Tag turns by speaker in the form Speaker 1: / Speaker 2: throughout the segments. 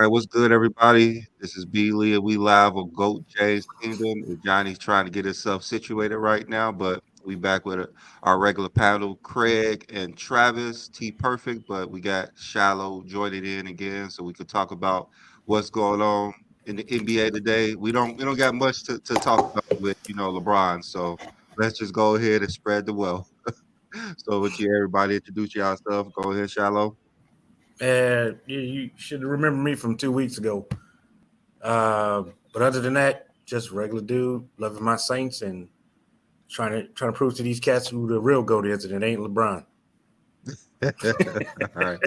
Speaker 1: All right, what's good, everybody? This is B Lee, and we live on Goat Jay's Kingdom. And Johnny's trying to get himself situated right now, but we back with our regular panel, Craig and Travis, T Perfect. But we got Shallow joining in again, so we could talk about what's going on in the NBA today. We don't got much to talk about with LeBron, so let's just go ahead and spread the wealth. So, would you everybody introduce yourself? Go ahead, Shallow.
Speaker 2: You should remember me from 2 weeks ago. But other than that, just regular dude, loving my Saints and trying to prove to these cats who the real GOAT is, and it ain't LeBron.
Speaker 1: All right,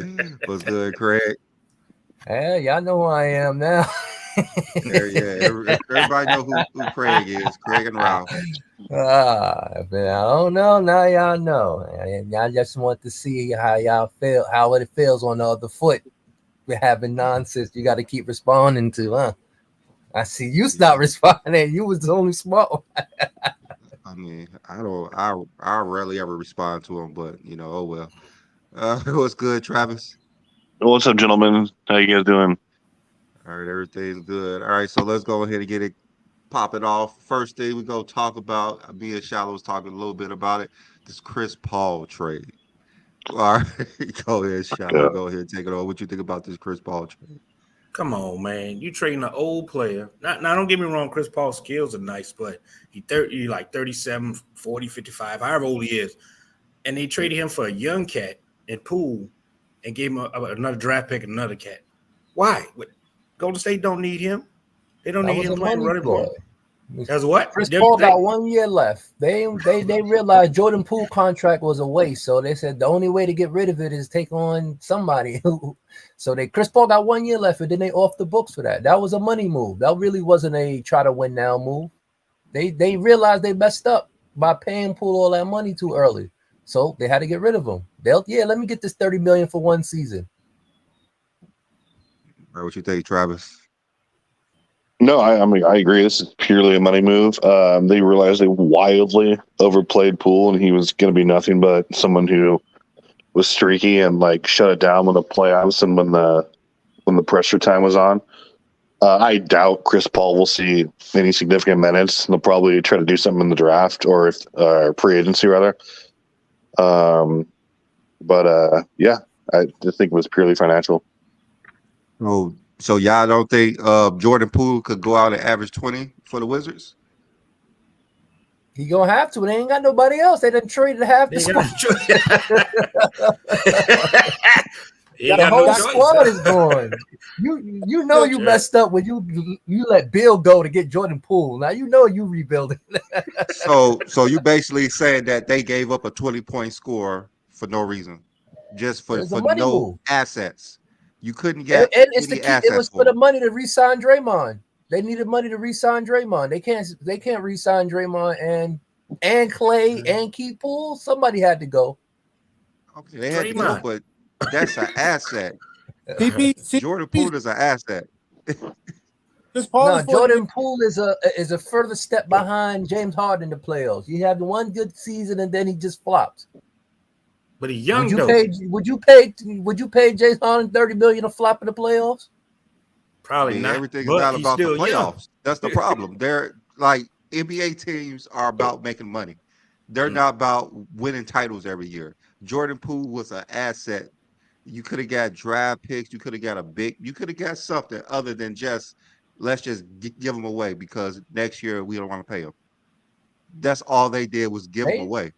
Speaker 1: what's good, Craig?
Speaker 3: Hey, y'all know who I am now.
Speaker 1: Yeah, everybody know who Craig is. Craig and Ralph.
Speaker 3: But I don't know. Now y'all know. And I just want to see how y'all feel, how it feels on the other foot. We're having nonsense you got to keep responding to, huh? I see you stop responding. You was the only smart one.
Speaker 1: I mean, I rarely ever respond to him, but oh well. What's good, Travis?
Speaker 4: What's up, gentlemen? How you guys doing?
Speaker 1: All right, everything's good. All right, so let's go ahead and get it pop it off. First thing we go talk about, me and Shallow was talking a little bit about it. This Chris Paul trade. All right, go ahead, Shallow. Go ahead, take it over. What you think about this Chris Paul trade?
Speaker 2: Come on, man. You trading an old player. Now, don't get me wrong. Chris Paul's skills are nice, but he like 37, 40, 55, however old he is. And they traded him for a young cat in Poole and gave him another draft pick and another cat. Why? Golden State don't need him. They don't need him playing running point. That's what?
Speaker 3: Chris Paul got 1 year left. They realized Jordan Poole contract was a waste, so they said the only way to get rid of it is take on somebody. So Chris Paul got 1 year left, and then they off the books for that. That was a money move. That really wasn't a try to win now move. They realized they messed up by paying Poole all that money too early, so they had to get rid of him. Let me get this $30 million for one season.
Speaker 1: All right, what you think, Travis?
Speaker 4: No, I mean I agree. This is purely a money move. They realized they wildly overplayed Poole, and he was going to be nothing but someone who was streaky and like shut it down when the playoffs and when the pressure time was on. I doubt Chris Paul will see any significant minutes. They'll probably try to do something in the draft or free agency rather. Yeah, I just think it was purely financial.
Speaker 1: Oh, so y'all don't think Jordan Poole could go out and average 20 for the Wizards?
Speaker 3: He gonna have to. They ain't got nobody else. They done traded half the squad. The whole squad is gone. You know you messed up when you let Bill go to get Jordan Poole. Now you know you rebuilding.
Speaker 1: So you basically saying that they gave up a 20-point score for no reason, just for no move. Assets. You couldn't get
Speaker 3: it was for the money to re-sign Draymond. They needed money to re-sign Draymond. They can't re-sign Draymond and Clay and keep Poole. Somebody had to go.
Speaker 1: Okay, they had to go, but that's an asset. Jordan Poole is an asset.
Speaker 3: Jordan Poole is a further step behind James Harden in the playoffs. You have one good season and then he just flopped.
Speaker 2: But he's young.
Speaker 3: Would you pay James Harden $30 million to flop in the playoffs?
Speaker 2: Probably not.
Speaker 1: Everything is not about the playoffs. Young. That's the problem. They're like NBA teams are about making money. They're not about winning titles every year. Jordan Poole was an asset. You could have got draft picks. You could have got you could have got something other than just let's just give them away because next year we don't want to pay them. That's all they did was give them away.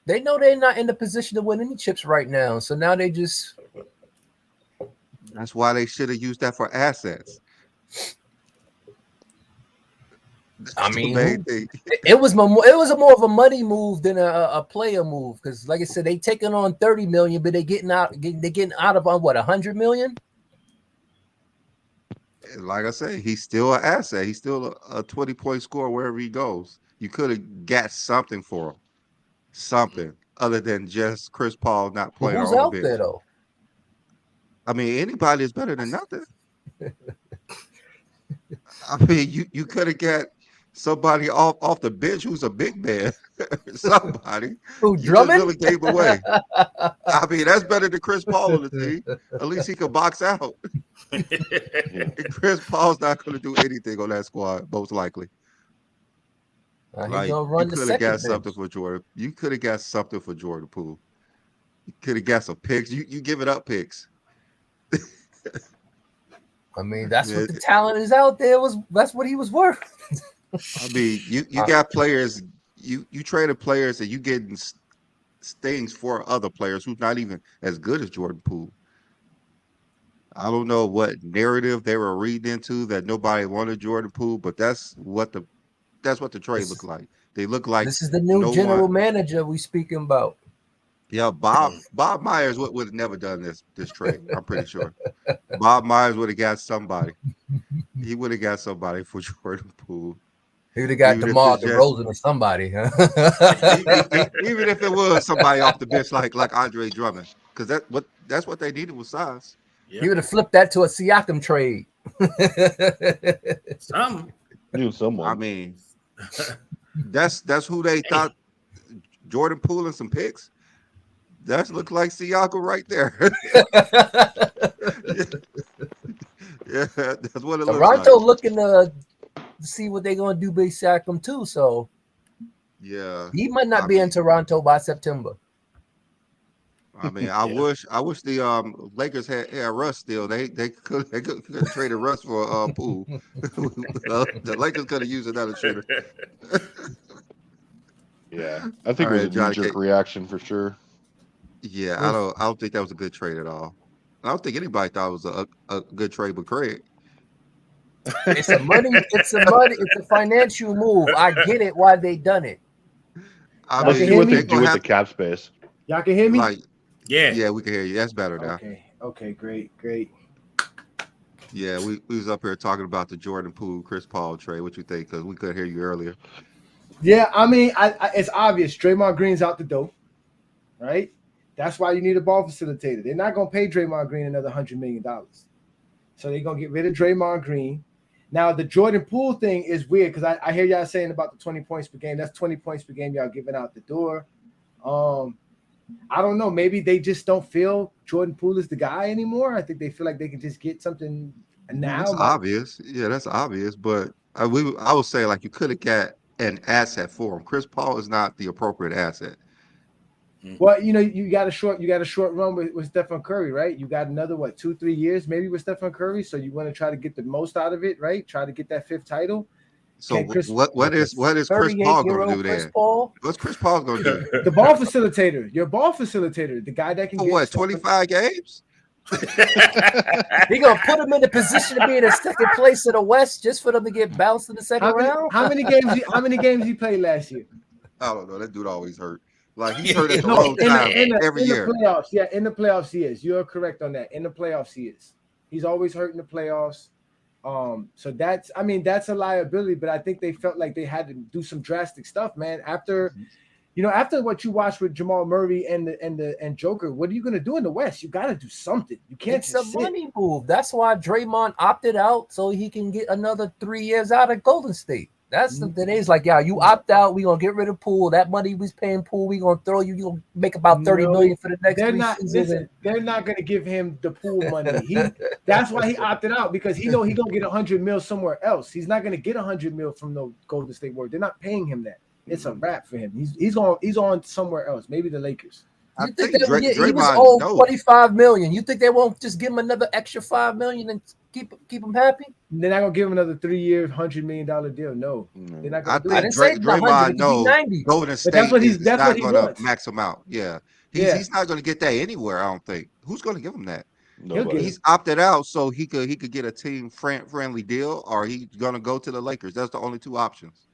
Speaker 3: They know they're not in the position to win any chips right now. So now they just.
Speaker 1: That's why they should have used that for assets.
Speaker 3: I mean, it was more of a money move than a player move because, like I said, they taking on $30 million, but they're getting out of on what $100 million.
Speaker 1: Like I say, he's still an asset. He's still a 20-point scorer wherever he goes. You could have got something for him, something other than just Chris Paul not playing.
Speaker 3: Who's out there though?
Speaker 1: I mean, anybody is better than nothing. I mean, you could have got somebody off the bench who's a big man. Somebody.
Speaker 3: Who,
Speaker 1: You just
Speaker 3: Drummond?
Speaker 1: really gave away. I mean, that's better than Chris Paul on the team. At least he can box out. And Chris Paul's not going to do anything on that squad, most likely.
Speaker 3: He's
Speaker 1: Like,
Speaker 3: gonna
Speaker 1: you
Speaker 3: run the
Speaker 1: could have
Speaker 3: second
Speaker 1: got something
Speaker 3: bench.
Speaker 1: for Jordan. You could have got something for Jordan Poole. You could have got some picks. You giving up picks.
Speaker 3: I mean, that's
Speaker 1: Yeah,
Speaker 3: what the talent is out there. That's what he was worth.
Speaker 1: I mean, you got players. You traded players and you getting things for other players who's not even as good as Jordan Poole. I don't know what narrative they were reading into that nobody wanted Jordan Poole, but that's what the trade looked like. They look like
Speaker 3: This is the new
Speaker 1: no
Speaker 3: general
Speaker 1: one.
Speaker 3: manager we speaking about.
Speaker 1: Yeah, Bob Myers would have never done this trade. I'm pretty sure. Bob Myers would have got somebody. He would have got somebody for Jordan Poole.
Speaker 3: He would have got
Speaker 1: Even if
Speaker 3: DeMar
Speaker 1: it's just-
Speaker 3: DeRozan or somebody. Huh?
Speaker 1: Even if it was somebody off the bench like Andre Drummond, because that's what they needed was size.
Speaker 2: Yeah.
Speaker 3: He would have flipped that to a Siakam trade.
Speaker 2: Some.
Speaker 4: Knew someone.
Speaker 1: I mean, that's who they thought. Jordan Poole and some picks. That looked like Siakam right there. Yeah, that's what it looks
Speaker 3: Toronto
Speaker 1: like.
Speaker 3: looking to see what they're gonna do with Siakam too. So
Speaker 1: Yeah,
Speaker 3: he might not
Speaker 1: I
Speaker 3: be in
Speaker 1: mean-
Speaker 3: Toronto by September.
Speaker 1: I mean, I
Speaker 2: Yeah.
Speaker 1: wish the Lakers had Russ still. They could have traded Russ for Poole. The Lakers could have used another shooter.
Speaker 4: Yeah, I think
Speaker 1: All
Speaker 4: it
Speaker 1: right,
Speaker 4: was a
Speaker 1: Johnny
Speaker 4: knee-jerk
Speaker 1: K.
Speaker 4: reaction for sure.
Speaker 1: Yeah, I don't think that was a good trade at all. I don't think anybody thought it was a good trade, but Craig.
Speaker 3: It's a financial move. I get it why they done it.
Speaker 1: I
Speaker 4: Let's
Speaker 1: mean,
Speaker 4: see what
Speaker 1: they
Speaker 4: they do
Speaker 1: gonna
Speaker 4: with
Speaker 1: have-
Speaker 4: the cap space.
Speaker 5: Y'all can hear me?
Speaker 1: like,
Speaker 2: Yeah.
Speaker 1: yeah, we can hear you. That's better now.
Speaker 5: Okay, great.
Speaker 1: Yeah, we was up here talking about the Jordan Poole, Chris Paul trade. What you think? Because we couldn't hear you earlier.
Speaker 5: Yeah, I mean, I it's obvious. Draymond Green's out the door, right? That's why you need a ball facilitator. They're not gonna pay Draymond Green another $100 million, so they're gonna get rid of Draymond Green. Now the Jordan Poole thing is weird because I hear y'all saying about the 20 points per game. That's 20 points per game y'all giving out the door. I don't know. Maybe they just don't feel Jordan Poole is the guy anymore. I think they feel like they can just get something now.
Speaker 1: That's obvious. Yeah, that's obvious. But I would say like you could have got an asset for him. Chris Paul is not the appropriate asset.
Speaker 5: Well, you got a short run with Stephen Curry, right? You got another 2-3 years maybe with Stephen Curry. So you want to try to get the most out of it, right? Try to get that 5th title.
Speaker 1: So
Speaker 5: Can Chris-
Speaker 1: what is Chris Paul going to
Speaker 3: 38-year-old
Speaker 1: do
Speaker 3: Chris
Speaker 1: then?
Speaker 3: Paul.
Speaker 1: What's Chris Paul going to do?
Speaker 5: The ball facilitator, your ball facilitator, the guy that can
Speaker 1: For
Speaker 5: get
Speaker 1: what? 25 games?
Speaker 3: He gonna put him in the position to be in the second place in the West just for them to get bounced in the second round.
Speaker 5: How many games he played last year?
Speaker 1: I don't know. That dude always hurt. Like he's hurt at the
Speaker 2: No,
Speaker 1: wrong time every
Speaker 5: in
Speaker 1: year.
Speaker 5: the playoffs. Yeah, in the playoffs he is. You're correct on that. In the playoffs he is. He's always hurt in the playoffs. So that's a liability, but I think they felt like they had to do some drastic stuff, man. After what you watched with Jamal Murray and Joker, what are you gonna do in the West? You gotta do something. You can't
Speaker 3: It's
Speaker 5: just
Speaker 3: a
Speaker 5: sit.
Speaker 3: money move. That's why Draymond opted out so he can get another 3 years out of Golden State. That's the thing. It's like, yeah, you opt out. We gonna get rid of Poole. That money we was paying Poole, we gonna throw you. You gonna make about 30 million for the next
Speaker 5: They're
Speaker 3: 3
Speaker 5: not.
Speaker 3: seasons.
Speaker 5: Listen, they're not going to give him the Pool money. That's why he opted out because he know he gonna get 100 mil somewhere else. He's not going to get 100 mil from the Golden State Warriors. They're not paying him that. It's a wrap for him. He's on somewhere else. Maybe the Lakers.
Speaker 3: You think
Speaker 1: think
Speaker 3: that he was
Speaker 1: Draymond
Speaker 3: owed
Speaker 1: knows.
Speaker 3: 25 million? You think they won't just give him another extra 5 million and keep him happy?
Speaker 5: They're not going to give him another 3 year, $100 million deal. No, they're not
Speaker 1: I
Speaker 5: going to do
Speaker 1: think
Speaker 3: I didn't say it's 100, it
Speaker 1: Draymond
Speaker 3: could be
Speaker 1: knows
Speaker 3: 90.
Speaker 1: Golden State
Speaker 5: that's what
Speaker 1: is
Speaker 5: that's
Speaker 1: not
Speaker 5: what he
Speaker 1: going to
Speaker 5: wants.
Speaker 1: max him out. Yeah.
Speaker 5: Yeah.
Speaker 1: He's not going to get that anywhere, I don't think. Who's going to give him that?
Speaker 4: Nobody.
Speaker 1: He's opted out so he could get a team friendly deal, or he's going to go to the Lakers. That's the only two options.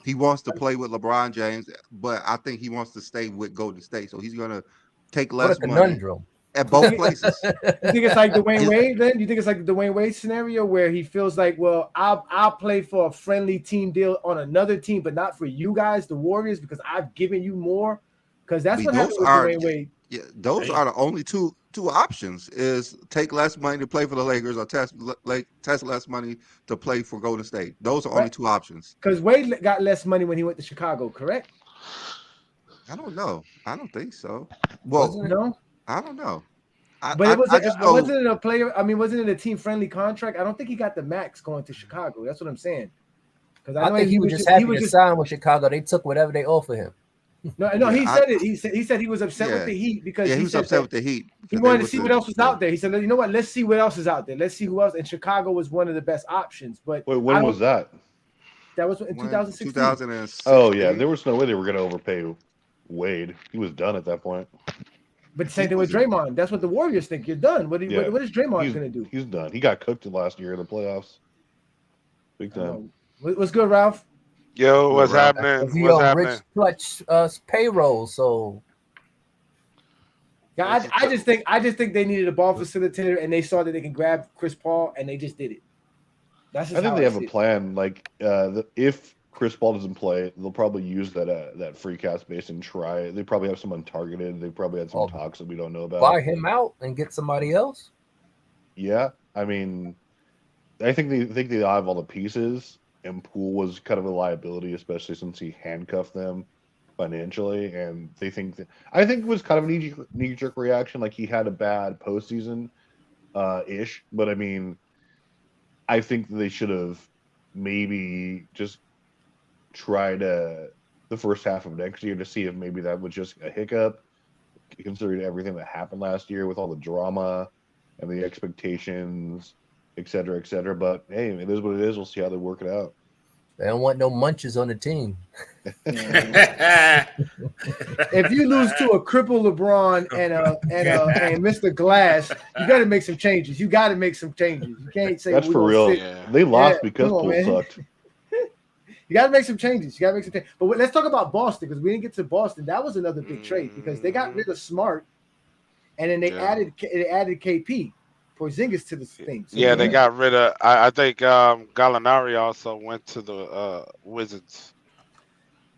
Speaker 1: He wants to play with LeBron James, but I think he wants to stay with Golden State. So he's going to take
Speaker 3: What a
Speaker 1: less money
Speaker 3: conundrum.
Speaker 1: at both places.
Speaker 5: You think it's like Dwayne Wade then? You think it's like the Dwayne Wade scenario where he feels like, well, I'll play for a friendly team deal on another team, but not for you guys, the Warriors, because I've given you more? Because that's what happened with Dwayne Wade.
Speaker 1: Yeah, those
Speaker 2: Damn.
Speaker 1: are the only two options: is take less money to play for the Lakers, or test less money to play for Golden State. Those are only
Speaker 5: Right.
Speaker 1: two options.
Speaker 5: Because Wade got less money when he went to Chicago, correct?
Speaker 1: I don't know. I don't think so. Well,
Speaker 3: Wasn't it?
Speaker 5: No,
Speaker 1: I don't know.
Speaker 5: but it
Speaker 1: I just know.
Speaker 5: wasn't it a player? I mean, wasn't it a team friendly contract? I don't think he got the max going to Chicago. That's what I'm saying. Because
Speaker 3: I think he was just happy to sign with Chicago. They took whatever they offered him.
Speaker 5: No,
Speaker 1: Yeah,
Speaker 5: he said it. He said he was upset
Speaker 1: Yeah.
Speaker 5: with the Heat because
Speaker 1: Yeah, he
Speaker 5: he
Speaker 1: was
Speaker 5: said
Speaker 1: upset
Speaker 5: that
Speaker 1: with the Heat.
Speaker 5: he
Speaker 1: because
Speaker 5: wanted
Speaker 1: they
Speaker 5: to see
Speaker 1: was
Speaker 5: what
Speaker 1: in-
Speaker 5: else was out there. He said, you know what? Let's see what else is out there. Let's see who else. And Chicago was one of the best options. But
Speaker 4: Wait, when was that?
Speaker 5: that was in
Speaker 1: When?
Speaker 5: 2016.
Speaker 1: 2016.
Speaker 4: Oh yeah, there was no way they were going to overpay Wade. He was done at that point.
Speaker 5: But the same
Speaker 1: He
Speaker 5: thing with
Speaker 1: was in-
Speaker 5: Draymond. That's what the Warriors think. You're done. What
Speaker 4: Yeah.
Speaker 5: is Draymond
Speaker 4: He's
Speaker 5: going to do?
Speaker 4: He's done. He got cooked last year in the playoffs. Big time.
Speaker 5: What's good, Ralph?
Speaker 6: Yo, what's
Speaker 1: Right.
Speaker 6: happening?
Speaker 3: He
Speaker 6: What's
Speaker 3: on
Speaker 6: happening?
Speaker 3: Rich Clutch payroll, so
Speaker 5: Yeah, I just think they needed a ball facilitator, and they saw that they can grab Chris Paul, and they just did it. That's just
Speaker 4: I think
Speaker 5: how
Speaker 4: they have
Speaker 5: see
Speaker 4: a
Speaker 5: it.
Speaker 4: plan. Like, if Chris Paul doesn't play, they'll probably use that free cap space and try. They probably have someone targeted. They probably had some
Speaker 3: Oh.
Speaker 4: talks that we don't know about.
Speaker 3: buy him out and get somebody else.
Speaker 4: Yeah, I mean, I think they have all the pieces, and Poole was kind of a liability, especially since he handcuffed them financially, and they think that I think it was kind of a knee-jerk reaction, like he had a bad postseason ish, but I mean, I think they should have maybe just tried the first half of next year to see if maybe that was just a hiccup, considering everything that happened last year with all the drama and the expectations, et cetera, et cetera. But hey, it is what it is. We'll see how they work it out.
Speaker 3: They don't want no munches on the team.
Speaker 5: If you lose to a crippled LeBron and Mr. Glass, you got to make some changes. You can't say
Speaker 4: That's
Speaker 5: we
Speaker 4: for
Speaker 5: gonna
Speaker 4: real.
Speaker 5: sit.
Speaker 6: Yeah.
Speaker 4: They lost
Speaker 5: Yeah,
Speaker 4: because
Speaker 5: come on,
Speaker 4: Poole
Speaker 5: man.
Speaker 4: sucked.
Speaker 5: You got to make some changes. But let's talk about Boston because we didn't get to Boston. That was another big trade because they got rid of Smart, and then they
Speaker 6: Yeah.
Speaker 5: added KP, Porzingis to the thing. So
Speaker 6: Yeah, they got rid of. I think Gallinari also went to the Wizards.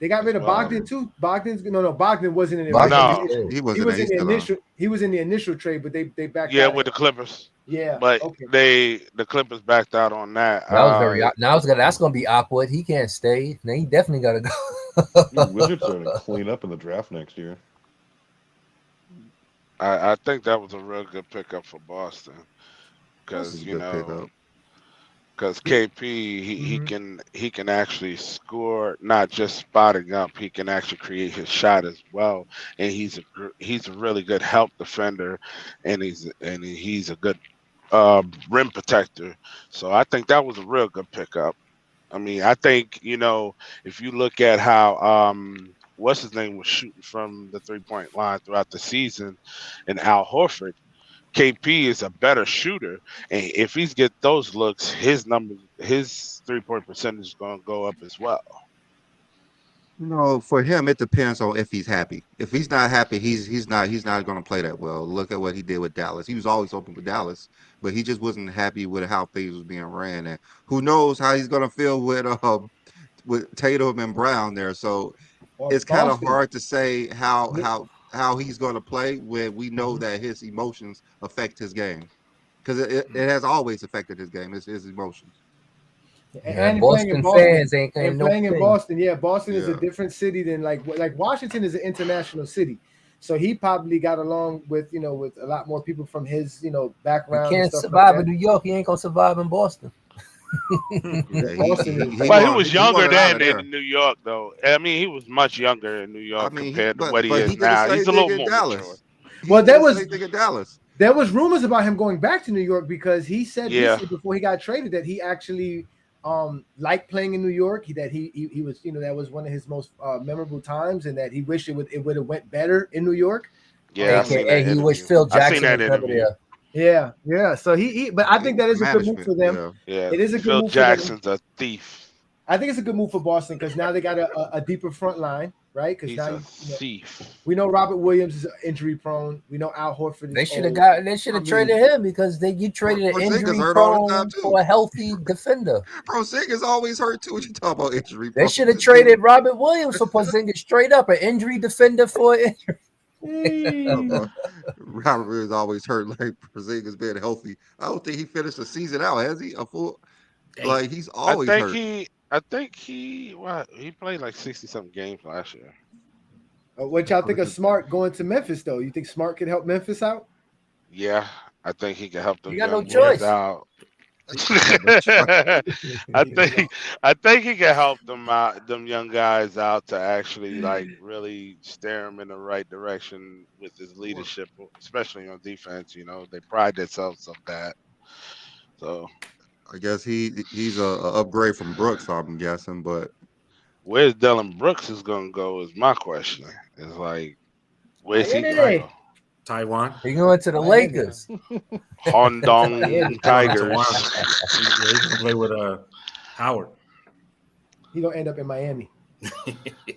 Speaker 5: They got rid of
Speaker 6: Wow.
Speaker 5: Bogdan too. Bogdan wasn't in the
Speaker 3: Bogdan-
Speaker 5: original.
Speaker 6: No.
Speaker 1: He
Speaker 5: He
Speaker 1: wasn't.
Speaker 5: was
Speaker 1: He's
Speaker 5: in the
Speaker 1: still on.
Speaker 5: initial. He was in the initial trade, but they backed
Speaker 6: Yeah,
Speaker 5: out.
Speaker 6: with the Clippers.
Speaker 5: Yeah,
Speaker 6: But
Speaker 5: okay.
Speaker 6: the Clippers backed out on that.
Speaker 3: That was very. Now that's gonna be awkward. He can't stay. Then he definitely gotta
Speaker 4: Dude,
Speaker 3: go.
Speaker 4: Wizards are going to clean up in the draft next year.
Speaker 6: I think that was a real good pickup for Boston
Speaker 1: This
Speaker 6: because
Speaker 1: is a good pickup.
Speaker 6: because KP he can actually score, not just spotting up. He can actually create his shot as well, and he's a really good help defender, and he's a good rim protector. So I think that was a real good pickup. I mean, I think if you look at how what's his name was shooting from the 3-point line throughout the season, and Al Horford. KP is a better shooter, and if he's get those looks, his 3-point percentage is going to go up as well.
Speaker 1: For him, it depends on if he's happy. If he's not happy, he's not going to play that well. Look at what he did with Dallas. He was always open with Dallas, but he just wasn't happy with how things was being ran. And who knows how he's going to feel with Tatum and Brown there. So
Speaker 5: Or
Speaker 1: it's kind of
Speaker 5: Boston.
Speaker 1: hard to say how he's going to play when we know that his emotions affect his game, because it has always affected his game. It's his emotions.
Speaker 5: And
Speaker 3: Boston
Speaker 5: playing in Boston.
Speaker 3: fans ain't
Speaker 5: And
Speaker 3: no
Speaker 5: playing in
Speaker 3: thing.
Speaker 5: Boston, yeah, Boston is a
Speaker 1: Yeah.
Speaker 5: different city than like Washington is an international city, so he probably got along with with a lot more people from his
Speaker 3: He
Speaker 5: background. and
Speaker 3: can't
Speaker 5: stuff
Speaker 3: survive
Speaker 5: like
Speaker 3: in New York. He ain't gonna survive in Boston.
Speaker 1: Yeah,
Speaker 5: Boston is-
Speaker 6: But he
Speaker 1: wanted-
Speaker 6: was
Speaker 1: he
Speaker 6: younger
Speaker 1: wanted out of
Speaker 6: then
Speaker 1: there.
Speaker 6: in New York, though. I mean, he was much younger in New York compared to what he
Speaker 1: but
Speaker 6: is
Speaker 1: did the
Speaker 6: now.
Speaker 1: same
Speaker 6: He's a
Speaker 1: thing
Speaker 6: little
Speaker 1: in
Speaker 6: more
Speaker 1: Dallas.
Speaker 6: mature.
Speaker 1: He
Speaker 5: Well,
Speaker 1: did
Speaker 5: that
Speaker 1: the
Speaker 5: was-
Speaker 1: same thing in Dallas.
Speaker 5: There was rumors about him going back to New York because he said
Speaker 6: Yeah.
Speaker 5: recently before he got traded that he actually liked playing in New York. That he was that was one of his most memorable times, and that he wished it would have went better in New York.
Speaker 6: Yeah, I've seen that
Speaker 3: AKA he wished
Speaker 6: interview.
Speaker 3: Phil
Speaker 6: I've seen
Speaker 3: Jackson
Speaker 6: that
Speaker 3: was never
Speaker 6: interview.
Speaker 3: there.
Speaker 5: Yeah. So he but I think that is a good move for them.
Speaker 1: Management,
Speaker 6: Yeah,
Speaker 5: It is a good
Speaker 6: Phil
Speaker 5: move for them.
Speaker 6: Jackson's a thief.
Speaker 5: I think it's a good move for Boston because now they got a deeper front line, right? Because
Speaker 6: He's
Speaker 5: now
Speaker 6: a thief.
Speaker 5: we know Robert Williams is injury prone. We know Al Horford. Is
Speaker 3: They should have
Speaker 5: old.
Speaker 3: They should
Speaker 1: I
Speaker 3: have
Speaker 1: mean,
Speaker 3: traded him because you traded an
Speaker 1: Porzingis
Speaker 3: injury
Speaker 1: hurt all the
Speaker 3: prone
Speaker 1: time, too.
Speaker 3: for a healthy defender.
Speaker 1: Porzingis always hurt too. What you talk about injury?
Speaker 3: They should have traded Robert Williams for Porzingis straight up, an injury defender for an injury.
Speaker 1: Robert Reed is always hurt. Like Porzingis being healthy, I don't think he finished the season out. Has he? A full?
Speaker 2: Dang.
Speaker 1: Like he's
Speaker 6: I
Speaker 1: always
Speaker 6: think
Speaker 1: hurt.
Speaker 6: he played like 60-something games last year.
Speaker 5: What y'all think of Smart going to Memphis though? You think Smart can help Memphis out?
Speaker 6: Yeah, I think he can help them
Speaker 3: You got no
Speaker 6: young boys
Speaker 3: choice.
Speaker 6: out. I think he can help them young guys out to actually like really steer them in the right direction with his leadership, especially on defense. You know, they pride themselves on that. So
Speaker 1: I guess he's a upgrade from Brooks. I'm guessing, but
Speaker 6: where's Dylan Brooks is gonna go is my question. It's like, where's he gonna
Speaker 5: Miami.
Speaker 6: go?
Speaker 2: Taiwan.
Speaker 3: He going to the
Speaker 5: Miami.
Speaker 3: Lakers.
Speaker 6: Hondong
Speaker 5: Miami.
Speaker 6: Tigers.
Speaker 2: He's gonna play with Howard.
Speaker 5: He gonna end up in Miami.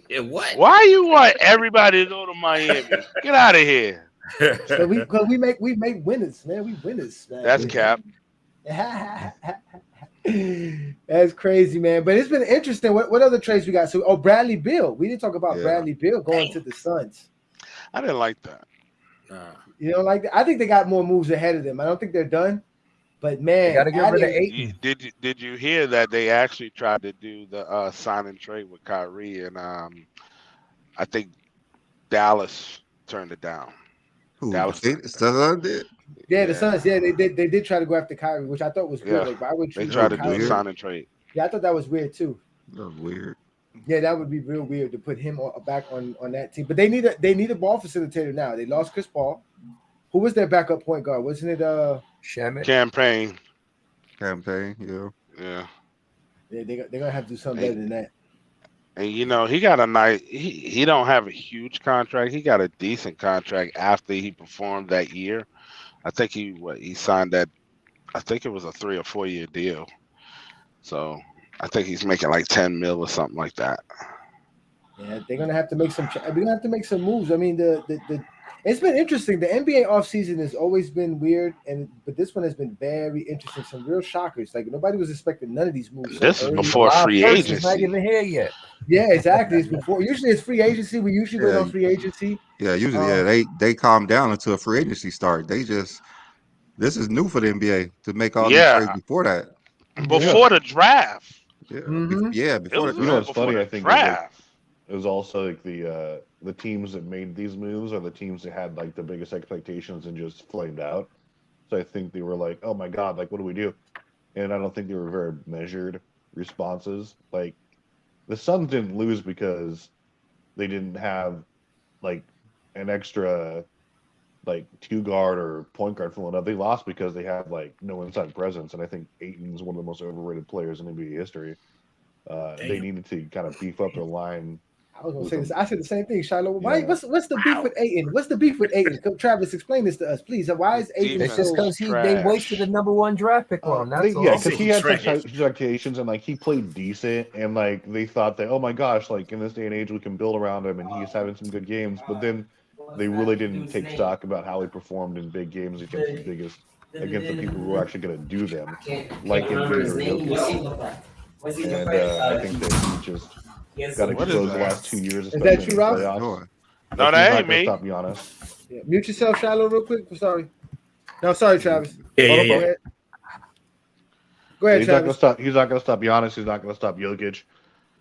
Speaker 2: Yeah, what?
Speaker 6: Why you want everybody to go to Miami? Get out of here.
Speaker 5: So we make winners, man. We winners, man.
Speaker 6: That's cap.
Speaker 5: That's crazy, man. But it's been interesting. What other trades we got? So, Bradley Beal. We didn't talk about
Speaker 1: Yeah.
Speaker 5: Bradley Beal going to the Suns.
Speaker 6: I didn't like that.
Speaker 5: You know, like I think they got more moves ahead of them. I don't think they're done. But man,
Speaker 3: They gotta get rid of
Speaker 5: adding-
Speaker 3: Ayton.
Speaker 6: Did you hear that they actually tried to do the sign and trade with Kyrie and I think Dallas turned it down.
Speaker 1: who?
Speaker 6: Dallas.
Speaker 1: The Suns did?
Speaker 5: yeah, the Suns. Yeah, they did try to go after Kyrie, which I thought was weird.
Speaker 6: Yeah.
Speaker 5: Like, why would
Speaker 6: They
Speaker 5: you
Speaker 6: tried
Speaker 5: go
Speaker 6: to do
Speaker 5: Kyrie?
Speaker 6: a sign and trade.
Speaker 5: Yeah, I thought that was weird too.
Speaker 1: That was weird.
Speaker 5: Yeah, that would be real weird to put him back on that team. But they need a ball facilitator now. They lost Chris Paul. Who was their backup point guard? Wasn't it
Speaker 3: Shamet.
Speaker 6: Campaign.
Speaker 1: Campaign, yeah.
Speaker 6: Yeah.
Speaker 5: they're gonna have to do something better than that.
Speaker 6: And you know, he got a nice he don't have a huge contract. He got a decent contract after he performed that year. I think he signed that, I think it was a 3 or 4 year deal. So I think he's making like 10 mil or something like that.
Speaker 5: Yeah, they're gonna have to make some. We're gonna have to make some moves. I mean, the it's been interesting. The NBA offseason has always been weird, but this one has been very interesting. Some real shockers. Like nobody was expecting none of these moves.
Speaker 6: This is
Speaker 5: early.
Speaker 6: before
Speaker 3: July
Speaker 6: free
Speaker 3: 1st is
Speaker 6: agency.
Speaker 3: not even here yet.
Speaker 5: Yeah, exactly. It's before. Usually it's free agency. We usually wait
Speaker 1: Yeah.
Speaker 5: on free agency.
Speaker 1: Yeah, usually, they calm down until a free agency start. This is new for the NBA to make all these
Speaker 6: Yeah.
Speaker 1: trades before that.
Speaker 6: Before the draft.
Speaker 1: Yeah,
Speaker 5: Mhm.
Speaker 1: yeah,
Speaker 6: It
Speaker 1: before
Speaker 6: was
Speaker 1: the
Speaker 7: You know
Speaker 1: draft.
Speaker 7: what's funny,
Speaker 6: before
Speaker 7: I
Speaker 6: the
Speaker 7: think, is, like,
Speaker 6: draft.
Speaker 7: It was also like the teams that made these moves are the teams that had like the biggest expectations and just flamed out. So I think they were like, "Oh my god, like what do we do?" And I don't think they were very measured responses. Like the Suns didn't lose because they didn't have like an extra like 2 guard or point guard filling up. They lost because they had like no inside presence, and I think Ayton's one of the most overrated players in NBA history. They
Speaker 2: Damn.
Speaker 7: needed to kind of beef up their line.
Speaker 5: I was gonna say this. I said the same thing, Shiloh. Why?
Speaker 7: Yeah.
Speaker 5: What's the beef with Ayton? What's the beef with Ayton? Come, Travis, explain this to us, please. Why is Ayton
Speaker 3: It's
Speaker 6: Defense
Speaker 3: just
Speaker 5: so?
Speaker 3: because they
Speaker 6: trash.
Speaker 3: wasted the number 1 draft pick on him. That's all.
Speaker 7: Yeah, because he had
Speaker 2: Trash.
Speaker 7: such expectations and like he played decent, and like they thought that, oh my gosh, like in this day and age we can build around him, and he's having some good games. But then they really didn't take stock about how he performed in big games against the people who were actually going to do them, like Embiid or Jokic. And I think that he just got
Speaker 6: What is
Speaker 7: exposed the
Speaker 6: that?
Speaker 7: last 2 years.
Speaker 5: Is that
Speaker 7: especially
Speaker 5: you,
Speaker 7: in the
Speaker 5: Rob?
Speaker 7: playoffs.
Speaker 1: No,
Speaker 6: No,
Speaker 7: Like,
Speaker 6: that
Speaker 7: he's not
Speaker 6: ain't
Speaker 7: gonna
Speaker 6: me.
Speaker 7: Stop, be honest.
Speaker 5: Yeah, mute yourself, Shiloh, real quick. Sorry. No, sorry, Travis.
Speaker 2: Yeah,
Speaker 5: Hold on,
Speaker 2: yeah,
Speaker 5: Go
Speaker 2: yeah.
Speaker 5: ahead. Go ahead,
Speaker 7: He's not going to
Speaker 5: Travis.
Speaker 7: stop. He's not going to stop Giannis. He's not going to stop Jokic.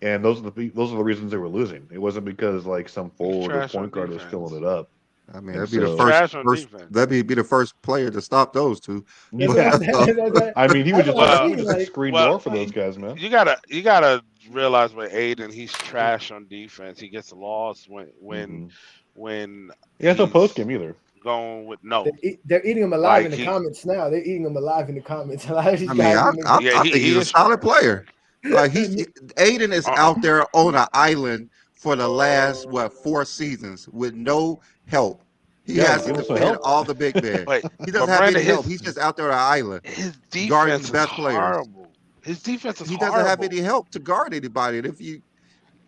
Speaker 7: And those are the reasons they were losing. It wasn't because like some forward or
Speaker 6: trash on
Speaker 7: point guard was
Speaker 6: defense.
Speaker 7: filling it up.
Speaker 1: I mean,
Speaker 7: And
Speaker 1: that'd be the
Speaker 7: so-
Speaker 6: Trash on
Speaker 1: first
Speaker 6: defense.
Speaker 1: that'd be the first player to stop those two.
Speaker 5: Yeah,
Speaker 7: Yeah.
Speaker 5: that-
Speaker 7: I mean, he was just
Speaker 6: Well,
Speaker 7: he was just a screen
Speaker 6: well,
Speaker 7: door for those guys, man.
Speaker 6: You gotta realize with Aiden, he's trash on defense. He gets lost when
Speaker 7: Mhm. He has no
Speaker 6: he's
Speaker 7: post game either.
Speaker 6: going with no.
Speaker 5: they're eating him alive
Speaker 6: Like
Speaker 5: in the
Speaker 6: he-
Speaker 5: comments now. They're eating him alive in the comments. A lot of these
Speaker 1: I mean,
Speaker 5: guys.
Speaker 6: Yeah,
Speaker 1: I
Speaker 6: he
Speaker 1: think he's a
Speaker 6: is
Speaker 1: solid player. Like Aiden is
Speaker 6: Uh-uh.
Speaker 1: out there on an island for the last 4 seasons with no help. He
Speaker 7: Yeah,
Speaker 1: has to
Speaker 7: give him some
Speaker 1: defend
Speaker 7: help.
Speaker 1: all the big men.
Speaker 6: But
Speaker 1: He doesn't
Speaker 6: But
Speaker 1: have
Speaker 6: Brandon,
Speaker 1: any help.
Speaker 6: his-
Speaker 1: He's just out there on an island.
Speaker 6: his
Speaker 1: Guarding
Speaker 6: defense is
Speaker 1: best players.
Speaker 6: horrible. His defense is
Speaker 1: He
Speaker 6: horrible.
Speaker 1: doesn't have any help to guard anybody. And if you,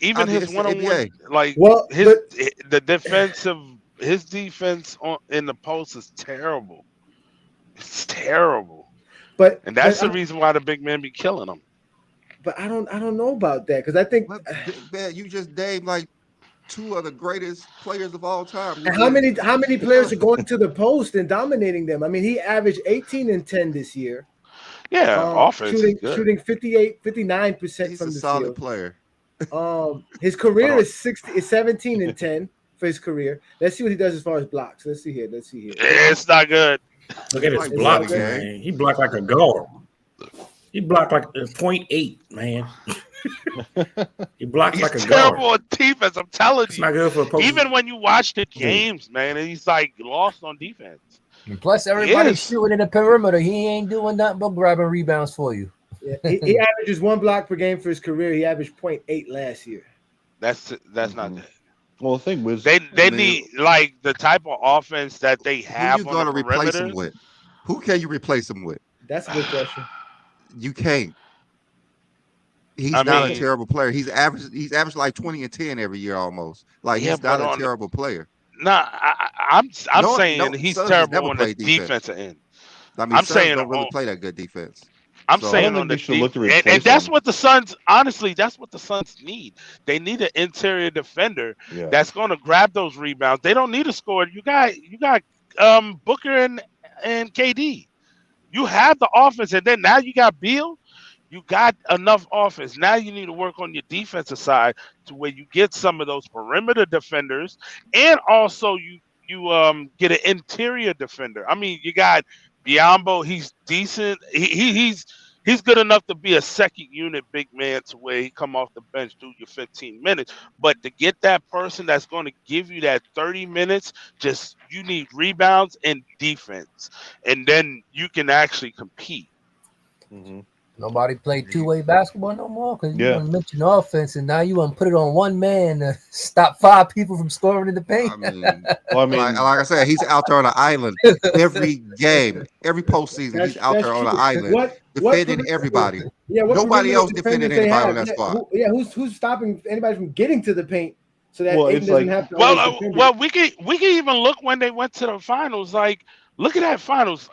Speaker 6: Even
Speaker 1: I mean,
Speaker 6: his
Speaker 1: it's the
Speaker 6: one-on-one,
Speaker 1: NBA.
Speaker 6: like
Speaker 5: Well,
Speaker 6: the defense in the post is terrible. It's terrible,
Speaker 5: but
Speaker 6: and that's
Speaker 5: but,
Speaker 6: the reason why the big men be killing them.
Speaker 5: but I don't know about that because I think
Speaker 1: man, you just named like two of the greatest players of all time.
Speaker 5: And how many players are going to the post and dominating them? I mean, he averaged 18 and 10 this year.
Speaker 6: Yeah, offense is good.
Speaker 5: Shooting 59%
Speaker 1: He's
Speaker 5: from
Speaker 1: a
Speaker 5: the
Speaker 1: solid
Speaker 5: field.
Speaker 1: player.
Speaker 5: His career is 17 and 10 for his career. Let's see what he does as far as blocks. Let's see here.
Speaker 6: It's not good.
Speaker 2: Look at his
Speaker 1: Like
Speaker 2: blocks,
Speaker 1: block,
Speaker 2: man. He blocked like a guard. He blocked like 0.8, man. He blocks
Speaker 6: He's
Speaker 2: like a
Speaker 6: terrible
Speaker 2: guard.
Speaker 6: on defense. I'm telling
Speaker 2: It's
Speaker 6: you.
Speaker 2: not good for a post.
Speaker 6: Even when you watch the games, man, he's like lost on defense.
Speaker 3: And plus, everybody's
Speaker 6: is.
Speaker 3: shooting in the perimeter. He ain't doing nothing but grabbing rebounds for you.
Speaker 5: Yeah, he averages 1 block per game for his career. He averaged 0.8 last year.
Speaker 6: That's not good.
Speaker 7: Well, the thing was,
Speaker 6: They
Speaker 1: I mean,
Speaker 6: need like the type of offense that they
Speaker 1: Who
Speaker 6: have
Speaker 1: you
Speaker 6: on
Speaker 1: gonna
Speaker 6: the
Speaker 1: replace him
Speaker 6: perimeters.
Speaker 1: with? Who can you replace him with?
Speaker 5: That's a good question.
Speaker 1: You can't. He's
Speaker 6: I
Speaker 1: not
Speaker 6: mean-
Speaker 1: a terrible player. He's averaged like 20 and 10 every year almost. Like
Speaker 6: Yeah,
Speaker 1: he's not
Speaker 6: but
Speaker 1: a
Speaker 6: on-
Speaker 1: terrible player.
Speaker 6: Nah, I'm
Speaker 1: No,
Speaker 6: saying
Speaker 1: no,
Speaker 6: he's
Speaker 1: Suns has
Speaker 6: terrible
Speaker 1: never
Speaker 6: on the
Speaker 1: played defense.
Speaker 6: defensive end.
Speaker 1: I mean,
Speaker 6: I'm
Speaker 1: Suns
Speaker 6: saying
Speaker 1: don't really
Speaker 6: on-
Speaker 1: play that good defense.
Speaker 6: I'm
Speaker 1: So-
Speaker 6: saying
Speaker 7: I don't
Speaker 6: on
Speaker 7: think
Speaker 6: the
Speaker 7: they should look to
Speaker 6: and
Speaker 7: replace
Speaker 6: that's
Speaker 7: him.
Speaker 6: what the Suns. Honestly, that's what the Suns need. They need an interior defender
Speaker 7: yeah,
Speaker 6: that's going to grab those rebounds. They don't need a scorer. You got Booker and KD. You have the offense, and then now you got Beal. You got enough offense. Now you need to work on your defensive side to where you get some of those perimeter defenders, and also you get an interior defender. I mean, you got Biombo. He's decent. He's good enough to be a second unit big man to where he come off the bench, do your 15 minutes. But to get that person that's going to give you that 30 minutes, just you need rebounds and defense, and then you can actually compete.
Speaker 7: Mhm.
Speaker 3: Nobody played two-way basketball no more because you
Speaker 7: Yeah.
Speaker 3: want to mention offense, and now you want to put it on one man to stop 5 people from scoring in the paint.
Speaker 1: I mean,
Speaker 7: Well, I mean,
Speaker 1: like I said, he's out there on an island every game, every postseason. He's out there on an
Speaker 5: true.
Speaker 1: island
Speaker 5: What
Speaker 1: defending
Speaker 5: perimeter-
Speaker 1: everybody.
Speaker 5: Yeah, what
Speaker 1: Nobody
Speaker 5: perimeter
Speaker 1: else defended
Speaker 5: defenders they
Speaker 1: anybody
Speaker 5: have?
Speaker 1: on that spot.
Speaker 5: Who's stopping anybody from getting to the paint so that
Speaker 7: Well,
Speaker 5: Aiden
Speaker 7: it's
Speaker 5: doesn't
Speaker 7: like-
Speaker 5: have to always
Speaker 6: Well,
Speaker 5: defend it?
Speaker 6: well, we can even look when they went to the finals. Like, look at that finals.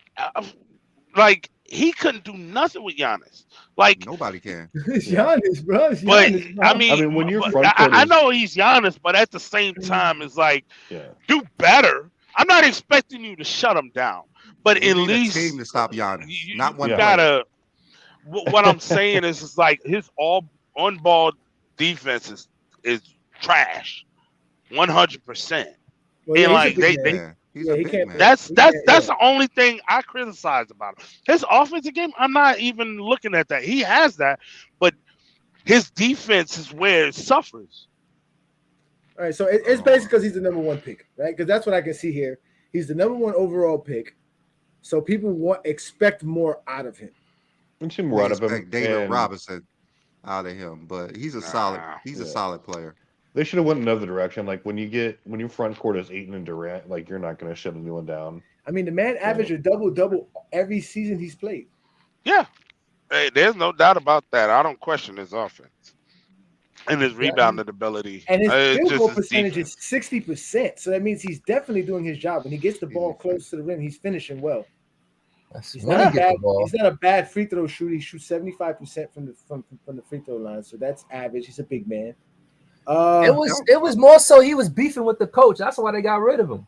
Speaker 6: Like, he couldn't do nothing with Giannis. Like,
Speaker 1: Nobody can.
Speaker 5: It's Giannis, bro. It's
Speaker 6: but
Speaker 5: Giannis, bro.
Speaker 6: I mean,
Speaker 7: when your
Speaker 6: but
Speaker 7: front court
Speaker 6: I
Speaker 7: is-
Speaker 6: know he's Giannis, but at the same time, it's like
Speaker 7: yeah.
Speaker 6: do better. I'm not expecting you to shut him down, but
Speaker 1: We
Speaker 6: at
Speaker 1: need a
Speaker 6: least
Speaker 1: team to stop Giannis,
Speaker 6: you
Speaker 1: not one
Speaker 7: Yeah.
Speaker 1: player.
Speaker 6: gotta. What I'm saying is, it's like his all on ball defense is trash, 100%.
Speaker 5: Well, yeah,
Speaker 6: and,
Speaker 5: he's a
Speaker 6: like,
Speaker 5: big
Speaker 6: they-
Speaker 5: man.
Speaker 1: Yeah, he's
Speaker 5: Yeah,
Speaker 1: a
Speaker 5: he
Speaker 1: big
Speaker 5: can't-
Speaker 1: man.
Speaker 6: That's
Speaker 5: Yeah.
Speaker 6: the only thing I criticize about him. His offensive game, I'm not even looking at that. He has that, but his defense is where it suffers.
Speaker 5: All right, so it's basically because he's the number 1 pick, right? Because that's what I can see here. He's the number 1 overall pick, so people expect more out of him.
Speaker 7: And some
Speaker 1: We
Speaker 7: more out of him.
Speaker 1: expect David
Speaker 7: and
Speaker 1: Robinson out of him, but he's a solid. He's a
Speaker 7: Yeah.
Speaker 1: solid player.
Speaker 7: They should have went another direction. Like when your front court is Ayton and Durant, like you're not going to shut anyone down.
Speaker 5: I mean, the man averaged a double every season he's played.
Speaker 6: Yeah, hey, there's no doubt about that. I don't question his offense and his rebounding ability.
Speaker 5: And his
Speaker 6: It's
Speaker 5: field
Speaker 6: just
Speaker 5: goal
Speaker 6: his
Speaker 5: percentage
Speaker 6: defense.
Speaker 5: is 60%. So that means he's definitely doing his job. When he gets the ball close to the rim, he's finishing well.
Speaker 3: That's
Speaker 5: He's
Speaker 3: when
Speaker 5: not,
Speaker 3: he
Speaker 5: a
Speaker 3: get
Speaker 5: bad,
Speaker 3: the ball.
Speaker 5: he's not a bad free throw shooter. He shoots 75% from the free throw line. So that's average. He's a big man.
Speaker 3: It was more so he was beefing with the coach. That's why they got rid of him.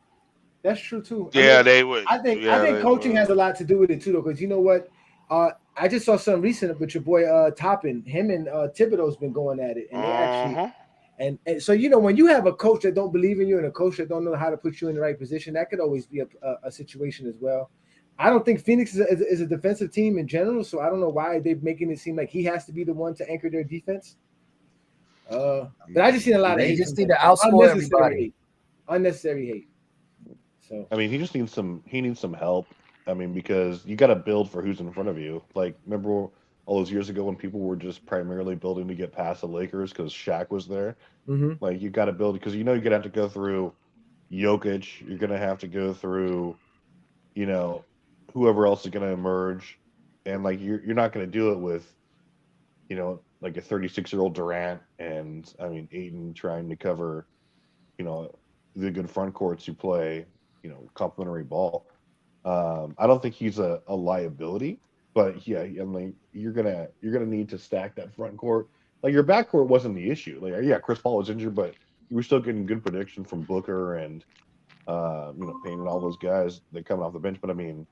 Speaker 5: That's true too.
Speaker 6: Yeah,
Speaker 5: I mean,
Speaker 6: they would.
Speaker 5: I think
Speaker 6: yeah, they
Speaker 5: coaching
Speaker 6: would.
Speaker 5: has a lot to do with it too, though. Because you know what, I just saw something recent with your boy Toppin. Him and Thibodeau's been going at it, and they actually
Speaker 6: Uh-huh.
Speaker 5: and so you know when you have a coach that don't believe in you and a coach that don't know how to put you in the right position, that could always be a situation as well. I don't think Phoenix is a defensive team in general, so I don't know why they're making it seem like he has to be the one to anchor their defense. But I just seen a lot of
Speaker 3: They
Speaker 5: hate.
Speaker 3: just
Speaker 5: from
Speaker 3: need to
Speaker 5: them.
Speaker 3: outscore
Speaker 5: Unnecessary
Speaker 3: everybody.
Speaker 5: hate. Unnecessary hate. So
Speaker 7: I mean, he just needs some. He needs some help. I mean, because you got to build for who's in front of you. Like, remember all those years ago when people were just primarily building to get past the Lakers because Shaq was there. Like, you got to build because you're gonna have to go through Jokic. You're gonna have to go through, whoever else is gonna emerge, and like you're not gonna do it with, like a 36-year-old Durant and I mean Ayton trying to cover, the good front courts who play, complimentary ball. I don't think he's a liability, but yeah, I mean, you're gonna need to stack that front court. Like your back court wasn't the issue. Like yeah, Chris Paul was injured, but you were still getting good prediction from Booker and Payne and all those guys that coming off the bench. But I mean,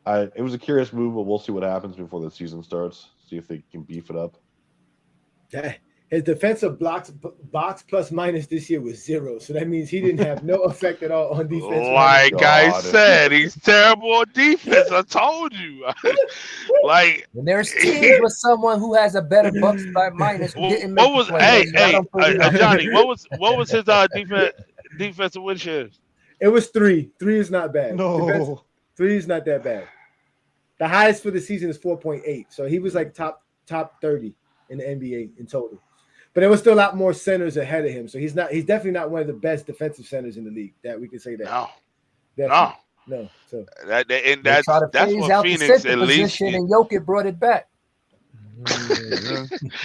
Speaker 7: it was a curious move, but we'll see what happens before the season starts. See if they can beef it up.
Speaker 5: Yeah. His defensive box plus minus this year was 0, so that means he didn't have no effect at all on defense.
Speaker 6: Like I said, he's terrible on defense. I told you. Like,
Speaker 3: and there's teams with someone who has a better box by minus.
Speaker 6: What was Johnny? What was his defensive win shares?
Speaker 5: It was 3. 3 is not bad.
Speaker 7: No,
Speaker 5: 3 is not that bad. The highest for the season is 4.8, so he was like top 30 in the NBA in total. But there was still a lot more centers ahead of him, so he's definitely not one of the best defensive centers in the league. That we can say that. No. So
Speaker 6: that's what Phoenix at least.
Speaker 3: And Jokic brought it back.
Speaker 1: Like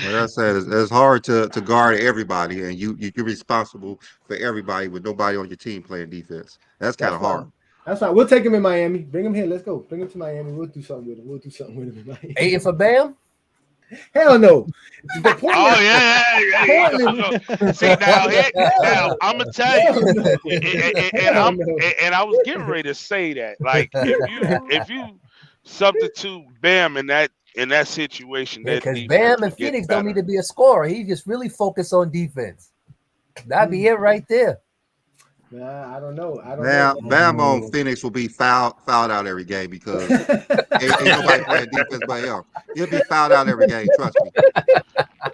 Speaker 1: I said, it's hard to guard everybody, and you're responsible for everybody with nobody on your team playing defense. That's kind of hard.
Speaker 5: That's fine. We'll take him in Miami. Bring him here. Let's go. Bring him to Miami. We'll do something with him. In Miami.
Speaker 3: 8 for Bam.
Speaker 5: Hell no.
Speaker 6: Yeah. See now, I'm gonna tell you, and I was getting ready to say that. Like, if you substitute Bam in that situation,
Speaker 3: because Bam and Phoenix don't need to be a scorer. He just really focus on defense. That'd be it right there.
Speaker 5: Nah, I don't know.
Speaker 1: Bam on Phoenix will be fouled out every game because ain't nobody playing defense but him. He'll be fouled out every game. Trust me.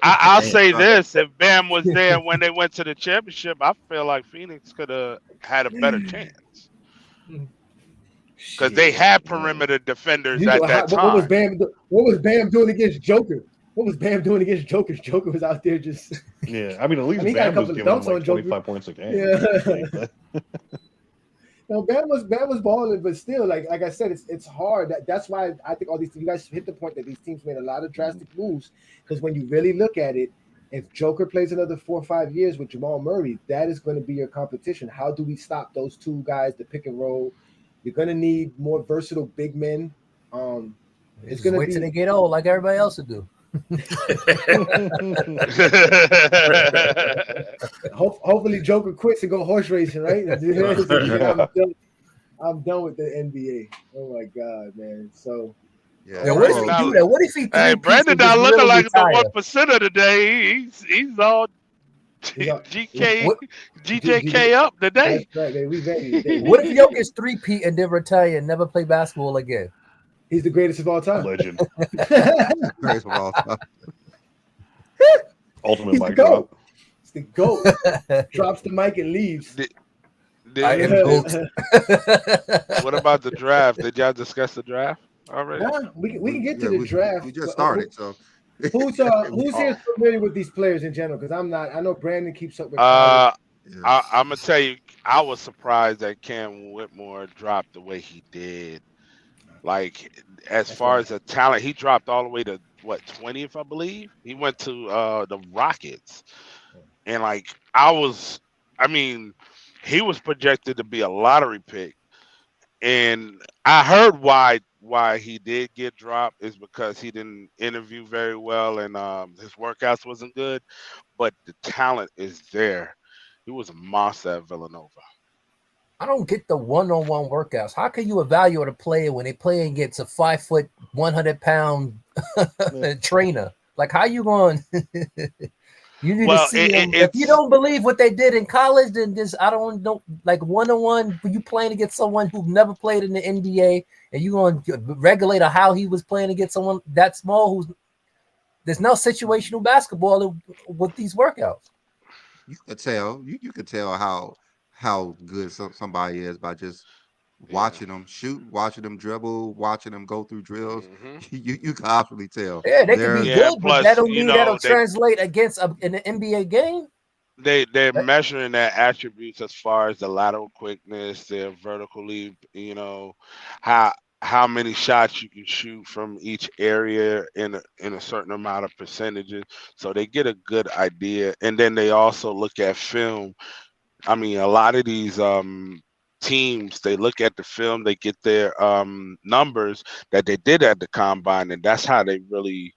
Speaker 6: I'll say this: if Bam was there when they went to the championship, I feel like Phoenix could have had a better chance because they had perimeter defenders at that time.
Speaker 5: What was Bam doing against Joker? What was Bam doing against Joker? Joker was out there just.
Speaker 7: Yeah, I mean, at least Bam was giving him like 25 points a game.
Speaker 5: Yeah. No, Bam was balling, but still, like I said, it's hard. That's why I think all these. You guys hit the point that these teams made a lot of drastic moves because when you really look at it, if Joker plays another 4 or 5 years with Jamal Murray, that is going to be your competition. How do we stop those two guys, the pick and roll? You're going to need more versatile big men. It's going to
Speaker 3: wait till they get old, like everybody else would do.
Speaker 5: Hopefully Joker quits and go horse racing, right? I'm done with the NBA. Oh my god, man. So
Speaker 3: what if he do that? What if he
Speaker 6: Brandon not looking really like the 1% of the day. He's all GJK up today.
Speaker 5: That's right, man.
Speaker 3: What if Jokic 3-peat and then retire and never play basketball again?
Speaker 5: He's the greatest of all time.
Speaker 7: Legend.
Speaker 1: Greatest of all time.
Speaker 7: Ultimate mic drop.
Speaker 5: It's the GOAT. Drops the mic and leaves.
Speaker 6: What about the draft? Did y'all discuss the draft already?
Speaker 5: Yeah, we can get to the draft.
Speaker 1: We just started, so.
Speaker 5: Who's here familiar with these players in general? Because I'm not. I know Brandon keeps up with.
Speaker 6: I'm gonna tell you, I was surprised that Cam Whitmore dropped the way he did. Like, as far as the talent, he dropped all the way to 20th, I believe. He went to the Rockets, and he was projected to be a lottery pick. And I heard why he did get dropped is because he didn't interview very well and his workouts wasn't good. But the talent is there. He was a monster at Villanova.
Speaker 3: I don't get the one-on-one workouts. How can you evaluate a player when they play against a 5 foot, 100-pound trainer? Like, how you going? You need to see them. If you don't believe what they did in college, then I don't know. Like one-on-one, you playing against someone who never played in the NBA, and you going to regulate how he was playing against someone that small. There's no situational basketball with these workouts.
Speaker 1: You could tell. You could tell how good somebody is by just watching them shoot, watching them dribble, watching them go through drills. You can obviously tell.
Speaker 3: Yeah, they can be good, but that don't mean that'll translate against in an NBA game.
Speaker 6: They're measuring their attributes as far as the lateral quickness, their vertical leap, how many shots you can shoot from each area in a certain amount of percentages. So they get a good idea. And then they also look at film. I mean, a lot of these teams, they look at the film, they get their numbers that they did at the combine, and that's how they really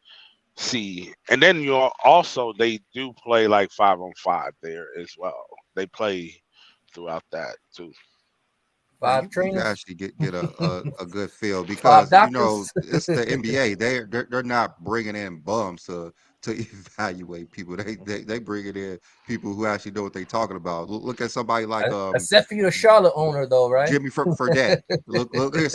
Speaker 6: see. And then they do play like 5-on-5 there as well. They play throughout that too.
Speaker 1: Yeah,
Speaker 3: 5
Speaker 1: you can
Speaker 3: trainers,
Speaker 1: actually get a good feel
Speaker 3: 5
Speaker 1: because
Speaker 3: doctors.
Speaker 1: it's the NBA. They're not bringing in bums to evaluate people. They bringing in people who actually know what they're talking about. Look at somebody like
Speaker 3: Except for you, the Charlotte owner, though, right?
Speaker 1: Jimmy Fredette. Look at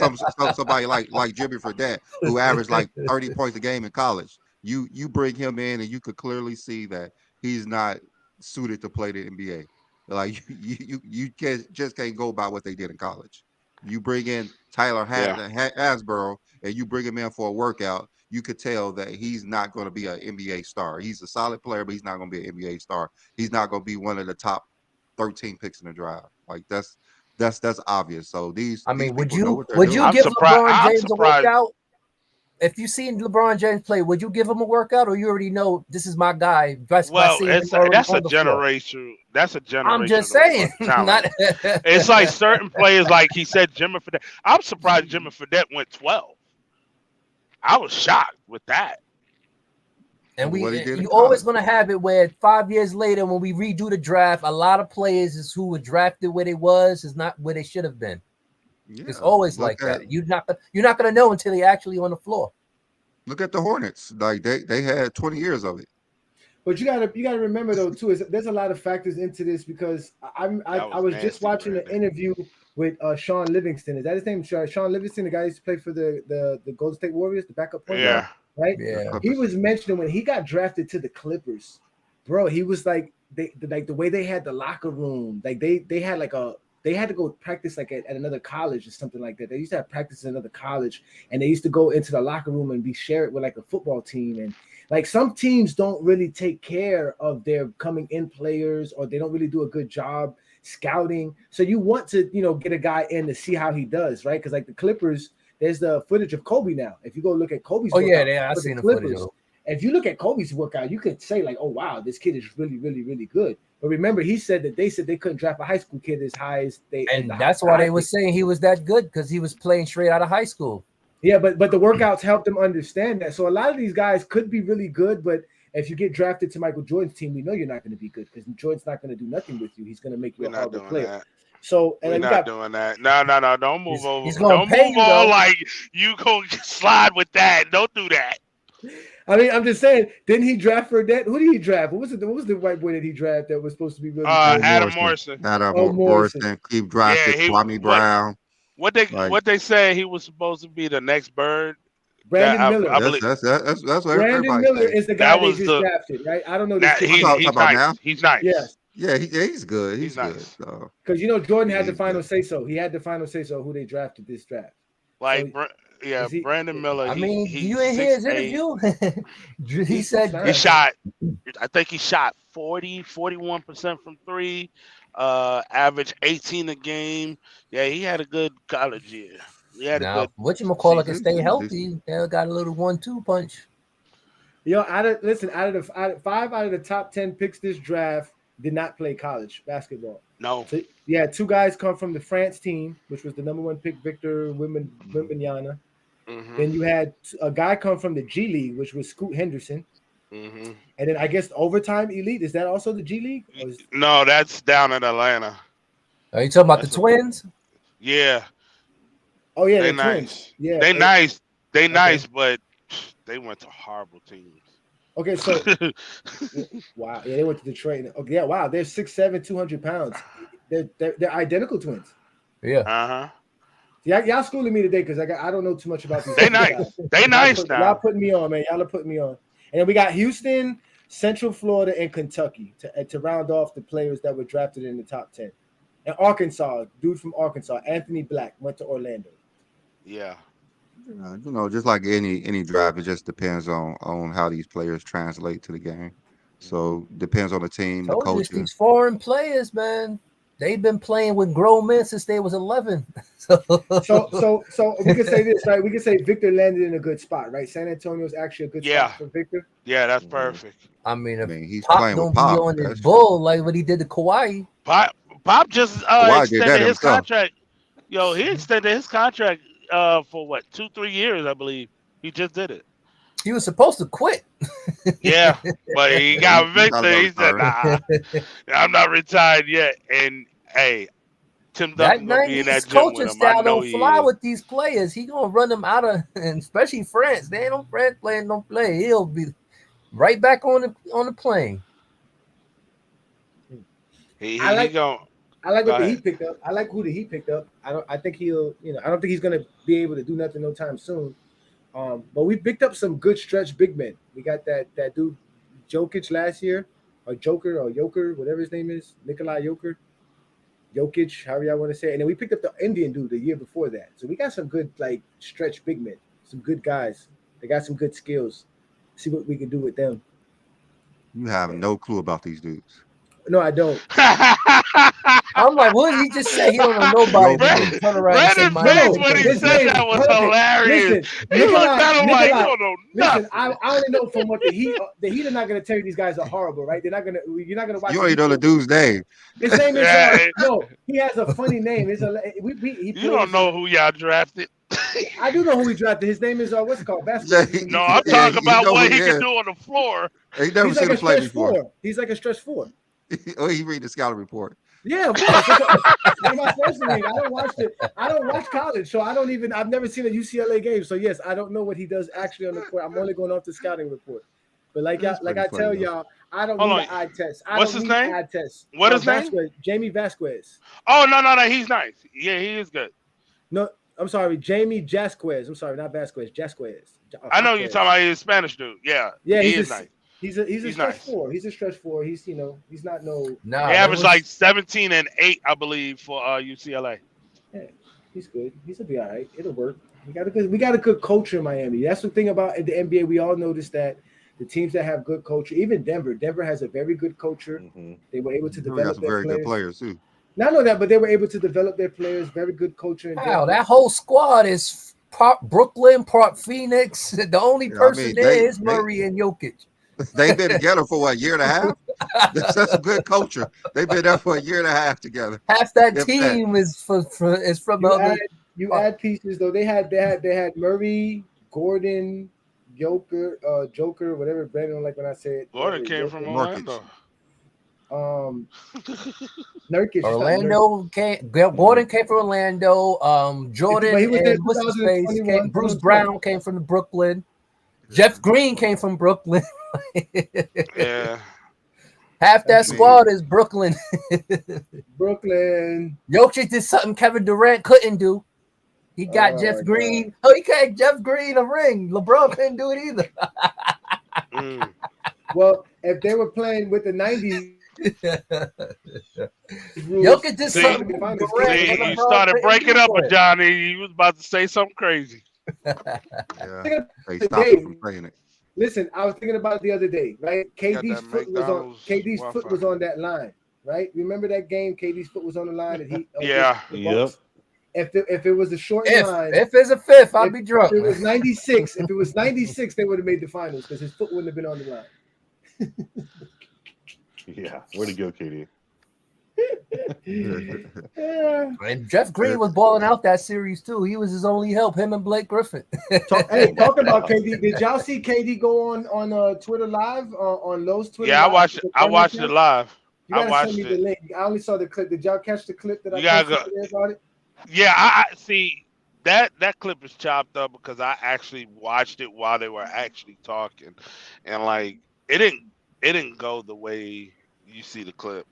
Speaker 1: somebody like Jimmy Fredette who averaged like 30 points a game in college. You bring him in and you could clearly see that he's not suited to play the NBA. Like you can't go by what they did in college. You bring in Tyler Hasbro and you bring him in for a workout, you could tell that he's not going to be an NBA star. He's a solid player, but he's not going to be an NBA star. He's not going to be one of the top 13 picks in the draft. Like that's obvious. So these
Speaker 3: would
Speaker 1: people know what they're
Speaker 3: you
Speaker 1: doing.
Speaker 3: give
Speaker 6: surprised-
Speaker 3: LeBron
Speaker 6: I'm
Speaker 3: James a
Speaker 6: surprised.
Speaker 3: workout? If you seen LeBron James play, would you give him a workout, or you already know this is my guy? By
Speaker 6: Well,
Speaker 3: seeing him
Speaker 6: that's
Speaker 3: already
Speaker 6: a
Speaker 3: on the floor?
Speaker 6: generation. That's a generational.
Speaker 3: I'm just saying.
Speaker 6: talent. It's like certain players, like he said, Jimmy Fredette. I'm surprised Jimmy Fredette went 12. I was shocked with that.
Speaker 3: And
Speaker 1: What he did in
Speaker 3: you always
Speaker 1: college.
Speaker 3: gonna have it where 5 years later, when we redo the draft, a lot of players is who were drafted where they was is not where they should have been.
Speaker 1: Yeah,
Speaker 3: It's always
Speaker 1: look
Speaker 3: like
Speaker 1: at-
Speaker 3: that. You're not gonna know until they're actually on the floor.
Speaker 1: Look at the Hornets. Like they had 20 years of it.
Speaker 5: But you gotta remember though too, there's a lot of factors into this because I was
Speaker 6: nasty,
Speaker 5: just watching an
Speaker 6: Brandon.
Speaker 5: interview with Sean Livingston. Is that his name? Sean Livingston, the guy who used to play for the Golden State Warriors, the backup point guard,
Speaker 6: Yeah.
Speaker 5: right?
Speaker 3: Yeah.
Speaker 5: He was mentioning when he got drafted to the Clippers, bro. He was like the way they had the locker room, like they had like they had to go practice like at another college or something like that. They used to have practice at another college, and they used to go into the locker room and be shared with like a football team. And like some teams don't really take care of their coming in players, or they don't really do a good job scouting. So you want to, get a guy in to see how he does, right? Because like the Clippers, there's the footage of Kobe now. If you go look at Kobe's,
Speaker 3: Oh yeah,
Speaker 5: workout
Speaker 3: I've
Speaker 5: for
Speaker 3: seen the footage.
Speaker 5: Clippers, if you look at Kobe's workout, you could say like, oh wow, this kid is really, really, really good. But remember, he said that they said they couldn't draft a high school kid as high as they.
Speaker 3: And that's why they were saying he was that good, because he was playing straight out of high school.
Speaker 5: Yeah, but the workouts helped them understand that. So a lot of these guys could be really good, but if you get drafted to Michael Jordan's team, we know you're not going to be good because Jordan's not going to do nothing with you. He's going to make you
Speaker 6: We're
Speaker 5: a
Speaker 6: not
Speaker 5: horrible
Speaker 6: doing
Speaker 5: player.
Speaker 6: that.
Speaker 5: So
Speaker 6: We're
Speaker 5: and
Speaker 6: not doing that. No. Don't move over.
Speaker 3: he's gonna
Speaker 6: Don't
Speaker 3: pay
Speaker 6: move
Speaker 3: you,
Speaker 6: on
Speaker 3: though.
Speaker 6: like you go slide with that. Don't do that.
Speaker 5: I mean, I'm just saying, didn't he draft for that? Who did he draft? What was the white boy that he drafted that was supposed to be really good?
Speaker 6: Adam Morrison.
Speaker 5: Morrison.
Speaker 1: Keep drafting
Speaker 6: Yeah,
Speaker 1: Kwame Brown.
Speaker 6: What they say he was supposed to be the next Bird.
Speaker 5: Brandon Miller.
Speaker 6: I believe
Speaker 1: That's what
Speaker 5: Brandon
Speaker 1: everybody
Speaker 5: Miller
Speaker 1: says.
Speaker 5: is the guy
Speaker 6: That
Speaker 5: they
Speaker 6: was
Speaker 5: just
Speaker 6: the-
Speaker 5: drafted, right? I don't know this
Speaker 6: that,
Speaker 5: kid.
Speaker 6: he's
Speaker 1: talking about
Speaker 6: nice.
Speaker 1: now?
Speaker 6: He's nice.
Speaker 5: Yes.
Speaker 1: Yeah, he's good. He's good.
Speaker 6: nice.
Speaker 1: So.
Speaker 5: Because Jordan had the
Speaker 1: He's
Speaker 5: final
Speaker 1: good.
Speaker 5: say so. He had the final say so who they drafted this draft.
Speaker 6: Like,
Speaker 5: So, is he-
Speaker 6: Brandon Miller.
Speaker 3: I mean,
Speaker 6: he's
Speaker 3: you ain't hear his
Speaker 6: 6'8".
Speaker 3: interview. He said
Speaker 5: fine.
Speaker 6: He shot. I think he shot 41% from three. Average 18 a game. Yeah, he had a good college year. He had a
Speaker 3: now
Speaker 6: good.
Speaker 3: whatchamacallit can
Speaker 1: season.
Speaker 3: stay healthy. They got a little 1-2 punch.
Speaker 5: Out of the 5 out of the top 10 picks this draft did not play college basketball.
Speaker 6: No.
Speaker 5: So, yeah, 2 guys come from the France team, which was the number 1 pick, Victor Wembanyama.
Speaker 6: Mhm,
Speaker 5: Then you had a guy come from the G League, which was Scoot Henderson.
Speaker 6: mhm.
Speaker 5: And then I guess overtime elite, is that also the G League? Or is-
Speaker 6: No, that's down in Atlanta.
Speaker 3: Are you talking about
Speaker 6: That's
Speaker 3: the Twins?
Speaker 6: Yeah,
Speaker 5: oh yeah,
Speaker 6: they
Speaker 5: the
Speaker 6: nice.
Speaker 5: Twins. Yeah,
Speaker 6: They nice. They
Speaker 5: Okay.
Speaker 6: nice, but they went to horrible teams.
Speaker 5: Okay, so wow, yeah, they went to Detroit. Okay, yeah, wow, they're 6'7", 200 pounds. They're identical twins.
Speaker 3: Yeah.
Speaker 6: Uh-huh.
Speaker 5: Y'all schooling me today because I don't know too much about these.
Speaker 6: They
Speaker 5: guys.
Speaker 6: nice. They nice
Speaker 5: Y'all
Speaker 6: now.
Speaker 5: putting me on, man. Y'all are putting me on. And then we got Houston, Central Florida, and Kentucky to round off the players that were drafted in the top 10. And Arkansas, dude from Arkansas, Anthony Black, went to Orlando.
Speaker 6: Yeah.
Speaker 1: Just like any draft, it just depends on how these players translate to the game. So depends on the team, the
Speaker 3: Told you it's
Speaker 1: coaching.
Speaker 3: these foreign players, man. They've been playing with grown men since they was 11. So
Speaker 5: So we can say this, right? We can say Victor landed in a good spot, right? San Antonio's actually a good
Speaker 6: Yeah.
Speaker 5: spot for Victor.
Speaker 6: Yeah, that's perfect.
Speaker 3: I mean,
Speaker 1: I
Speaker 3: if
Speaker 1: mean, he's
Speaker 3: Pop
Speaker 1: playing
Speaker 3: don't
Speaker 1: with
Speaker 3: be
Speaker 1: Pop.
Speaker 3: on this
Speaker 1: That's
Speaker 3: bull like what he did to Kawhi.
Speaker 6: Pop just
Speaker 1: Kawhi did that
Speaker 6: extended his
Speaker 1: himself.
Speaker 6: contract. Yo, he extended his contract for what, 2-3 years, I believe. He just did it.
Speaker 3: He was supposed to quit.
Speaker 6: Yeah, but he got
Speaker 1: He got
Speaker 6: Victor. He said,
Speaker 1: another
Speaker 6: "Nah, I'm not retired yet." And hey, Tim
Speaker 3: That
Speaker 6: Duncan gonna be in
Speaker 3: 90s
Speaker 6: that gym with
Speaker 3: coaching
Speaker 6: him. I
Speaker 3: style
Speaker 6: know
Speaker 3: don't
Speaker 6: he
Speaker 3: fly
Speaker 6: is.
Speaker 3: with these players. He gonna run them out of, and especially France. They ain't no France playing, don't play. He'll be right back on the plane.
Speaker 5: I like-
Speaker 6: He gonna.
Speaker 5: I like
Speaker 6: Go
Speaker 5: what the
Speaker 6: ahead.
Speaker 5: Heat picked up. I like who the Heat picked up. I think he'll, I don't think he's gonna be able to do nothing no time soon. But we picked up some good stretch big men. We got that dude Jokic last year, or Joker, whatever his name is, Nikolai Jokic, however y'all want to say it. And then we picked up the Indian dude the year before that. So we got some good like stretch big men, some good guys. They got some good skills. See what we can do with them.
Speaker 1: You have no clue about these dudes.
Speaker 5: No, I don't.
Speaker 3: I'm like, what did he just say? He don't know nobody.
Speaker 1: No,
Speaker 3: He turn around and say
Speaker 6: Brandon's
Speaker 3: Miami.
Speaker 6: face when he
Speaker 5: his
Speaker 6: said
Speaker 5: name-
Speaker 6: that was
Speaker 5: hold on.
Speaker 6: hilarious.
Speaker 5: Listen,
Speaker 6: He looked at him like he
Speaker 5: Nikolai-
Speaker 6: don't know
Speaker 5: Listen,
Speaker 6: nothing.
Speaker 5: I only know from what the Heat are not going to tell you these guys are horrible, right? You're not going to watch.
Speaker 1: You don't even know the dude's name.
Speaker 5: His name is
Speaker 6: Yeah.
Speaker 5: no. He has a funny name. It's he
Speaker 6: You don't know who y'all drafted.
Speaker 5: I do know who he drafted. His name is what's it called? Basketball.
Speaker 1: Yeah,
Speaker 6: No, I'm
Speaker 1: Yeah,
Speaker 6: talking
Speaker 1: you
Speaker 6: about
Speaker 1: know
Speaker 6: what
Speaker 1: who
Speaker 6: he
Speaker 1: he
Speaker 6: can
Speaker 1: is.
Speaker 6: do on the floor.
Speaker 1: He never
Speaker 5: He's
Speaker 1: seen
Speaker 5: like
Speaker 1: him
Speaker 5: a
Speaker 1: play
Speaker 5: stretch
Speaker 1: before.
Speaker 5: four. He's like a stretch four.
Speaker 1: Oh, he read the scouting report.
Speaker 5: Yeah, of course. That's my first league. I don't watch it. I don't watch college, so I don't even. I've never seen a UCLA game, so yes, I don't know what he does actually on the court. I'm only going off the scouting report. But like
Speaker 1: That's
Speaker 5: I
Speaker 1: pretty
Speaker 5: tell
Speaker 1: funny, though.
Speaker 5: y'all, I don't
Speaker 6: Hold
Speaker 5: need
Speaker 6: on.
Speaker 5: an eye test. I
Speaker 6: What's
Speaker 5: don't
Speaker 6: his
Speaker 5: need
Speaker 6: name?
Speaker 5: Eye test.
Speaker 6: What his name?
Speaker 5: Vasquez, Jamie Vasquez.
Speaker 6: Oh no, he's nice. Yeah, he is good.
Speaker 5: No, I'm sorry, Jamie Jasquez. I'm sorry, not Vasquez. Jasquez.
Speaker 6: I know you're talking about his Spanish dude. Yeah,
Speaker 5: Yeah,
Speaker 6: he
Speaker 5: he's
Speaker 6: is
Speaker 5: a,
Speaker 6: nice.
Speaker 5: He's a
Speaker 6: He's
Speaker 5: stretch
Speaker 6: nice.
Speaker 5: four. He's a stretch four. He's he's not no.
Speaker 3: Nah,
Speaker 6: He
Speaker 3: that
Speaker 6: averaged
Speaker 3: was-
Speaker 6: like 17 and 8, I believe, for UCLA.
Speaker 5: He's good. He'll be all right. It'll work. We got a good culture in Miami. That's the thing about the NBA. We all noticed that the teams that have good culture, even Denver has a very good culture.
Speaker 7: Mhm.
Speaker 5: They were able to
Speaker 1: We got
Speaker 5: develop
Speaker 1: some
Speaker 5: their
Speaker 1: very
Speaker 5: players.
Speaker 1: good players too.
Speaker 5: Not only that, but they were able to develop their players. Very good culture in
Speaker 3: Wow,
Speaker 5: Denver.
Speaker 3: that whole squad is part Brooklyn, part Phoenix. The only
Speaker 1: Yeah, I
Speaker 3: person
Speaker 1: mean,
Speaker 3: there is Murray and Jokic.
Speaker 1: They've been together for what, a year and a half? That's a good culture. They've been there for a year and a half together.
Speaker 3: Half that
Speaker 1: If that.
Speaker 3: team is from
Speaker 5: You
Speaker 3: other.
Speaker 5: add pieces though. They had Murray, Gordon, Joker, whatever. Brandon don't like when I say it.
Speaker 6: Gordon
Speaker 5: Whatever,
Speaker 6: came from
Speaker 1: Nurkic.
Speaker 6: Orlando.
Speaker 5: Nurkic.
Speaker 3: Orlando came. Gordon came from Orlando. Jordan
Speaker 5: But he was there
Speaker 3: and what's his face?
Speaker 5: 2021,
Speaker 3: Bruce
Speaker 5: 2020.
Speaker 3: Brown came from the Brooklyn. Jeff Green came from Brooklyn.
Speaker 6: Yeah.
Speaker 3: Half that
Speaker 5: That's
Speaker 3: squad is Brooklyn.
Speaker 5: Brooklyn.
Speaker 3: Jokic did something Kevin Durant couldn't do. He got
Speaker 5: Oh,
Speaker 3: Jeff
Speaker 5: my
Speaker 3: Green. Oh, he got Jeff Green a ring. LeBron couldn't do it either.
Speaker 6: Mm.
Speaker 5: Well, if they were playing with the 90s,
Speaker 3: Jokic did
Speaker 6: See-
Speaker 3: something.
Speaker 5: See,
Speaker 3: Durant
Speaker 6: See,
Speaker 3: and
Speaker 6: you
Speaker 3: LeBron
Speaker 6: started
Speaker 3: couldn't
Speaker 6: breaking
Speaker 3: do
Speaker 6: up
Speaker 3: it.
Speaker 6: with Johnny. You was about to say something crazy.
Speaker 1: Yeah.
Speaker 5: Think
Speaker 1: They
Speaker 5: of
Speaker 1: stopped
Speaker 5: the
Speaker 1: him from saying it.
Speaker 5: Listen, I was thinking about it the other day, right? KD's
Speaker 6: that
Speaker 5: foot was on
Speaker 6: McDonald's
Speaker 5: KD's foot
Speaker 6: Wi-Fi.
Speaker 5: was on that line, right? Remember that game? KD's foot was on the line, and he
Speaker 6: Yeah.
Speaker 5: the
Speaker 7: Yep.
Speaker 5: Bucks. If it was a short line,
Speaker 3: If it's a fifth, I'll be drunk.
Speaker 5: if it was 96, if it was 96, they would have made the finals because his foot wouldn't have been on the line.
Speaker 7: Yeah. Way to go, KD.
Speaker 5: Yeah.
Speaker 3: And Jeff Green was balling out that series too. He was his only help. Him and Blake Griffin.
Speaker 5: Hey, talking about KD, did y'all see KD go on Twitter Live on Lowe's Twitter?
Speaker 6: Yeah, I
Speaker 5: Live?
Speaker 6: watched it. I watched it live.
Speaker 5: You
Speaker 6: I
Speaker 5: gotta
Speaker 6: watched
Speaker 5: send me
Speaker 6: it.
Speaker 5: the link. I only saw the clip. Did y'all catch the clip that
Speaker 6: You
Speaker 5: I
Speaker 6: gotta
Speaker 5: posted
Speaker 6: go-
Speaker 5: today about it?
Speaker 6: Yeah, I see that clip is chopped up because I actually watched it while they were actually talking, and like it didn't go the way you see the clip.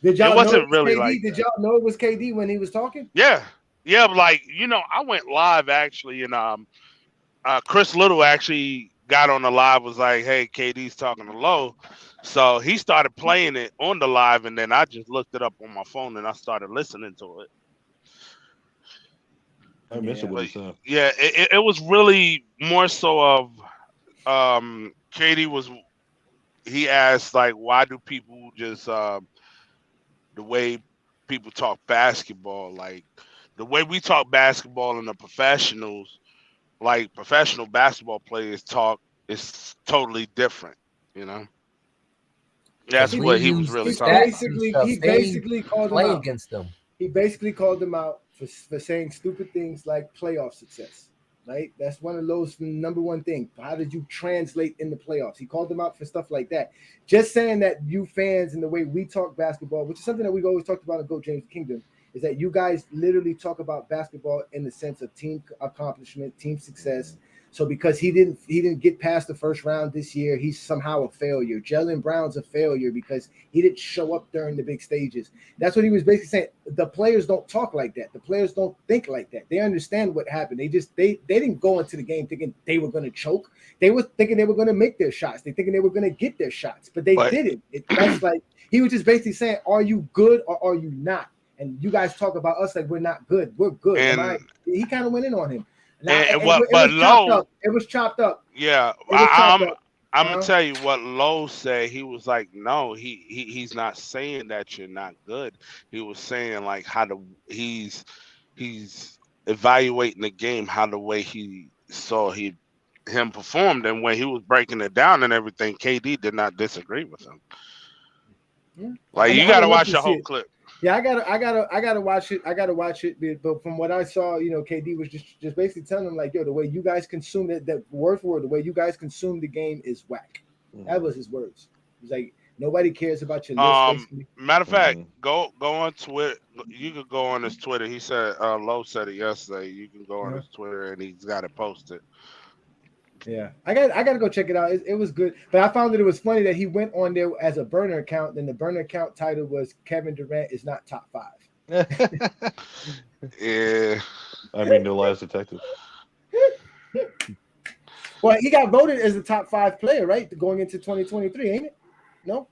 Speaker 5: Did y'all
Speaker 6: It wasn't
Speaker 5: know it was
Speaker 6: really
Speaker 5: KD?
Speaker 6: like
Speaker 5: Did
Speaker 6: that.
Speaker 5: y'all know it was KD when he was talking?
Speaker 6: Yeah, but like I went live actually, and Chris Little actually got on the live, was like, "Hey, KD's talking to Lowe," so he started playing it on the live, and then I just looked it up on my phone and I started listening to it.
Speaker 7: I miss it what he
Speaker 6: But,
Speaker 7: said.
Speaker 6: yeah, it was really more so of KD he asked like, why do people just the way people talk basketball, like the way we talk basketball and the professionals, like professional basketball players talk, is totally different, That's
Speaker 3: We
Speaker 6: what he was
Speaker 3: use
Speaker 6: really
Speaker 5: He
Speaker 6: talking about.
Speaker 5: basically called them
Speaker 3: play
Speaker 5: out.
Speaker 3: against them.
Speaker 5: He basically called them out for saying stupid things like playoff success, right? That's one of those number one thing. How did you translate in the playoffs? He called them out for stuff like that. Just saying that you fans and the way we talk basketball, which is something that we've always talked about in Go James Kingdom, is that you guys literally talk about basketball in the sense of team accomplishment, team success. So because he didn't get past the first round this year, he's somehow a failure. Jaylen Brown's a failure because he didn't show up during the big stages. That's what he was basically saying. The players don't talk like that. The players don't think like that. They understand what happened. They didn't go into the game thinking they were going to choke. They were thinking they were going to make their shots. They thinking they were going to get their shots, but they didn't. That's like he was just basically saying, "Are you good or are you not?" And you guys talk about us like we're not good. We're good. He kind of went in on him. It was chopped up.
Speaker 6: Yeah, I'm gonna tell you what Lowe said. He was like, no, he's not saying that you're not good. He was saying like he's evaluating the game, how the way he saw him performed, and when he was breaking it down and everything, KD did not disagree with him.
Speaker 5: Yeah.
Speaker 6: Like you got to watch the whole clip.
Speaker 5: Yeah, I gotta watch it. I gotta watch it. But from what I saw, KD was just basically telling him like, yo, the way you guys consume it, that word for word, the way you guys consume the game is whack. That was his words. He's like, nobody cares about your list.
Speaker 6: Matter of fact, go on Twitter. You could go on his Twitter. He said, Lowe said it yesterday. You can go on his Twitter and he's got it posted.
Speaker 5: Yeah, I got to go check it out. It was good, but I found that it was funny that he went on there as a burner account. Then the burner account title was Kevin Durant is not top 5.
Speaker 6: Yeah,
Speaker 7: I mean, no lies detected.
Speaker 5: Well, he got voted as the top 5 player, right? Going into 2023, ain't it? No,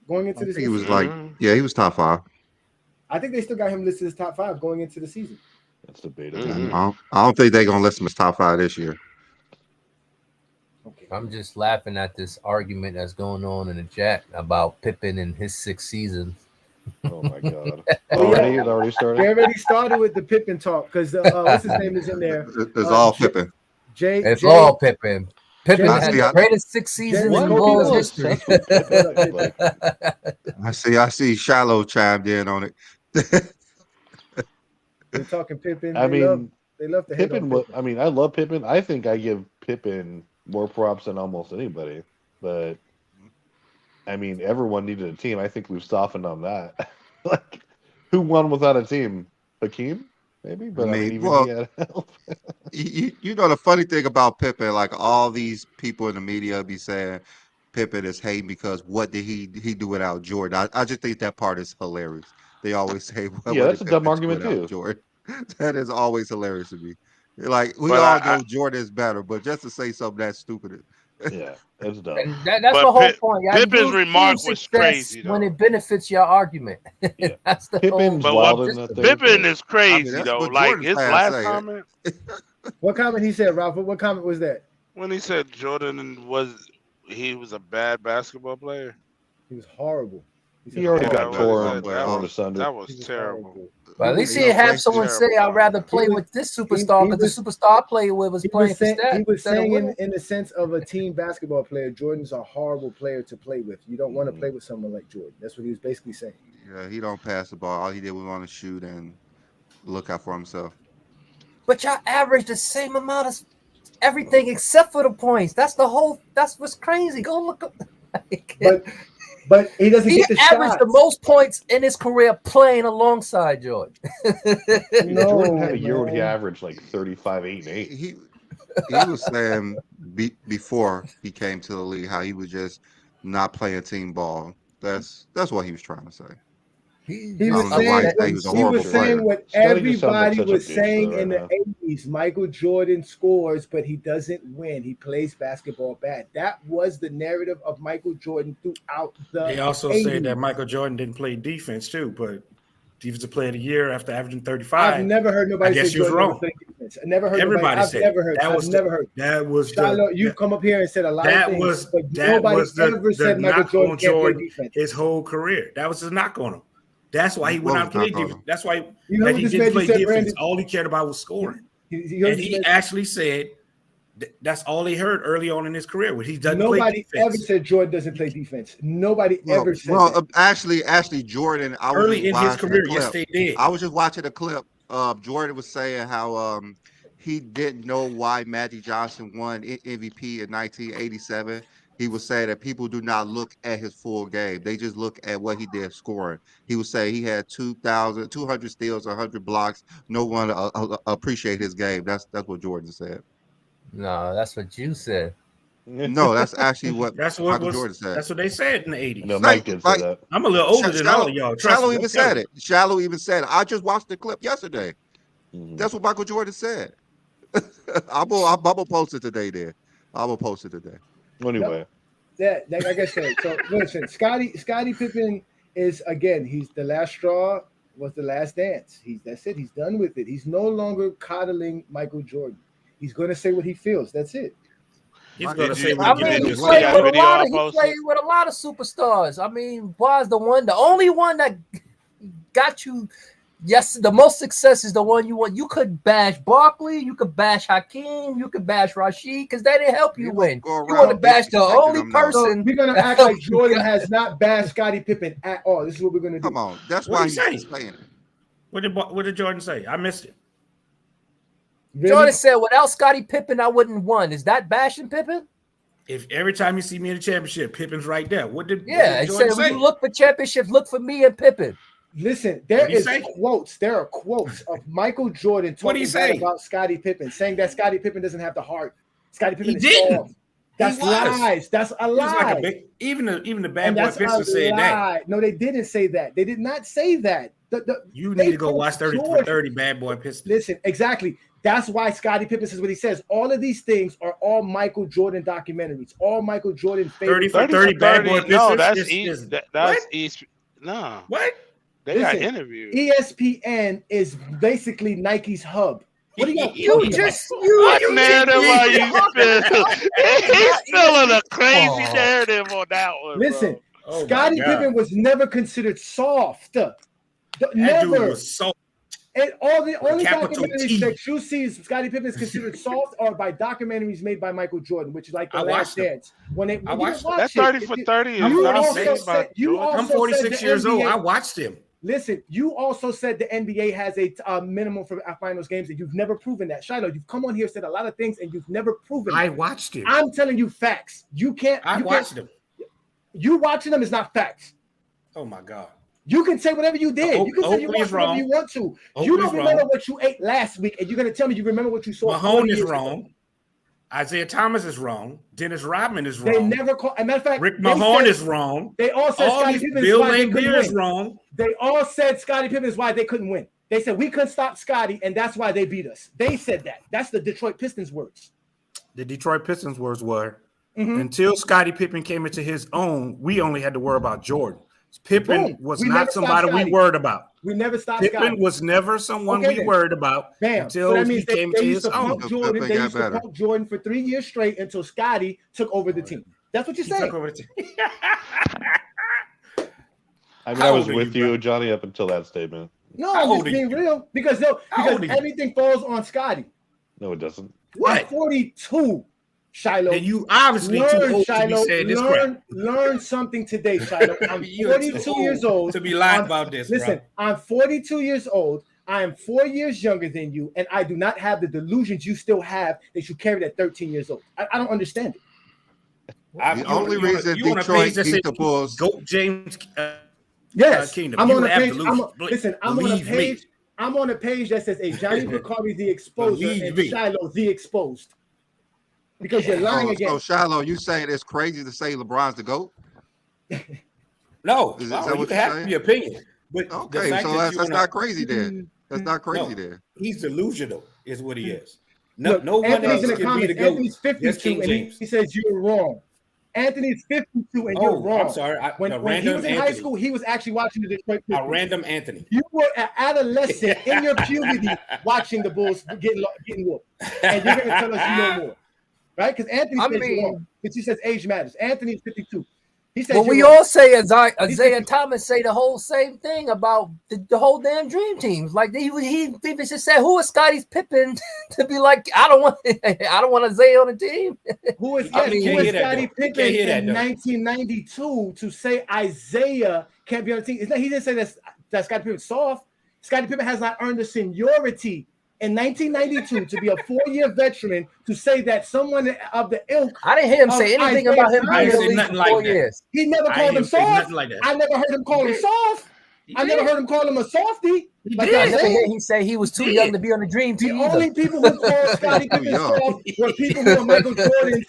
Speaker 5: going into the season.
Speaker 1: He was like, yeah, he was top 5.
Speaker 5: I think they still got him listed as top 5 going into the season.
Speaker 7: That's debatable.
Speaker 1: I don't think they're gonna list him as top 5 this year.
Speaker 3: Okay. I'm just laughing at this argument that's going on in the chat about Pippen and his 6th season.
Speaker 7: Oh my god!
Speaker 5: It
Speaker 7: already started.
Speaker 5: They already started with the Pippen talk because what's his name is in there.
Speaker 1: It's all Pippen.
Speaker 3: It's all Pippen. Pippen had the greatest 6 seasons in Bulls history.
Speaker 1: I see. Shallow chimed in on it.
Speaker 5: They're talking Pippen. They love to hate
Speaker 7: Pippen.
Speaker 5: on Pippen.
Speaker 7: I mean, I love Pippen. I think I give Pippen more props than almost anybody, but I mean, everyone needed a team. I think we've softened on that. Like, who won without a team? Hakeem, maybe, but he had help.
Speaker 1: you know the funny thing about Pippen, like all these people in the media be saying Pippen is hating because what did he do without Jordan? I just think that part is hilarious. They always say,
Speaker 7: that's a dumb argument too.
Speaker 1: Jordan. That is always hilarious to me. Like we all know Jordan is better, but just to say something that stupid.
Speaker 7: Yeah, that's dumb.
Speaker 3: And that's the whole point.
Speaker 6: Pippen's remark was crazy though.
Speaker 3: When it benefits your argument.
Speaker 7: Yeah.
Speaker 3: That's the
Speaker 7: Pippen's
Speaker 3: whole.
Speaker 6: Pippen is crazy though. Like his last comment.
Speaker 5: What comment he said, Ralph? What comment was that?
Speaker 6: When he said Jordan was a bad basketball player.
Speaker 5: He was horrible.
Speaker 7: He already got torn
Speaker 6: asunder. That was terrible.
Speaker 3: But at least he had someone say, "I'd rather play with this superstar," because the superstar I played with was playing for stats.
Speaker 5: He was saying in the sense of a team basketball player, Jordan's a horrible player to play with. You don't want to play with someone like Jordan. That's what he was basically saying.
Speaker 1: Yeah, he don't pass the ball. All he did was want to shoot and look out for himself.
Speaker 3: But y'all averaged the same amount of everything except for the points. That's what's crazy. Go look up.
Speaker 5: But he doesn't get the shots. He
Speaker 3: averaged the most points in his career playing alongside George.
Speaker 7: Jordan had a year where he averaged like 35, 8, and 8.
Speaker 1: He was saying before he came to the league how he was just not playing team ball. That's what he was trying to say.
Speaker 5: He was saying what everybody was saying in the 80s. Michael Jordan scores, but he doesn't win. He plays basketball bad. That was the narrative of Michael Jordan throughout the
Speaker 2: They also
Speaker 5: 80s.
Speaker 2: say that Michael Jordan didn't play defense too, but defensive player of the year after averaging 35.
Speaker 5: I've never heard nobody say
Speaker 2: Jordan
Speaker 5: wrong. Defense. I never heard
Speaker 2: everybody
Speaker 5: said
Speaker 2: I've never heard. That was
Speaker 5: Shiloh, you've come up here and said a lot of things, but nobody ever said Michael Jordan can't play defense.
Speaker 2: His whole career. That was a knock on him. That's why he went out and played defense. That's why he didn't play defense. Brandon? All he cared about was scoring. He actually said that's all he heard early on in his career. When he doesn't play defense.
Speaker 5: Nobody ever said Jordan doesn't play defense. Nobody ever said that.
Speaker 1: Actually, Jordan.
Speaker 2: Early in his career, yes, they did.
Speaker 1: I was just watching a clip. Jordan was saying how he didn't know why Magic Johnson won MVP in 1987, he would say that people do not look at his full game. They just look at what he did scoring. He would say he had 200 steals, 100 blocks. No one appreciate his game. That's what Jordan said.
Speaker 3: No, that's what you said.
Speaker 1: No, that's actually what
Speaker 2: That's what
Speaker 1: Michael
Speaker 2: was.
Speaker 1: Jordan said.
Speaker 2: That's what they said in the 80s.
Speaker 7: No, Mike did say that.
Speaker 2: I'm a little older than all of y'all. Trust
Speaker 1: Shallow
Speaker 2: me,
Speaker 1: even
Speaker 2: I'm telling
Speaker 1: said it. Shallow even said it. I just watched the clip yesterday.
Speaker 7: Mhm.
Speaker 1: That's what Michael Jordan said. I'm gonna post it today. Then I'm gonna post it today.
Speaker 7: Anyway,
Speaker 5: That like I said. So listen, Scottie Pippen is again. He's the last straw. Was the last dance. That's it. He's done with it. He's no longer coddling Michael Jordan. He's going to say what he feels. That's it.
Speaker 2: He's going to
Speaker 6: Did
Speaker 2: say
Speaker 6: you-
Speaker 2: what
Speaker 3: I
Speaker 2: he
Speaker 3: mean,
Speaker 2: did
Speaker 3: he
Speaker 2: this
Speaker 3: played
Speaker 6: got
Speaker 3: with a
Speaker 6: video
Speaker 3: lot
Speaker 6: I
Speaker 3: of
Speaker 6: posted?
Speaker 3: superstars. I mean, was the only one that got you. Yes, the most success is the one you want. You could bash Barkley, you could bash Hakeem, you could bash Rashid because they didn't help you win.
Speaker 1: Go
Speaker 3: You want to
Speaker 1: around
Speaker 3: bash the
Speaker 1: disrespecting
Speaker 3: only
Speaker 1: them now.
Speaker 5: So
Speaker 3: person.
Speaker 5: we're going to act like Jordan has not bashed Scottie Pippen at all. This is what we're going to do.
Speaker 1: Come on, that's
Speaker 2: What'd
Speaker 1: why
Speaker 2: he say?
Speaker 1: he's saying it.
Speaker 2: What did Jordan say? I missed it.
Speaker 5: Really?
Speaker 3: Jordan said, without Scottie Pippen, I wouldn't won. Is that bashing Pippen?
Speaker 2: If every time you see me in the championship, Pippen's right there. What did
Speaker 3: Yeah, he said,
Speaker 2: Jordan
Speaker 3: when
Speaker 2: say?
Speaker 3: you look for championships, look for me and Pippen.
Speaker 5: Listen, there
Speaker 2: What'd he
Speaker 5: is
Speaker 2: say?
Speaker 5: quotes. There are quotes of Michael Jordan
Speaker 2: What'd he
Speaker 5: talking bad
Speaker 2: say?
Speaker 5: about Scottie Pippen, saying that Scottie Pippen doesn't have the heart. Scottie Pippen
Speaker 2: He
Speaker 5: is
Speaker 2: didn't.
Speaker 5: soft. That's
Speaker 2: He was.
Speaker 5: lies. That's a
Speaker 2: He was like
Speaker 5: lie.
Speaker 2: a big, even the bad
Speaker 5: And
Speaker 2: boy
Speaker 5: that's a
Speaker 2: Pistons said that.
Speaker 5: lie. No, they didn't say that. They did not say that.
Speaker 2: You
Speaker 5: They
Speaker 2: need to go
Speaker 5: told
Speaker 2: watch 30 for
Speaker 5: Jordan-
Speaker 2: 30 bad boy Pistons.
Speaker 5: Listen, exactly. That's why Scottie Pippen says what he says. All of these things are all Michael Jordan documentaries. All Michael Jordan
Speaker 2: 30
Speaker 5: favorites.
Speaker 2: for 30 bad boy Pistons.
Speaker 6: No, that's
Speaker 2: is-
Speaker 6: East.
Speaker 2: is-
Speaker 6: That's
Speaker 2: what?
Speaker 6: East. No,
Speaker 2: What?
Speaker 6: they got
Speaker 5: Listen,
Speaker 6: interviewed.
Speaker 5: ESPN is basically Nike's hub. What are y'all
Speaker 3: You
Speaker 5: talking
Speaker 3: just
Speaker 5: about?
Speaker 6: What
Speaker 3: you
Speaker 6: narrative are you spilling? He's spilling a crazy
Speaker 3: Oh.
Speaker 6: narrative on that one.
Speaker 5: Listen,
Speaker 2: Oh my
Speaker 5: Scottie
Speaker 2: God.
Speaker 5: Pippen was never considered soft.
Speaker 2: That dude
Speaker 5: Never.
Speaker 2: was so
Speaker 5: And all the only
Speaker 2: capital
Speaker 5: documentaries
Speaker 2: T.
Speaker 5: that you see is Scottie Pippen is considered soft are by documentaries made by Michael Jordan, which is like The
Speaker 2: I
Speaker 5: Last
Speaker 2: watched them.
Speaker 5: Dance. When
Speaker 2: I
Speaker 5: you
Speaker 2: watched them.
Speaker 5: watch
Speaker 6: That's
Speaker 5: it,
Speaker 6: 30 for 30 is
Speaker 2: I'm
Speaker 6: not
Speaker 2: 46.
Speaker 6: made by
Speaker 5: you
Speaker 6: Jordan.
Speaker 5: also
Speaker 2: I'm 46
Speaker 5: said the
Speaker 2: years old.
Speaker 5: NBA
Speaker 2: I watched him.
Speaker 5: Listen, you also said the NBA has a minimum for finals games, and you've never proven that. Shiloh, you've come on here, said a lot of things, and you've never proven
Speaker 2: I
Speaker 5: it.
Speaker 2: watched him.
Speaker 5: I'm telling you facts. You can't.
Speaker 2: I
Speaker 5: you
Speaker 2: watched
Speaker 5: can't,
Speaker 2: him.
Speaker 5: You watching them is not facts.
Speaker 2: Oh my God.
Speaker 5: You can say whatever you did. You can say you
Speaker 2: Oakley
Speaker 5: watched
Speaker 2: is
Speaker 5: whatever
Speaker 2: wrong.
Speaker 5: you want to. You
Speaker 2: Oakley's
Speaker 5: don't remember
Speaker 2: wrong.
Speaker 5: what you ate last week, and you're going to tell me you remember what you saw. 40
Speaker 2: Mahone is
Speaker 5: years ago.
Speaker 2: wrong. Isaiah Thomas is wrong. Dennis Rodman is
Speaker 5: They
Speaker 2: wrong.
Speaker 5: never call. As a matter of fact,
Speaker 2: Rick
Speaker 5: they
Speaker 2: Mahone
Speaker 5: said-
Speaker 2: is wrong.
Speaker 5: They all said
Speaker 2: All
Speaker 5: Scottie
Speaker 2: these
Speaker 5: Pippen is
Speaker 2: Bill
Speaker 5: why they couldn't
Speaker 2: Laimbeer is
Speaker 5: win.
Speaker 2: wrong.
Speaker 5: They all said Scottie Pippen is why they couldn't win. They said we couldn't stop Scottie, and that's why they beat us. They said that. That's the Detroit Pistons' words.
Speaker 2: The Detroit Pistons words were
Speaker 5: Mhm.
Speaker 2: until Scottie Pippen came into his own, we only had to worry about Jordan. Pippen
Speaker 5: Boom.
Speaker 2: was
Speaker 5: We never
Speaker 2: not
Speaker 5: stopped
Speaker 2: somebody we
Speaker 5: Scottie.
Speaker 2: worried about.
Speaker 5: We never stopped
Speaker 2: Pippen
Speaker 5: Scottie.
Speaker 2: was never someone
Speaker 5: Okay,
Speaker 2: we
Speaker 5: then.
Speaker 2: worried about
Speaker 5: Bam.
Speaker 2: until
Speaker 5: So that
Speaker 2: he
Speaker 5: means
Speaker 2: came
Speaker 5: they
Speaker 2: to
Speaker 5: used
Speaker 2: his
Speaker 5: to
Speaker 2: own.
Speaker 5: pump Jordan.
Speaker 1: Pippen
Speaker 5: They
Speaker 1: got
Speaker 5: used to
Speaker 1: better.
Speaker 5: pump Jordan for 3 years straight until Scottie took over the team. That's what you're
Speaker 2: He took
Speaker 5: saying.
Speaker 2: over the team.
Speaker 7: I mean,
Speaker 2: How
Speaker 7: I was
Speaker 2: old are
Speaker 7: with
Speaker 2: you,
Speaker 7: you, Johnny, up until that statement.
Speaker 5: No,
Speaker 2: How
Speaker 5: I'm
Speaker 2: old
Speaker 5: just
Speaker 2: are
Speaker 5: being
Speaker 2: you?
Speaker 5: real because
Speaker 2: How old are you?
Speaker 5: everything falls on Scottie.
Speaker 7: No, it doesn't.
Speaker 5: I'm
Speaker 2: What?
Speaker 5: 42, Shiloh.
Speaker 2: Then you obviously too
Speaker 5: Learn,
Speaker 2: old to be
Speaker 5: Shiloh.
Speaker 2: saying this crap.
Speaker 5: Learn something today, Shiloh. I'm
Speaker 2: You're
Speaker 5: 42
Speaker 2: too
Speaker 5: years
Speaker 2: old
Speaker 5: old.
Speaker 2: to be lying
Speaker 5: I'm-
Speaker 2: about this.
Speaker 5: Listen, I'm 42 years old. I am 4 years younger than you, and I do not have the delusions you still have that you carried at 13 years old. I don't understand it.
Speaker 1: The only reason
Speaker 2: you on a
Speaker 1: Detroit
Speaker 2: page that
Speaker 1: beat
Speaker 2: says
Speaker 1: the Bulls.
Speaker 2: Goat James.
Speaker 5: Yes,
Speaker 2: Kingdom.
Speaker 5: I'm
Speaker 2: You
Speaker 5: on a
Speaker 2: have
Speaker 5: page.
Speaker 2: delusions.
Speaker 5: Listen, I'm on a
Speaker 2: Believe me.
Speaker 5: page. I'm on a page that says a Johnny Bakari the Exposer
Speaker 2: Believe
Speaker 5: and
Speaker 2: me.
Speaker 5: Shiloh the Exposed. Because you're lying
Speaker 1: So
Speaker 5: again.
Speaker 1: Shiloh, you saying it's crazy to say LeBron's the GOAT?
Speaker 2: No,
Speaker 1: Is
Speaker 2: well,
Speaker 1: that
Speaker 2: you
Speaker 1: what
Speaker 2: can
Speaker 1: you're
Speaker 2: have
Speaker 1: saying?
Speaker 2: your opinion, but the
Speaker 1: Okay,
Speaker 2: fact
Speaker 1: so
Speaker 2: that
Speaker 1: that's
Speaker 2: you wanna-
Speaker 1: not crazy then. That's not crazy
Speaker 2: No.
Speaker 1: then.
Speaker 2: He's delusional, is what he is. No,
Speaker 5: Look,
Speaker 2: no one
Speaker 5: Anthony's
Speaker 2: else
Speaker 5: in the
Speaker 2: can be
Speaker 5: comments.
Speaker 2: the GOAT.
Speaker 5: Anthony's
Speaker 2: Yes,
Speaker 5: 52
Speaker 2: King
Speaker 5: and
Speaker 2: James.
Speaker 5: he says you're wrong. Anthony's 52 and you're
Speaker 2: Oh,
Speaker 5: wrong.
Speaker 2: I'm sorry.
Speaker 5: When
Speaker 2: A
Speaker 5: he
Speaker 2: random
Speaker 5: was in high
Speaker 2: Anthony.
Speaker 5: school, he was actually watching the Detroit
Speaker 2: A
Speaker 5: Pistons.
Speaker 2: random Anthony.
Speaker 5: You were an adolescent in your puberty watching the Bulls getting whooped. And you're going to tell us you know more. Right? Because Anthony
Speaker 3: I
Speaker 5: says
Speaker 3: mean-
Speaker 5: you're wrong. Because he says age matters. Anthony's 52. He says
Speaker 3: Well,
Speaker 5: you're
Speaker 3: we
Speaker 5: wrong.
Speaker 3: all say Isaiah
Speaker 5: He's-
Speaker 3: Thomas say the whole same thing about the whole damn dream teams. Like he even just said, "Who is Scottie Pippen to be like? I don't want Isaiah on the team."
Speaker 5: Who is,
Speaker 2: I
Speaker 5: yes,
Speaker 2: mean,
Speaker 5: who
Speaker 2: can't
Speaker 5: is
Speaker 2: hear that,
Speaker 5: Scottie
Speaker 2: though. You
Speaker 5: Pippen
Speaker 2: can't hear that,
Speaker 5: in
Speaker 2: though.
Speaker 5: 1992 to say Isaiah can't be on the team? He didn't say that Scottie Pippen's soft. Scottie Pippen has not earned the seniority in 1992 to be a 4-year veteran to say that someone of the ilk.
Speaker 3: I didn't hear him say anything about him
Speaker 2: I
Speaker 3: being
Speaker 2: didn't
Speaker 3: in the
Speaker 2: say
Speaker 3: league
Speaker 2: nothing
Speaker 3: for
Speaker 2: like
Speaker 3: 4
Speaker 2: that.
Speaker 3: years.
Speaker 5: He never
Speaker 2: I
Speaker 5: called
Speaker 2: ain't
Speaker 5: him
Speaker 2: say nothing
Speaker 5: soft.
Speaker 2: like that.
Speaker 5: I never heard him call
Speaker 2: He
Speaker 5: him
Speaker 2: did.
Speaker 5: soft.
Speaker 2: He
Speaker 5: I never
Speaker 2: did.
Speaker 5: heard him call him a softie.
Speaker 2: He
Speaker 5: Like
Speaker 2: did.
Speaker 3: I
Speaker 5: I
Speaker 3: never
Speaker 5: said,
Speaker 3: hear he say he was too
Speaker 2: He
Speaker 3: young
Speaker 2: did.
Speaker 3: to be on the dream
Speaker 5: the
Speaker 3: team either.
Speaker 5: only people who called Scottie
Speaker 1: Too
Speaker 5: Pippen
Speaker 1: young.
Speaker 5: soft were people who were Michael Jordan's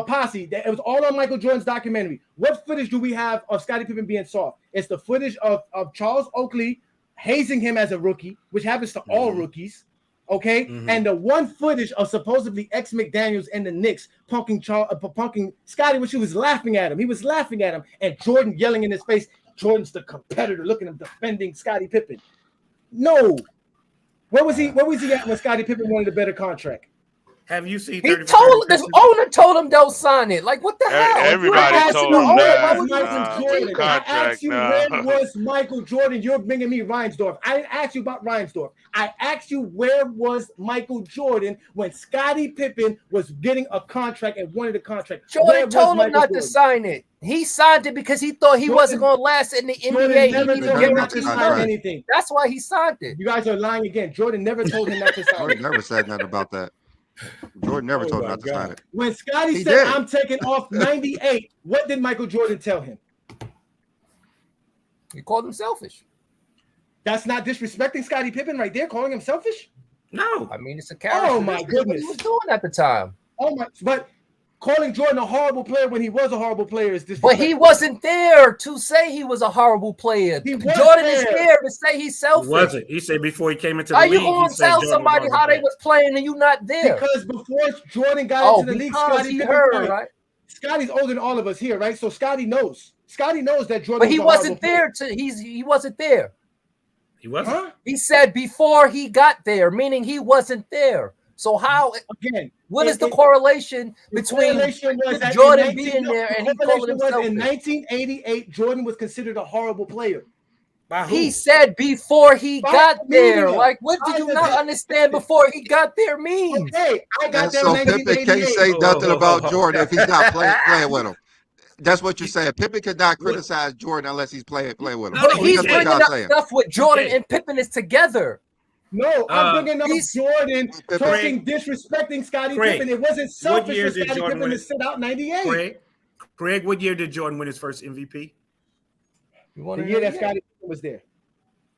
Speaker 5: posse. It was all on Michael Jordan's documentary. What footage do we have of Scottie Pippen being soft? It's the footage of Charles Oakley hazing him as a rookie, which happens to all rookies. Okay, and the one footage of supposedly ex McDaniels and the Knicks punking Scottie, which he was laughing at him. He was laughing at him, and Jordan yelling in his face. Jordan's the competitor. Look at him defending Scottie Pippen. No, where was he? Where was he at when Scottie Pippen wanted a better contract?
Speaker 2: Have you seen
Speaker 3: He
Speaker 2: 30 for
Speaker 3: told
Speaker 2: 30
Speaker 3: the owner told him don't sign it. Like what the hell?
Speaker 6: Everybody
Speaker 5: I asked
Speaker 6: told
Speaker 5: you,
Speaker 6: him
Speaker 5: where
Speaker 6: that.
Speaker 5: was Michael Jordan? I asked
Speaker 6: Contract,
Speaker 5: you,
Speaker 6: no.
Speaker 5: where was Michael Jordan? You're bringing me Reinsdorf. I didn't ask you about Reinsdorf. I asked you, where was Michael Jordan when Scottie Pippen was getting a contract and wanted a contract? Where
Speaker 3: Jordan
Speaker 5: was
Speaker 3: told him
Speaker 5: Michael
Speaker 3: not to
Speaker 5: Jordan?
Speaker 3: sign it. He signed it because he thought he
Speaker 5: Jordan-
Speaker 3: wasn't going to last in the
Speaker 5: Jordan
Speaker 3: NBA. He
Speaker 5: never
Speaker 3: needed
Speaker 5: told him not
Speaker 3: guaranteed
Speaker 5: to sign
Speaker 3: money.
Speaker 5: anything.
Speaker 3: That's why he signed it.
Speaker 5: You guys are lying again. Jordan never told him not to sign
Speaker 1: Jordan
Speaker 5: it.
Speaker 1: never said nothing about that. Jordan never
Speaker 2: Oh
Speaker 1: told him
Speaker 2: my
Speaker 1: not to sign
Speaker 2: God.
Speaker 1: it.
Speaker 5: When Scottie
Speaker 1: He
Speaker 5: said,
Speaker 1: did.
Speaker 5: I'm taking off 98, what did Michael Jordan tell him?
Speaker 3: He called him selfish.
Speaker 5: That's not disrespecting Scottie Pippen right there, calling him selfish?
Speaker 2: No.
Speaker 3: I mean, it's a character.
Speaker 5: Oh, my
Speaker 3: What
Speaker 5: goodness.
Speaker 3: he was doing at the time.
Speaker 5: Oh my! But calling Jordan a horrible player when he was a horrible player is
Speaker 3: But
Speaker 5: disrespectful.
Speaker 3: he wasn't there to say he was a horrible player.
Speaker 5: He was
Speaker 3: Jordan is
Speaker 5: there.
Speaker 3: there to say he's
Speaker 2: He
Speaker 3: selfish.
Speaker 2: wasn't. He said before he came into the
Speaker 3: How
Speaker 2: league,
Speaker 3: you
Speaker 2: he
Speaker 3: going to
Speaker 2: said
Speaker 3: tell
Speaker 2: Jordan was
Speaker 3: somebody
Speaker 2: horrible
Speaker 3: how they
Speaker 2: player.
Speaker 3: was playing and you not there?
Speaker 5: Because before Jordan got
Speaker 3: Oh,
Speaker 5: into the league,
Speaker 3: because
Speaker 5: Scottie
Speaker 3: he
Speaker 5: Pippen
Speaker 3: heard,
Speaker 5: played.
Speaker 3: right?
Speaker 5: Scotty's older than all of us here, right? So Scotty knows. Scotty knows that Jordan.
Speaker 3: But he
Speaker 5: was a
Speaker 3: wasn't
Speaker 5: horrible
Speaker 3: there he wasn't there.
Speaker 2: He
Speaker 5: player.
Speaker 2: wasn't.
Speaker 5: Huh?
Speaker 3: He said before he got there, meaning he wasn't there. So how?
Speaker 5: Again,
Speaker 3: What is the correlation
Speaker 5: the
Speaker 3: between
Speaker 5: correlation was that
Speaker 3: Jordan
Speaker 5: in
Speaker 3: being there and
Speaker 5: the
Speaker 3: he calling
Speaker 5: correlation was in
Speaker 3: himself?
Speaker 5: 1988, Jordan was considered a horrible player.
Speaker 2: By who?
Speaker 3: He said before he
Speaker 5: By
Speaker 3: got
Speaker 5: the
Speaker 3: there.
Speaker 5: media.
Speaker 3: Like, what do
Speaker 5: By
Speaker 3: you
Speaker 5: the
Speaker 3: not
Speaker 5: media.
Speaker 3: understand before he got there means?
Speaker 5: Okay, I got
Speaker 1: And
Speaker 5: there
Speaker 1: so
Speaker 5: in
Speaker 1: Pippen can't
Speaker 5: 1988.
Speaker 1: say nothing
Speaker 2: Oh.
Speaker 1: about Jordan if he's not playing with him. That's what you're saying. Pippen cannot criticize Jordan unless he's playing with him.
Speaker 2: No,
Speaker 3: But
Speaker 2: no,
Speaker 3: he's
Speaker 1: That's what
Speaker 3: bringing
Speaker 1: y'all
Speaker 3: up
Speaker 1: saying.
Speaker 3: stuff with Jordan
Speaker 2: Okay.
Speaker 3: and Pippen is together.
Speaker 5: No, I'm bringing up
Speaker 3: he's-
Speaker 5: Jordan
Speaker 1: Pippen.
Speaker 5: talking, disrespecting Scottie
Speaker 2: Craig,
Speaker 5: Pippen. It wasn't
Speaker 2: what
Speaker 5: selfish
Speaker 2: year
Speaker 5: for
Speaker 2: did
Speaker 5: Scottie
Speaker 2: Jordan
Speaker 5: Pippen
Speaker 2: win
Speaker 5: to
Speaker 2: it?
Speaker 5: sit out 98.
Speaker 2: Craig, what year did Jordan win his first MVP?
Speaker 3: You want
Speaker 5: The
Speaker 3: to
Speaker 5: year
Speaker 3: know
Speaker 5: that
Speaker 3: yet?
Speaker 5: Scottie Pippen was there.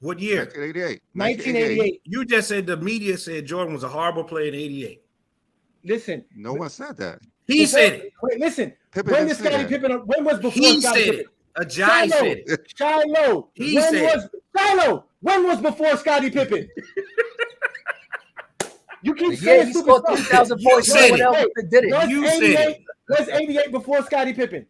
Speaker 2: What year?
Speaker 1: 1988.
Speaker 5: 1988.
Speaker 2: You just said the media said Jordan was a horrible player in '88.
Speaker 5: Listen.
Speaker 1: No one said that.
Speaker 2: He said it.
Speaker 5: Wait, listen.
Speaker 1: Pippen
Speaker 5: When
Speaker 1: didn't
Speaker 5: did
Speaker 1: say
Speaker 5: Scottie
Speaker 1: that.
Speaker 5: Pippen? When was before
Speaker 2: He
Speaker 5: Scottie
Speaker 2: said
Speaker 5: Pippen?
Speaker 2: it. Ajay said it.
Speaker 5: Shiloh.
Speaker 2: He
Speaker 5: when
Speaker 2: said
Speaker 5: was Shiloh? When was before Scottie Pippen? You keep
Speaker 3: Yeah,
Speaker 5: saying
Speaker 3: he
Speaker 5: stupid
Speaker 3: scored
Speaker 5: stuff.
Speaker 3: 3,000 points.
Speaker 2: said
Speaker 3: No one
Speaker 2: it.
Speaker 3: else did it.
Speaker 5: Was
Speaker 2: You said it.
Speaker 5: 88? Was 88 before Scottie Pippen?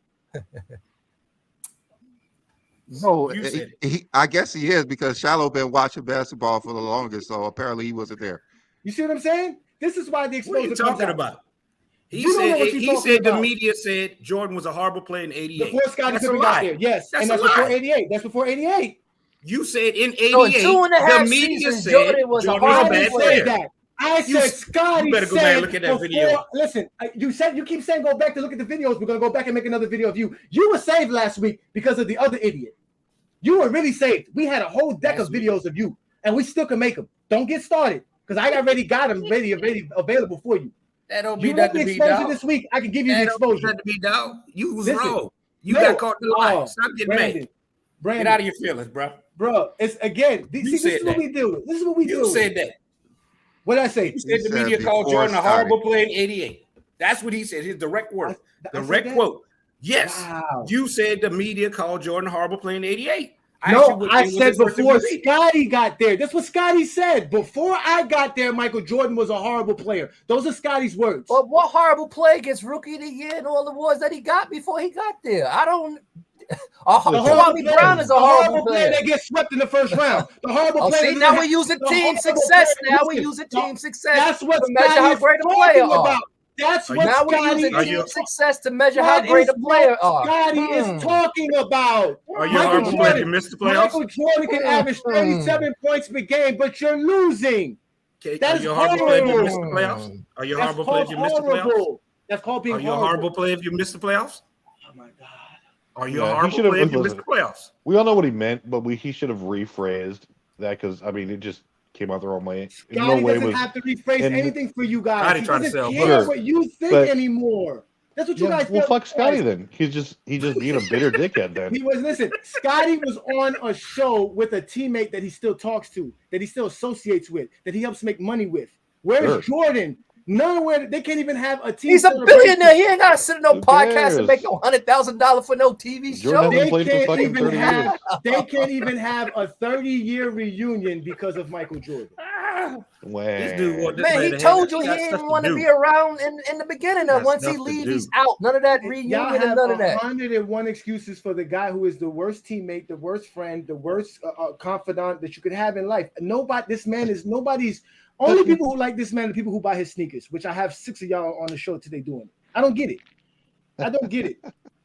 Speaker 1: No,
Speaker 2: You said
Speaker 1: I guess he is because Shiloh been watching basketball for the longest, so apparently he wasn't there.
Speaker 5: You see what I'm saying? This is why the
Speaker 2: What are you
Speaker 5: exposure comes
Speaker 2: talking
Speaker 5: out.
Speaker 2: about? He
Speaker 5: You don't know
Speaker 2: said
Speaker 5: what you're
Speaker 2: he
Speaker 5: talking
Speaker 2: said the
Speaker 5: about.
Speaker 2: media said Jordan was a horrible player in '88.
Speaker 5: Before Scottie
Speaker 2: That's a
Speaker 5: Pippen got
Speaker 2: lie.
Speaker 5: there, yes,
Speaker 2: That's
Speaker 5: and
Speaker 2: a
Speaker 5: that's before
Speaker 2: lie.
Speaker 5: 88. That's before 88.
Speaker 2: You said in
Speaker 3: So in
Speaker 2: '88,
Speaker 3: 2.5
Speaker 2: the media
Speaker 3: seasons,
Speaker 2: said
Speaker 3: Jordan was a
Speaker 2: Jordan was a
Speaker 5: I
Speaker 3: horrible
Speaker 2: bad
Speaker 5: didn't
Speaker 3: player.
Speaker 5: say
Speaker 2: player.
Speaker 5: that. I
Speaker 2: You-
Speaker 5: said Scottie
Speaker 2: you better go back
Speaker 5: said
Speaker 2: and look at that
Speaker 5: before,
Speaker 2: video.
Speaker 5: Listen, you keep saying go back to look at the videos. We're gonna go back and make another video of you. You were saved last week because of the other idiot. You were really saved. We had a whole deck
Speaker 2: Last
Speaker 5: of videos of you, and we still can make them. Don't get started because I already got them ready available for you.
Speaker 2: That don't
Speaker 5: You
Speaker 2: be
Speaker 5: want
Speaker 2: nothing
Speaker 5: the
Speaker 2: to be
Speaker 5: exposure
Speaker 2: dog.
Speaker 5: this week? I can give you
Speaker 2: That
Speaker 5: the
Speaker 2: don't be
Speaker 5: exposure.
Speaker 2: nothing to be dog. You was
Speaker 5: Listen,
Speaker 2: wrong. You
Speaker 5: no.
Speaker 2: got caught in the lie.
Speaker 5: Oh,
Speaker 2: Stop getting mad.
Speaker 5: Brandon,
Speaker 2: Get out of your feelings, bro.
Speaker 5: bro. It's again.
Speaker 2: You
Speaker 5: See, this
Speaker 2: said
Speaker 5: is what
Speaker 2: that.
Speaker 5: we do. This is what we
Speaker 2: You
Speaker 5: do.
Speaker 2: said that.
Speaker 5: What did I say?
Speaker 2: You said the
Speaker 1: said
Speaker 2: media called
Speaker 1: before
Speaker 2: Jordan a
Speaker 1: Scottie.
Speaker 2: horrible player in '88. That's what he said. His direct word.
Speaker 5: I said
Speaker 2: Direct
Speaker 5: that?
Speaker 2: quote. Yes.
Speaker 5: Wow.
Speaker 2: You said the media called Jordan a horrible player in '88.
Speaker 5: No, I said before Scottie got there. That's what Scottie said. Before I got there, Michael Jordan was a horrible player. Those are Scottie's words.
Speaker 3: But what horrible play gets Rookie of the Year and all the awards that he got before he got there? I don't. Kwame Brown is a horrible player.
Speaker 5: that gets swept in the first round. The horrible
Speaker 3: Oh,
Speaker 5: player.
Speaker 3: see, now we're using
Speaker 5: the
Speaker 3: team
Speaker 5: horrible
Speaker 3: success.
Speaker 5: player-
Speaker 3: Now we're
Speaker 5: listen,
Speaker 3: using
Speaker 5: no,
Speaker 3: team success
Speaker 5: That's what
Speaker 3: to measure how
Speaker 5: Scottie
Speaker 3: great a
Speaker 5: is
Speaker 3: player
Speaker 5: talking
Speaker 3: are.
Speaker 5: about. That's what
Speaker 3: Now we're
Speaker 5: Scottie
Speaker 3: using
Speaker 2: Are
Speaker 3: team
Speaker 2: you-
Speaker 3: success to measure
Speaker 5: That
Speaker 3: how great
Speaker 5: is
Speaker 3: a player
Speaker 5: what
Speaker 3: are.
Speaker 5: Scottie is talking about.
Speaker 2: Are you
Speaker 5: Michael
Speaker 2: horrible player if
Speaker 5: Jordan-
Speaker 2: you missed the playoffs?
Speaker 5: Michael Jordan can average 37 points per game, but you're losing.
Speaker 2: Okay,
Speaker 5: that
Speaker 2: are
Speaker 5: is
Speaker 2: you a horrible player if you missed the
Speaker 3: horrible.
Speaker 2: playoffs? Are you a
Speaker 5: That's
Speaker 2: horrible player if you missed the playoffs?
Speaker 5: horrible. That's called being
Speaker 2: Are you a
Speaker 5: horrible.
Speaker 2: horrible player if you missed the playoffs?
Speaker 5: Oh my God.
Speaker 2: Are you
Speaker 7: Yeah,
Speaker 2: a
Speaker 7: he
Speaker 2: horrible
Speaker 7: should've-
Speaker 2: player if you missed
Speaker 7: listen.
Speaker 2: the playoffs?
Speaker 7: We all know what he meant, but he should have rephrased that because I mean it just came out the wrong way. In
Speaker 5: Scotty
Speaker 7: no way
Speaker 5: doesn't
Speaker 7: was.
Speaker 5: have to rephrase
Speaker 7: and-
Speaker 5: anything for you guys.
Speaker 2: Scotty
Speaker 5: He
Speaker 2: trying to
Speaker 5: doesn't
Speaker 2: sell
Speaker 5: care
Speaker 7: books.
Speaker 5: what you think
Speaker 7: But-
Speaker 5: anymore. That's what you
Speaker 7: Yeah,
Speaker 5: guys
Speaker 7: well,
Speaker 5: fail
Speaker 7: fuck
Speaker 5: to
Speaker 7: Scotty
Speaker 5: realize.
Speaker 7: then. He's just being a bitter dickhead then.
Speaker 5: He was listen. Scotty was on a show with a teammate that he still talks to, that he still associates with, that he helps make money with. Where's Jordan? Nowhere. They can't even have a team.
Speaker 3: He's a
Speaker 5: celebration.
Speaker 3: billionaire. He ain't got to sit in no
Speaker 7: Who
Speaker 3: podcast and
Speaker 7: cares?
Speaker 3: make no $100,000 for no TV show.
Speaker 7: Jordan hasn't
Speaker 5: They
Speaker 7: played for
Speaker 5: can't
Speaker 7: fucking
Speaker 5: even
Speaker 7: 30
Speaker 5: have.
Speaker 7: years.
Speaker 5: They can't even have a 30-year reunion because of Michael Jordan.
Speaker 2: This dude want this
Speaker 3: Man, he
Speaker 2: to
Speaker 3: told
Speaker 2: hang
Speaker 3: you
Speaker 2: out.
Speaker 3: he
Speaker 2: Got
Speaker 3: didn't
Speaker 2: stuff
Speaker 3: want to
Speaker 2: do.
Speaker 3: be around in the beginning.
Speaker 2: Got
Speaker 3: Once he
Speaker 2: stuff to
Speaker 3: leaves,
Speaker 2: do.
Speaker 3: he's out. None of that
Speaker 5: Y'all
Speaker 3: reunion and
Speaker 5: have
Speaker 3: none of that.
Speaker 5: 101 excuses for the guy who is the worst teammate, the worst friend, the worst confidant that you could have in life. This man is nobody's. Only people who like this man are the people who buy his sneakers, which I have 6 of y'all on the show today doing it. I don't get it. I don't get it.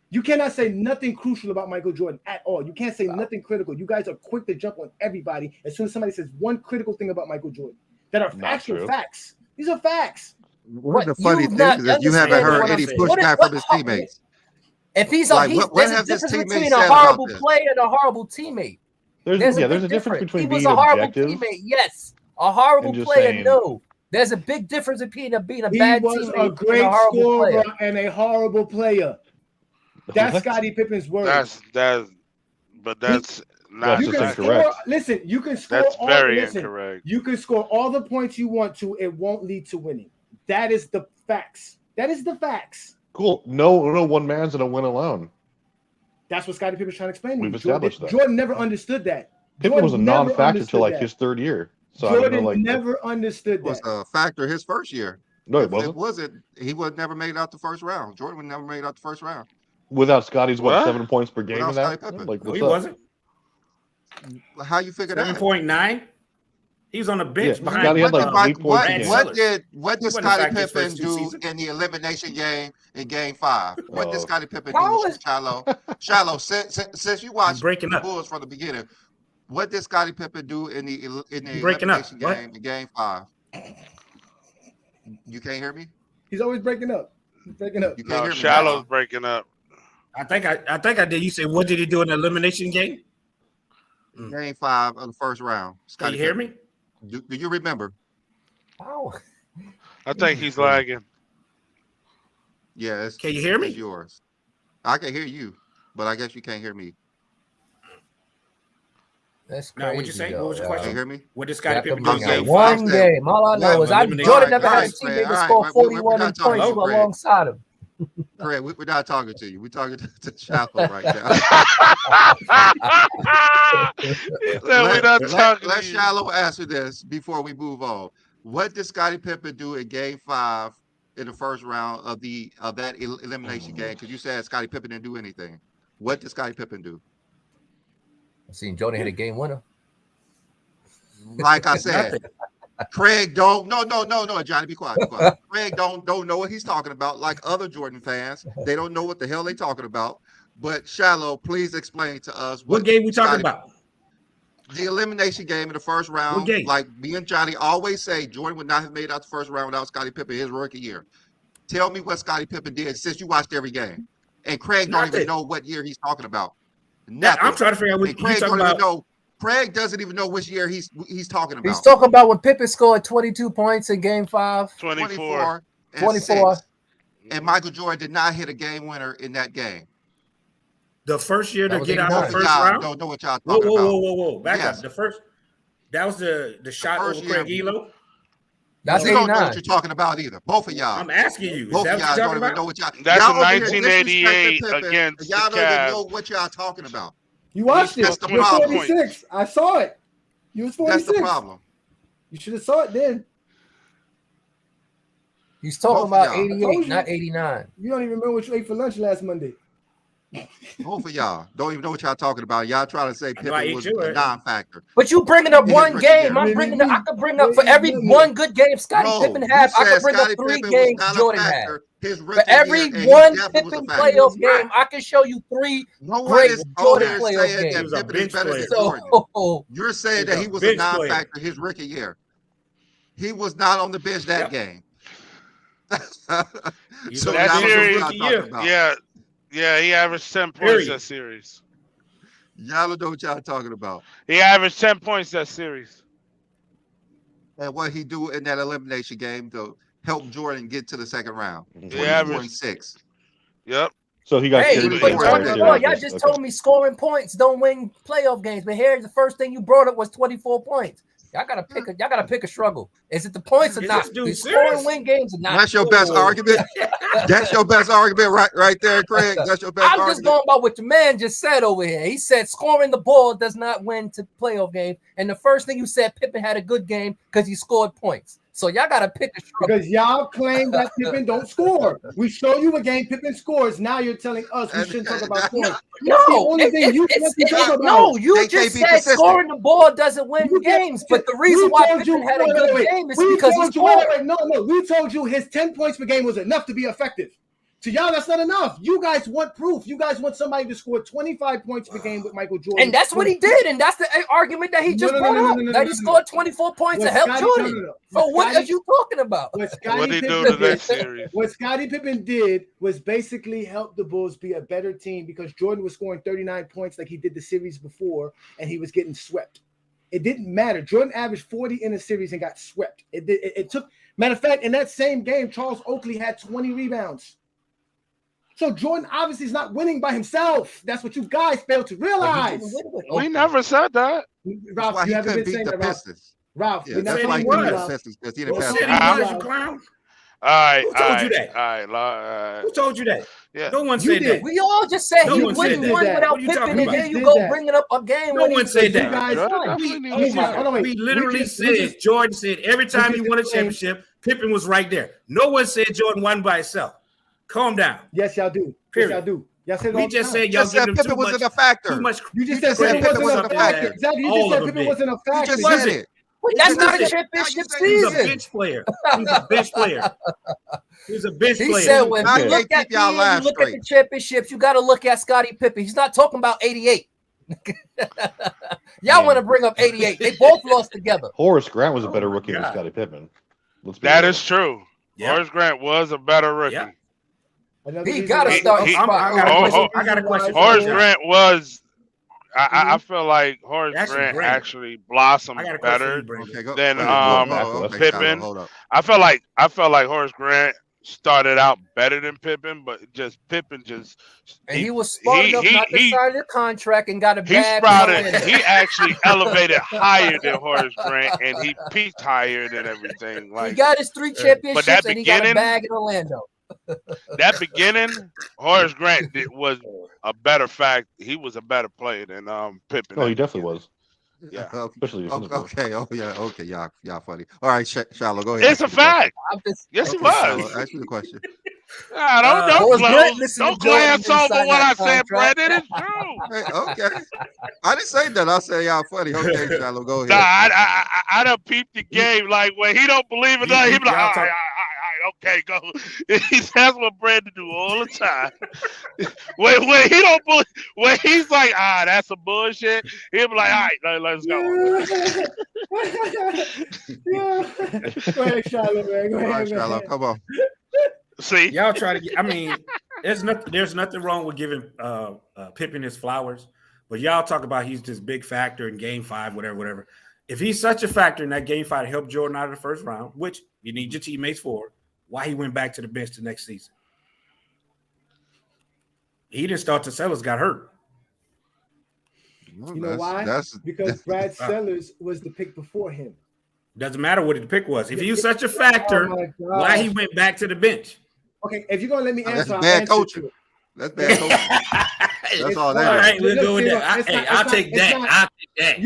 Speaker 5: You cannot say nothing crucial about Michael Jordan at all. You can't say nothing critical. You guys are quick to jump on everybody as soon as somebody says one critical thing about Michael Jordan that are
Speaker 7: Not
Speaker 5: actual
Speaker 7: true.
Speaker 5: facts. These are facts.
Speaker 1: One of the
Speaker 3: What
Speaker 1: funny
Speaker 3: you've not
Speaker 1: things is you haven't
Speaker 2: understand
Speaker 1: heard
Speaker 2: what
Speaker 1: any
Speaker 2: I'm saying.
Speaker 1: pushback
Speaker 3: What-
Speaker 1: from his
Speaker 3: what-
Speaker 1: teammates.
Speaker 3: If he's
Speaker 1: Like,
Speaker 3: a
Speaker 1: what
Speaker 3: there's a
Speaker 1: have his
Speaker 3: difference
Speaker 1: teammates
Speaker 3: between
Speaker 1: said
Speaker 3: a
Speaker 1: about
Speaker 3: horrible
Speaker 1: this?
Speaker 3: player and a horrible teammate.
Speaker 7: There's a
Speaker 3: big
Speaker 7: difference between
Speaker 3: he was
Speaker 7: being
Speaker 3: a horrible
Speaker 7: objective.
Speaker 3: teammate. Yes, a horrible
Speaker 7: and just
Speaker 3: player.
Speaker 7: saying-
Speaker 3: No, there's a big difference between being a
Speaker 5: He
Speaker 3: bad
Speaker 5: was
Speaker 3: teammate
Speaker 5: a great
Speaker 3: and a horrible
Speaker 5: scorer
Speaker 3: player.
Speaker 5: and a horrible player. That's
Speaker 7: What?
Speaker 5: Scottie Pippen's word.
Speaker 6: That's not.
Speaker 7: That's
Speaker 6: Not
Speaker 5: you
Speaker 7: just
Speaker 5: can
Speaker 6: that's,
Speaker 7: incorrect.
Speaker 5: score. Listen, you can score.
Speaker 6: that's
Speaker 5: all,
Speaker 6: very
Speaker 5: listen,
Speaker 6: incorrect.
Speaker 5: You can score all the points you want to. It won't lead to winning. That is the facts. That is the facts.
Speaker 7: Cool. No one man's gonna win alone.
Speaker 5: That's what Scottie Pippen's trying to explain to
Speaker 7: We've
Speaker 5: you.
Speaker 7: established that.
Speaker 5: Jordan never understood that.
Speaker 7: Pippen was a
Speaker 5: Jordan never
Speaker 7: non-factor
Speaker 5: understood
Speaker 7: till like
Speaker 5: that.
Speaker 7: his third year. So I don't
Speaker 5: Jordan
Speaker 7: know, like
Speaker 5: never understood
Speaker 1: It was
Speaker 5: that.
Speaker 1: a factor his first year.
Speaker 7: no, it
Speaker 1: If
Speaker 7: wasn't.
Speaker 1: it wasn't, he would never made it out the first round. Jordan would never made it out the first round.
Speaker 7: Without Scotty's
Speaker 6: What?
Speaker 7: 7 points per game
Speaker 1: Without
Speaker 7: in that.
Speaker 1: Scottie Pippen.
Speaker 7: Like
Speaker 2: No,
Speaker 7: what's
Speaker 2: he
Speaker 7: up?
Speaker 2: wasn't.
Speaker 1: How you figure that?
Speaker 2: 7.9. He was on the bench
Speaker 7: Yeah,
Speaker 2: behind.
Speaker 7: Scotty had, like,
Speaker 1: What,
Speaker 7: 8 points
Speaker 2: a game.
Speaker 1: what did
Speaker 2: He
Speaker 1: Scottie
Speaker 2: wasn't a factor his
Speaker 1: Pippen
Speaker 2: first two
Speaker 1: do
Speaker 2: seasons.
Speaker 1: in the elimination game in Game 5? What did
Speaker 7: Oh.
Speaker 1: Scottie Pippen
Speaker 3: How
Speaker 1: do?
Speaker 3: is-
Speaker 1: Shallow. Since you
Speaker 2: He's
Speaker 1: watched
Speaker 2: breaking
Speaker 1: the
Speaker 2: up.
Speaker 1: Bulls from the beginning, what did Scottie Pippen do in the
Speaker 2: You're breaking up.
Speaker 1: elimination
Speaker 2: What?
Speaker 1: game in Game 5? You can't hear me.
Speaker 5: He's always breaking up. He's breaking up.
Speaker 1: You can't
Speaker 6: No,
Speaker 1: hear me.
Speaker 6: Shallow's breaking up.
Speaker 2: I think I did. You said what did he do in the elimination game?
Speaker 1: Game 5 of the first round.
Speaker 2: Can
Speaker 1: Scottie
Speaker 2: you hear
Speaker 1: Pippen.
Speaker 2: me?
Speaker 1: Do you remember?
Speaker 3: Wow.
Speaker 6: I think he's lagging.
Speaker 1: Yeah, it's,
Speaker 2: Can you hear
Speaker 1: it's
Speaker 2: me?
Speaker 1: yours. I can hear you, but I guess you can't hear me.
Speaker 3: That's
Speaker 2: Now,
Speaker 3: crazy.
Speaker 2: what'd you say?
Speaker 3: though,
Speaker 2: What was your
Speaker 3: y'all.
Speaker 1: Can you
Speaker 2: question?
Speaker 1: hear me?
Speaker 2: What did
Speaker 3: Yeah,
Speaker 2: Scottie
Speaker 3: I
Speaker 2: Pippen
Speaker 3: can
Speaker 2: do in
Speaker 3: bring
Speaker 1: Okay,
Speaker 3: out
Speaker 2: game
Speaker 1: well,
Speaker 3: one
Speaker 2: five?
Speaker 3: game. All I know is
Speaker 2: elimination.
Speaker 3: Jordan never
Speaker 1: All
Speaker 3: had
Speaker 1: right,
Speaker 3: a teammate
Speaker 1: Craig,
Speaker 3: that
Speaker 1: all
Speaker 3: scored
Speaker 1: right,
Speaker 3: 41
Speaker 1: we're
Speaker 3: and
Speaker 1: not talking
Speaker 3: 22
Speaker 1: to Craig.
Speaker 3: alongside him.
Speaker 1: Craig, we're not talking to you. We're talking to Shallow right now.
Speaker 6: He said we're not talking
Speaker 1: Let
Speaker 6: to you.
Speaker 1: Shallow answer this before we move on. What did Scottie Pippen do in Game 5 in the first round of that elimination game? Because you said Scottie Pippen didn't do anything. What did Scottie Pippen do?
Speaker 3: I seen Jordan hit a game winner.
Speaker 1: Like I said,
Speaker 2: Nothing.
Speaker 1: Craig don't no, Johnny, be quiet, be quiet. Craig don't know what he's talking about. Like other Jordan fans, they don't know what the hell they talking about. But Shallow, please explain to us
Speaker 2: What game we talking
Speaker 1: Scottie-
Speaker 2: about?
Speaker 1: The elimination game in the first round.
Speaker 2: game?
Speaker 1: Like me and Johnny always say, Jordan would not have made out the first round without Scottie Pippen his rookie year. Tell me what Scottie Pippen did since you watched every game. And Craig don't even
Speaker 2: Nothing.
Speaker 1: know what year he's talking about.
Speaker 2: Now,
Speaker 1: Nothing.
Speaker 2: I'm trying to figure out what
Speaker 1: And
Speaker 2: you
Speaker 1: Craig
Speaker 2: talking
Speaker 1: don't even
Speaker 2: about.
Speaker 1: know. Craig doesn't even know which year he's talking about.
Speaker 3: He's talking about when Pippen scored 22 points in game 5.
Speaker 6: 24.
Speaker 1: and
Speaker 3: 24.
Speaker 1: 6. And Michael Jordan did not hit a game winner in that game.
Speaker 2: The first year
Speaker 3: That
Speaker 2: to
Speaker 3: was
Speaker 2: get out
Speaker 3: Both
Speaker 2: the
Speaker 1: Both of
Speaker 2: first
Speaker 1: y'all
Speaker 2: round.
Speaker 1: don't know what y'all
Speaker 2: Whoa,
Speaker 1: talking about.
Speaker 2: whoa! Back
Speaker 1: Yes.
Speaker 2: up. The first. That was the shot
Speaker 1: first
Speaker 2: over Craig
Speaker 1: year.
Speaker 2: Elo.
Speaker 3: That's
Speaker 1: You don't know
Speaker 3: 89.
Speaker 1: what you're talking about either. Both of y'all.
Speaker 2: I'm asking you. Is
Speaker 1: Both
Speaker 2: that
Speaker 1: of
Speaker 2: what
Speaker 1: y'all
Speaker 2: you're
Speaker 1: don't
Speaker 2: talking
Speaker 1: even know
Speaker 2: about?
Speaker 1: what y'all.
Speaker 6: That's
Speaker 1: y'all
Speaker 6: in
Speaker 1: over here
Speaker 6: 1988
Speaker 1: disrespecting Pippen,
Speaker 6: against
Speaker 1: and y'all
Speaker 6: the
Speaker 1: don't even
Speaker 6: Cavs.
Speaker 1: know what y'all talking about.
Speaker 5: You watched it.
Speaker 1: That's the
Speaker 5: You was
Speaker 1: problem.
Speaker 5: 46. I saw it. You was 46.
Speaker 1: That's the problem.
Speaker 5: You should have saw it then.
Speaker 3: He's talking
Speaker 1: Both of
Speaker 3: about
Speaker 1: y'all.
Speaker 3: 88, not 89.
Speaker 5: You don't even remember what you ate for lunch last Monday.
Speaker 1: Both of y'all don't even know what y'all talking about. Y'all trying to say
Speaker 2: I know I
Speaker 1: Pippen
Speaker 2: ate
Speaker 1: was
Speaker 2: you,
Speaker 1: a
Speaker 2: right?
Speaker 1: non-factor.
Speaker 3: But you bringing up
Speaker 1: His
Speaker 3: one
Speaker 1: rookie
Speaker 3: game.
Speaker 1: year.
Speaker 3: I'm bringing up. I could bring up for every one good game Scottie
Speaker 1: No,
Speaker 3: Pippen
Speaker 1: you
Speaker 3: had. I
Speaker 1: said
Speaker 3: could bring up
Speaker 1: Scottie
Speaker 3: 3
Speaker 1: Pippen was
Speaker 3: games
Speaker 1: not a
Speaker 3: Jordan had.
Speaker 1: factor his rookie
Speaker 3: For every
Speaker 1: year, and he
Speaker 3: one
Speaker 1: definitely was a
Speaker 3: Pippen
Speaker 1: factor.
Speaker 3: playoff game, I can show you 3
Speaker 1: No one
Speaker 3: great
Speaker 1: is over
Speaker 3: Jordan
Speaker 1: here
Speaker 3: playoff
Speaker 1: saying
Speaker 3: games.
Speaker 2: He was
Speaker 1: that
Speaker 2: a
Speaker 1: Pippen is
Speaker 2: bench
Speaker 1: better than
Speaker 2: player.
Speaker 1: Jordan.
Speaker 3: So
Speaker 1: You're saying
Speaker 2: He's
Speaker 1: that
Speaker 2: a
Speaker 1: he was a
Speaker 2: bench player.
Speaker 1: non-factor his rookie year. He was not on the bench that game.
Speaker 2: He's
Speaker 1: So
Speaker 2: on
Speaker 6: That
Speaker 1: y'all don't know what
Speaker 6: series-
Speaker 1: y'all
Speaker 2: rookie
Speaker 1: talking
Speaker 2: year.
Speaker 1: about.
Speaker 6: Yeah, he averaged 10 points
Speaker 2: Period.
Speaker 6: that series.
Speaker 1: Y'all don't know what y'all talking about.
Speaker 6: He averaged 10 points that series.
Speaker 1: and what he do in that elimination game to help Jordan get to the second round.
Speaker 7: Mhm.
Speaker 1: 24
Speaker 6: average-
Speaker 1: and 6.
Speaker 6: Yep.
Speaker 7: So he got
Speaker 3: Hey,
Speaker 7: carried
Speaker 3: but
Speaker 7: the entire
Speaker 1: Jordan-
Speaker 7: series.
Speaker 3: y'all just told me scoring points don't win playoff games. But here's the first thing you brought up was 24 points. Y'all gotta pick a struggle. Is it the points or
Speaker 2: Is
Speaker 3: not?
Speaker 2: this dude
Speaker 3: Do scoring
Speaker 2: serious?
Speaker 3: win games or not?
Speaker 1: That's your best argument. That's your best argument right there, Craig. That's your best
Speaker 3: I'm
Speaker 1: argument.
Speaker 3: just going by what the man just said over here. He said scoring the ball does not win to playoff game. And the first thing you said, Pippen had a good game because he scored points. So y'all got to pick a struggle.
Speaker 5: Because y'all claim that Pippen don't score. We show you a game Pippen scores. Now you're telling us we shouldn't talk about scoring.
Speaker 3: No,
Speaker 5: That's the only thing you want to talk about.
Speaker 3: no, you
Speaker 1: They
Speaker 3: just
Speaker 1: can't be
Speaker 3: said
Speaker 1: consistent.
Speaker 3: scoring the ball doesn't win
Speaker 5: You
Speaker 3: games.
Speaker 5: just-
Speaker 3: But the reason
Speaker 5: we
Speaker 3: why
Speaker 5: told
Speaker 3: Pippen
Speaker 5: you-
Speaker 3: had a
Speaker 5: wait,
Speaker 3: good
Speaker 5: wait, wait.
Speaker 3: game is
Speaker 5: We
Speaker 3: because he
Speaker 5: told you,
Speaker 3: scored.
Speaker 5: wait, no. We told you his 10 points per game was enough to be effective. To y'all, that's not enough. You guys want proof. You guys want somebody to score 25 points per game with Michael Jordan.
Speaker 3: And that's what he did. And that's the argument that he just brought up. That he scored 24 points to help Jordan. So what are you talking about?
Speaker 5: What
Speaker 6: What
Speaker 5: Scottie
Speaker 6: did he do
Speaker 5: Pippen
Speaker 6: the next
Speaker 5: did,
Speaker 6: series?
Speaker 5: what Scottie Pippen did was basically help the Bulls be a better team because Jordan was scoring 39 points like he did the series before, and he was getting swept. It didn't matter. Jordan averaged 40 in a series and got swept. It took, matter of fact, in that same game, Charles Oakley had 20 rebounds. So Jordan obviously is not winning by himself. That's what you guys fail to realize.
Speaker 6: We never said that.
Speaker 1: That's
Speaker 5: Ralph,
Speaker 1: why
Speaker 5: you
Speaker 1: he
Speaker 5: haven't
Speaker 1: couldn't
Speaker 5: been
Speaker 1: beat
Speaker 5: saying
Speaker 1: the
Speaker 5: that, Ralph.
Speaker 1: Pistons.
Speaker 5: Ralph,
Speaker 1: Yeah,
Speaker 5: you're not
Speaker 1: that's why he
Speaker 5: saying
Speaker 1: couldn't beat
Speaker 5: that.
Speaker 1: the Pistons because he
Speaker 2: Who
Speaker 1: didn't pass
Speaker 2: said
Speaker 1: the
Speaker 2: he
Speaker 1: ball.
Speaker 2: was, you clown?
Speaker 6: All right.
Speaker 2: Who told you that?
Speaker 6: All right.
Speaker 2: Who told you that?
Speaker 6: Yeah.
Speaker 2: No one
Speaker 5: You
Speaker 2: said
Speaker 5: did.
Speaker 2: that.
Speaker 3: We all just said
Speaker 2: No
Speaker 3: he
Speaker 2: one said
Speaker 3: wouldn't
Speaker 2: that.
Speaker 3: win
Speaker 5: What
Speaker 3: without
Speaker 2: are you
Speaker 3: Pippen,
Speaker 2: talking
Speaker 3: and
Speaker 2: about?
Speaker 3: then you
Speaker 5: Did
Speaker 3: go
Speaker 5: that.
Speaker 3: bringing up a game
Speaker 2: No
Speaker 3: when he
Speaker 2: one said
Speaker 3: said
Speaker 2: that.
Speaker 5: You guys,
Speaker 6: Jordan
Speaker 5: we,
Speaker 6: definitely needs
Speaker 5: hold
Speaker 6: to
Speaker 5: on, hold on, wait.
Speaker 2: We literally
Speaker 5: just-
Speaker 2: said, Jordan said every time he won a
Speaker 5: just-
Speaker 2: championship, Pippen was right there. No one said Jordan won by himself. Calm down.
Speaker 5: Yes, y'all do.
Speaker 2: Period.
Speaker 5: Yes, y'all do. Y'all said it
Speaker 2: We
Speaker 5: all the
Speaker 2: just
Speaker 5: time.
Speaker 2: said y'all
Speaker 1: Just said
Speaker 2: giving him
Speaker 1: Pippen
Speaker 2: too much.
Speaker 1: wasn't a factor.
Speaker 2: Too much.
Speaker 5: You just
Speaker 1: You
Speaker 5: said
Speaker 1: said
Speaker 5: Pippen
Speaker 1: Pippen
Speaker 5: wasn't a
Speaker 1: wasn't a
Speaker 5: factor.
Speaker 1: factor.
Speaker 5: Exactly. You
Speaker 2: All
Speaker 5: just
Speaker 2: of
Speaker 5: said
Speaker 2: them
Speaker 5: Pippen
Speaker 2: did.
Speaker 5: wasn't a
Speaker 1: You
Speaker 5: factor.
Speaker 1: just
Speaker 2: Was
Speaker 1: said
Speaker 2: it?
Speaker 1: it.
Speaker 3: that's
Speaker 1: You
Speaker 3: not a
Speaker 1: just said-
Speaker 3: championship
Speaker 1: now you said-
Speaker 2: He was a
Speaker 3: season.
Speaker 2: bench player. He was a bench player. He was a bench
Speaker 3: He
Speaker 2: player.
Speaker 3: said when
Speaker 1: Now
Speaker 3: you
Speaker 1: you
Speaker 3: look
Speaker 1: can't
Speaker 3: at
Speaker 1: keep y'all
Speaker 3: you
Speaker 1: lives
Speaker 3: look at the
Speaker 1: straight.
Speaker 3: championships, you got to look at Scottie Pippen. He's not talking about 88. Y'all want to bring up 88. They both lost together.
Speaker 7: Horace Grant was a
Speaker 2: Oh
Speaker 7: better
Speaker 2: my
Speaker 7: rookie than
Speaker 2: God.
Speaker 7: Scottie Pippen. Let's be
Speaker 6: That
Speaker 7: real.
Speaker 6: is true.
Speaker 2: Yeah.
Speaker 6: Horace Grant was a better rookie.
Speaker 2: Yeah.
Speaker 5: Another
Speaker 3: He
Speaker 5: reason
Speaker 3: gotta
Speaker 5: why-
Speaker 3: start
Speaker 2: I
Speaker 3: his spot.
Speaker 2: got a
Speaker 6: Oh,
Speaker 2: question.
Speaker 6: oh.
Speaker 2: I got a question. for
Speaker 6: Horace
Speaker 2: you, John.
Speaker 6: Grant was. I feel like Horace
Speaker 2: Actually,
Speaker 6: Grant
Speaker 2: great.
Speaker 6: actually blossomed
Speaker 2: I got a question for
Speaker 6: better
Speaker 2: you, Brandon.
Speaker 1: Okay, go.
Speaker 6: Then,
Speaker 1: whoa, okay,
Speaker 6: Pippen.
Speaker 1: Shiloh, hold up.
Speaker 6: I felt like Horace Grant started out better than Pippen, but Pippen just
Speaker 3: And he was smart enough not to sign the contract and got a
Speaker 6: he
Speaker 3: bag.
Speaker 6: sprouted. He actually elevated higher than Horace Grant, and he peaked higher than everything.
Speaker 3: He
Speaker 6: Like
Speaker 3: got his 3 championships
Speaker 6: that
Speaker 3: and he got a
Speaker 6: beginning-
Speaker 3: bag in Orlando.
Speaker 6: that beginning, Horace Grant was a better fact. He was a better player than Pippen.
Speaker 7: Oh, he definitely was.
Speaker 6: Yeah.
Speaker 7: Especially defensively.
Speaker 1: Okay. Oh yeah. Okay. Y'all funny. All right, Shiloh, go ahead.
Speaker 6: It's a fact.
Speaker 3: I'm just,
Speaker 6: Yes, it
Speaker 1: Okay, Shiloh,
Speaker 6: was.
Speaker 1: ask me the question.
Speaker 6: Nah,
Speaker 3: Horace Grant
Speaker 6: don't
Speaker 3: listened to
Speaker 6: don't
Speaker 3: Jordan
Speaker 6: glance
Speaker 3: didn't
Speaker 6: over
Speaker 3: sign
Speaker 6: what I
Speaker 3: that
Speaker 6: said,
Speaker 3: contract.
Speaker 6: Brandon. It's true.
Speaker 1: Hey, okay. I didn't say that. I said y'all funny. Okay, Shiloh, go ahead.
Speaker 6: Nah, I done peeped the game. Like when he don't believe it, he be like, all right, okay, go. That's what Brandon do all the time. when he don't believe, when he's like, that's some bullshit. He'll be like, all right, let's go.
Speaker 5: Go ahead, Shiloh, man. Go
Speaker 1: All right,
Speaker 5: ahead,
Speaker 1: Shiloh,
Speaker 5: man.
Speaker 1: come on.
Speaker 6: See,
Speaker 2: Y'all try to get. I mean, there's nothing wrong with giving Pippen his flowers, but y'all talk about he's this big factor in Game 5, whatever. If he's such a factor in that Game 5 to help Jordan out of the first round, which you need your teammates for, why he went back to the bench the next season? He didn't start till Sellers got hurt.
Speaker 1: Well,
Speaker 5: You know why? Because Brad Sellers was the pick before him.
Speaker 2: Doesn't matter what the pick was. If he was such a factor,
Speaker 5: Oh my God.
Speaker 2: why he went back to the bench?
Speaker 5: Okay, if you're gonna let me
Speaker 1: That's
Speaker 5: answer, I'll
Speaker 1: bad
Speaker 5: answer
Speaker 1: coaching.
Speaker 5: to it.
Speaker 1: That's bad coaching. That's all
Speaker 2: All
Speaker 1: that is.
Speaker 2: right, we'll go with
Speaker 5: Look,
Speaker 2: that.
Speaker 5: it's
Speaker 2: Hey,
Speaker 5: not-
Speaker 2: I'll
Speaker 5: it's
Speaker 2: take
Speaker 5: not-
Speaker 2: that.
Speaker 5: it's not-
Speaker 2: I'll take that.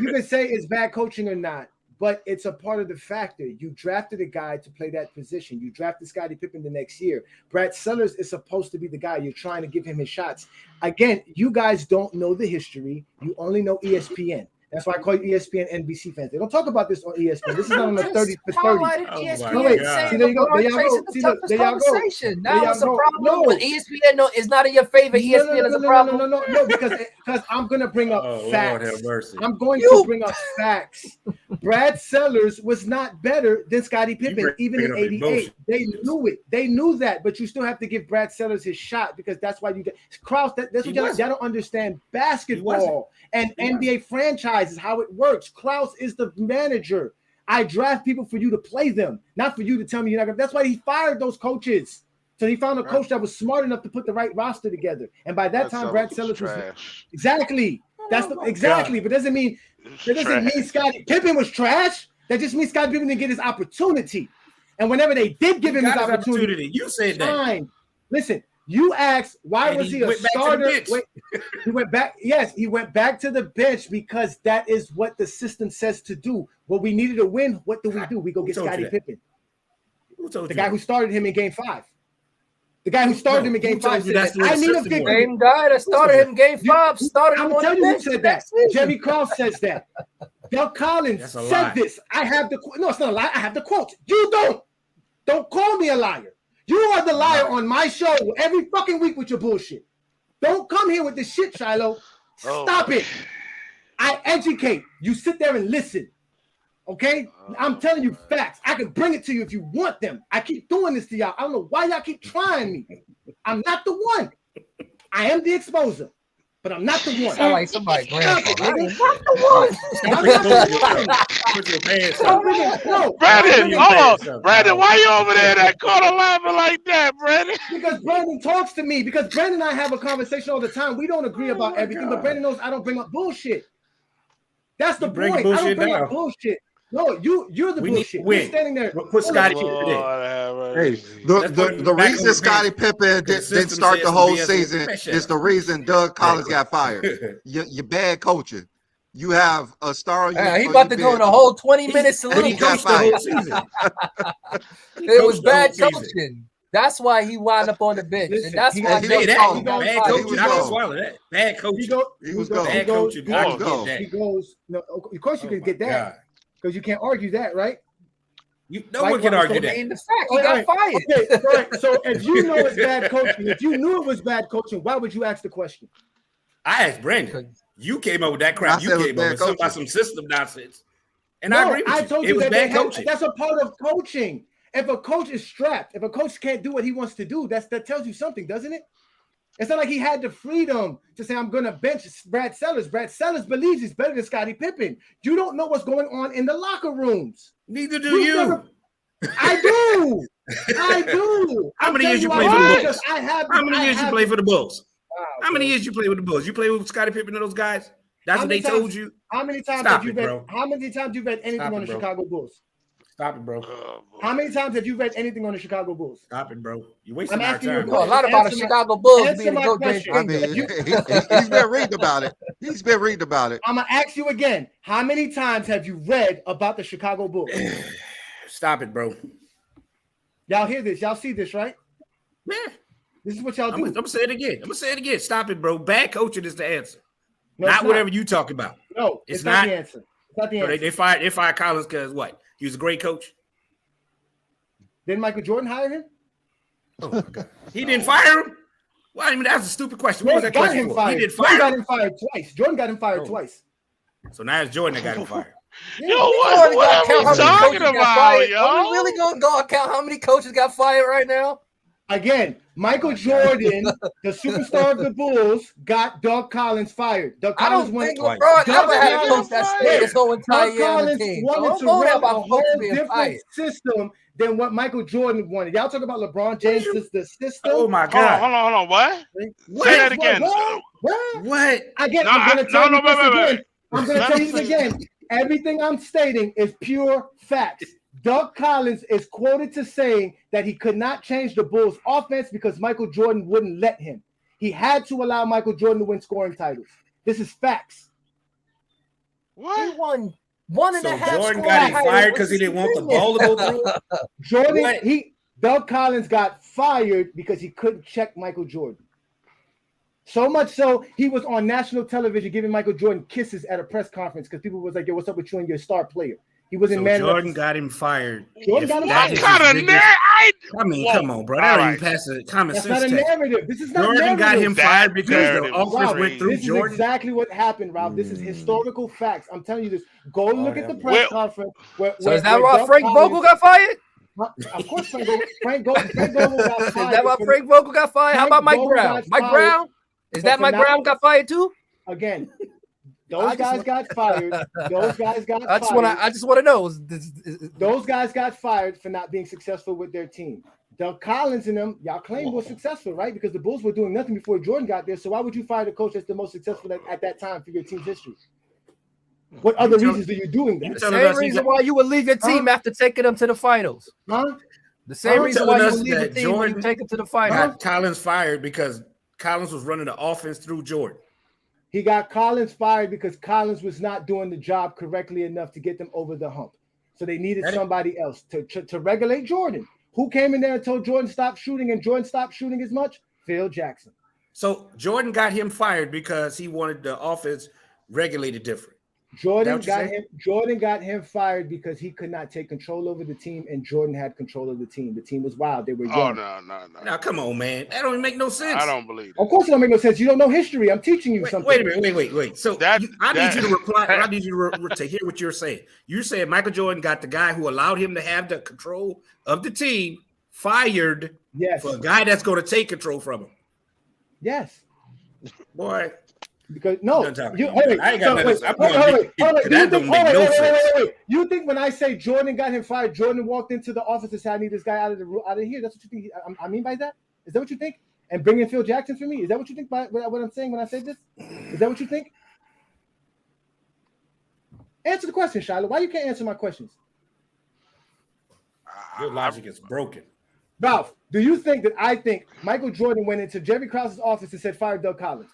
Speaker 5: You can say it's bad coaching or not, but it's a part of the factor. You drafted a guy to play that position. You drafted Scottie Pippen the next year. Brad Sellers is supposed to be the guy. You're trying to give him his shots. Again, you guys don't know the history. You only know ESPN. That's why I call you ESPN NBC fans. They don't talk about this on ESPN. This is not on the 30 for 30.
Speaker 3: Highlighted
Speaker 2: Oh,
Speaker 3: ESPN
Speaker 2: my
Speaker 5: wait,
Speaker 2: God.
Speaker 5: see, there you go. There y'all go.
Speaker 3: Chasing the
Speaker 5: See, look,
Speaker 3: toughest
Speaker 5: there y'all go.
Speaker 3: conversation.
Speaker 5: There
Speaker 3: Now
Speaker 5: y'all
Speaker 3: it's a
Speaker 5: go.
Speaker 3: problem.
Speaker 5: No.
Speaker 3: But ESPN is not in your favor. ESPN is a problem.
Speaker 5: No, because I'm gonna bring up
Speaker 2: Oh, Lord
Speaker 5: facts.
Speaker 2: have mercy.
Speaker 5: I'm going to bring up facts. Brad Sellers was not better than Scottie Pippen, even in
Speaker 2: bringing up
Speaker 5: '88.
Speaker 2: emotion.
Speaker 5: They knew it. They knew that, but you still have to give Brad Sellers his shot because that's why you get Krause. That's
Speaker 2: He
Speaker 5: what y'all
Speaker 2: wasn't.
Speaker 5: don't understand
Speaker 2: He wasn't.
Speaker 5: basketball and
Speaker 2: He
Speaker 5: NBA franchises, how it works. Krause is the manager. I draft people for you to play them, not for you to tell me you're not gonna. That's why he fired those coaches. So he found a coach that was smart enough to put the right roster together. And by that time, Brad Sellers was exactly. That's the exactly, but doesn't mean Scottie Pippen was trash. That just means Scottie Pippen didn't get his opportunity. And whenever they did give him his opportunity,
Speaker 2: you said
Speaker 5: fine. That. Listen, you asked why was he a starter? Wait, he went back. Yes, he went back to the bench because that is what the system says to do. What we needed to win, what do? We go get Scottie Pippen. The guy who started him in Game 5. The guy who started him in Game 5 said that. I need a big
Speaker 3: same guy that started him in Game 5. Started him on the bench.
Speaker 5: Who said that. Jerry Krause says that. Doug Collins said this. I have the no, it's not a lie. I have the quote. You don't. Don't call me a liar. You are the liar on my show every fucking week with your bullshit. Don't come here with this shit, Shiloh. Stop it. I educate. You sit there and listen. Okay? I'm telling you facts. I can bring it to you if you want them. I keep doing this to y'all. I don't know why y'all keep trying me. I'm not the one. I am the exposer, but I'm not the one.
Speaker 3: Sound like somebody grandpa. I'm not the one.
Speaker 5: I'm not the one.
Speaker 2: Put your pants
Speaker 5: No,
Speaker 6: Brandon, hold on. Brandon, why you over there in that corner laughing like that, Brandon?
Speaker 5: Because Brandon talks to me. Because Brandon and I have a conversation all the time. We don't agree about everything, but Brandon knows I don't bring up bullshit. That's the point. I don't bring up bullshit. No, you're the bullshit. You're standing there.
Speaker 2: Put Scottie Pippen in.
Speaker 1: Hey, the reason Scottie Pippen didn't start the whole season is the reason Doug Collins got fired. You're bad coaching. You have a star.
Speaker 3: He about to go in a whole 20 minutes to leave.
Speaker 1: Got fired.
Speaker 3: It was bad coaching. That's why he wound up on the bench.
Speaker 5: Listen,
Speaker 3: and that's
Speaker 5: he
Speaker 3: why
Speaker 5: did
Speaker 2: that.
Speaker 3: bad
Speaker 2: coaching. I can swallow that. Bad coaching.
Speaker 1: He was gone.
Speaker 2: Bad coaching. I can get that.
Speaker 5: He goes. No, of course you can get that because you can't argue that, right?
Speaker 2: No one can argue that.
Speaker 3: In the fact, he got fired.
Speaker 5: Okay, all right. So if you know it's bad coaching, if you knew it was bad coaching, why would you ask the question?
Speaker 2: I asked Brandon. You came up with that crap. You came up with some system nonsense. And I agree with you.
Speaker 5: I told
Speaker 2: it
Speaker 5: you
Speaker 2: was
Speaker 5: that
Speaker 2: bad coaching.
Speaker 5: That's a part of coaching. If a coach is strapped, if a coach can't do what he wants to do, that tells you something, doesn't it? It's not like he had the freedom to say, I'm going to bench Brad Sellers. Brad Sellers believes he's better than Scottie Pippen. You don't know what's going on in the locker rooms.
Speaker 2: Neither do you.
Speaker 5: I do. I do.
Speaker 2: How many years you play for the Bulls? How many years you play for the Bulls? How many years you play with the Bulls? You play with Scottie Pippen and those guys? That's what they told you?
Speaker 5: How many times have you read? How many times you read anything on the Chicago Bulls?
Speaker 2: Stop it, bro.
Speaker 5: How many times have you read anything on the Chicago Bulls?
Speaker 2: Stop it, bro. You're wasting our time.
Speaker 3: A lot about the Chicago Bulls being a good game.
Speaker 1: I mean, he's been reading about it. He's been reading about it.
Speaker 5: I'm going to ask you again. How many times have you read about the Chicago Bulls?
Speaker 2: Stop it, bro.
Speaker 5: Y'all hear this? Y'all see this, right?
Speaker 2: Yeah.
Speaker 5: This is what y'all do.
Speaker 2: I'm going to say it again. Stop it, bro. Bad coaching is the answer. No, not whatever you talk about.
Speaker 5: No, it's not the answer. It's not the answer.
Speaker 2: They fired Collins because what? He was a great coach.
Speaker 5: Didn't Michael Jordan hire him?
Speaker 2: Oh my God. He didn't fire him? Well, I mean, that's a stupid question. What was that question for? He did fire
Speaker 5: him. Jordan got him fired twice. Jordan got him fired twice.
Speaker 2: So now it's Jordan that got him fired.
Speaker 6: Yo, what are we talking about, yo?
Speaker 3: Are we really going to go count how many coaches got fired right now?
Speaker 5: Again, Michael Jordan, the superstar of the Bulls, got Doug Collins fired. Doug Collins
Speaker 3: I don't think LeBron ever had a coach that stayed his whole entire year on the team.
Speaker 5: Wanted to run a whole different system than what Michael Jordan wanted. Y'all talk about LeBron James is the system.
Speaker 2: Oh my God!
Speaker 6: Hold on. What? Say that again.
Speaker 5: What? Again, I'm going to tell you this again. I'm going to tell you this again. Everything I'm stating is pure facts. Doug Collins is quoted to saying that he could not change the Bulls' offense because Michael Jordan wouldn't let him. He had to allow Michael Jordan to win scoring titles. This is facts.
Speaker 6: What?
Speaker 3: He won 1.5.
Speaker 2: Jordan got him fired because he didn't want the ball to go through?
Speaker 5: Doug Collins got fired because he couldn't check Michael Jordan. So much so, he was on national television giving Michael Jordan kisses at a press conference because people was like, yo, what's up with you and your star player? He wasn't man.
Speaker 2: Jordan got him fired.
Speaker 5: Jordan got him
Speaker 6: fired.
Speaker 2: I mean, come on, bro. That don't even pass the common sense
Speaker 5: test. That's not a narrative. This is not
Speaker 2: Jordan
Speaker 5: narrative.
Speaker 2: got him fired because the offers went through Jordan.
Speaker 5: This is exactly what happened, Ralph. This is historical facts. I'm telling you this. Go look at the press conference.
Speaker 3: So is that why Frank Vogel got fired?
Speaker 5: Of course, Frank Vogel got fired.
Speaker 3: Is that why Frank Vogel got fired? How about Mike Brown? Mike Brown? Is that Mike Brown got fired too?
Speaker 5: Again, Those guys got fired. Those guys got fired.
Speaker 3: I just want to know.
Speaker 5: Those guys got fired for not being successful with their team. Doug Collins and them, y'all claim was successful, right? Because the Bulls were doing nothing before Jordan got there. So why would you fire the coach that's the most successful at that time for your team's history? What other reasons are you doing that?
Speaker 3: The same reason why you would leave your team after taking them to the finals. The same reason why you would leave the team when you take them to the finals.
Speaker 2: Got Collins fired because Collins was running the offense through Jordan.
Speaker 5: He got Collins fired because Collins was not doing the job correctly enough to get them over the hump. So they needed somebody else to regulate Jordan. Who came in there and told Jordan stop shooting and Jordan stopped shooting as much? Phil Jackson.
Speaker 2: So Jordan got him fired because he wanted the offense regulated different.
Speaker 5: Jordan got him fired because he could not take control over the team, and Jordan had control of the team. The team was wild. They were young.
Speaker 6: Oh, no.
Speaker 2: Now, come on, man. That don't even make no sense.
Speaker 6: I don't believe it.
Speaker 5: Of course it don't make no sense. You don't know history. I'm teaching you something.
Speaker 2: Wait a minute. Wait. So I need you to reply. I need you to hear what you're saying. You said Michael Jordan got the guy who allowed him to have the control of the team fired for a guy that's going to take control from him.
Speaker 5: Yes.
Speaker 2: Boy.
Speaker 5: Because no,
Speaker 2: I ain't got nothing.
Speaker 5: That don't make no sense. You think when I say Jordan got him fired, Jordan walked into the office and said, "I need this guy out of here." That's what you think? I mean by that? Is that what you think? And bring in Phil Jackson for me? Is that what you think by what I'm saying when I say this? Is that what you think? Answer the question, Shiloh. Why you can't answer my questions?
Speaker 2: Your logic is broken.
Speaker 5: Ralph, do you think that I think Michael Jordan went into Jerry Krause's office and said, "Fire Doug Collins"?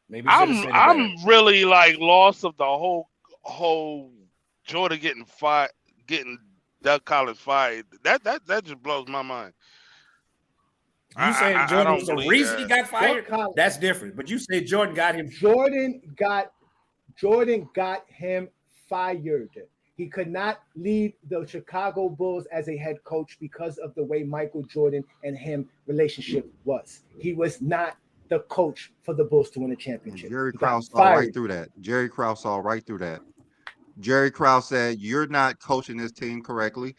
Speaker 2: Maybe
Speaker 6: I'm really like lost of the whole Jordan getting fired, getting Doug Collins fired. That just blows my mind.
Speaker 2: You saying Jordan was the reason he got fired? That's different. But you say Jordan got him.
Speaker 5: Jordan got him fired. He could not lead the Chicago Bulls as a head coach because of the way Michael Jordan and him relationship was. He was not the coach for the Bulls to win a championship.
Speaker 1: Jerry Krause saw right through that. Jerry Krause saw right through that. Jerry Krause said, "You're not coaching this team correctly.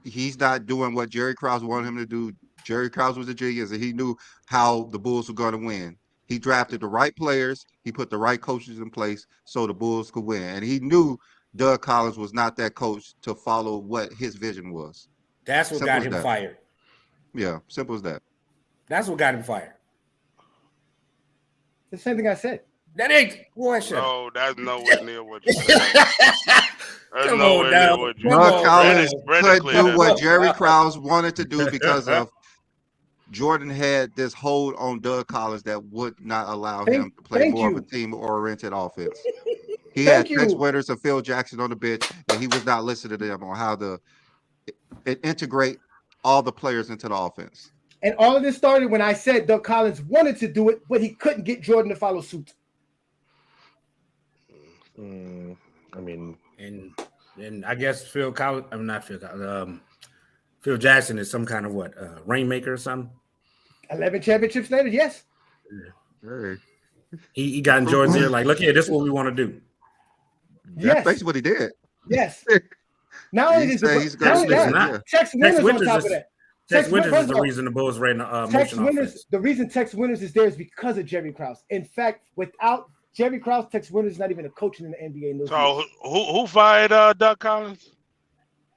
Speaker 1: He's not doing what Jerry Krause wanted him to do." Jerry Krause was a genius, and he knew how the Bulls were going to win. He drafted the right players. He put the right coaches in place so the Bulls could win. And he knew Doug Collins was not that coach to follow what his vision was.
Speaker 2: That's what got him fired.
Speaker 1: Yeah, simple as that.
Speaker 2: That's what got him fired.
Speaker 5: The same thing I said.
Speaker 2: That ain't question.
Speaker 6: No, that's nowhere near what you said. That's
Speaker 2: nowhere near
Speaker 6: what you
Speaker 1: said. Doug Collins could do what Jerry Krause wanted to do because of Jordan had this hold on Doug Collins that would not allow him to play more of a team-oriented offense. He had Tex Winters and Phil Jackson on the bench, and he was not listening to them on how to integrate all the players into the offense.
Speaker 5: And all of this started when I said Doug Collins wanted to do it, but he couldn't get Jordan to follow suit.
Speaker 7: I mean,
Speaker 2: and I guess Phil Collins. I'm not Phil Collins. Phil Jackson is some kind of rainmaker or something.
Speaker 5: 11 championships later, yes.
Speaker 1: Yeah.
Speaker 2: He got in Jordan's ear like, look here, this is what we want to do.
Speaker 1: That's basically what he did.
Speaker 5: Yes. Not only is Tex Winters on top of that.
Speaker 2: Tex Winters is the reason the Bulls ran
Speaker 5: the reason Tex Winters is there is because of Jerry Krause. In fact, without Jerry Krause, Tex Winters is not even a coach in the NBA.
Speaker 6: So who fired Doug Collins?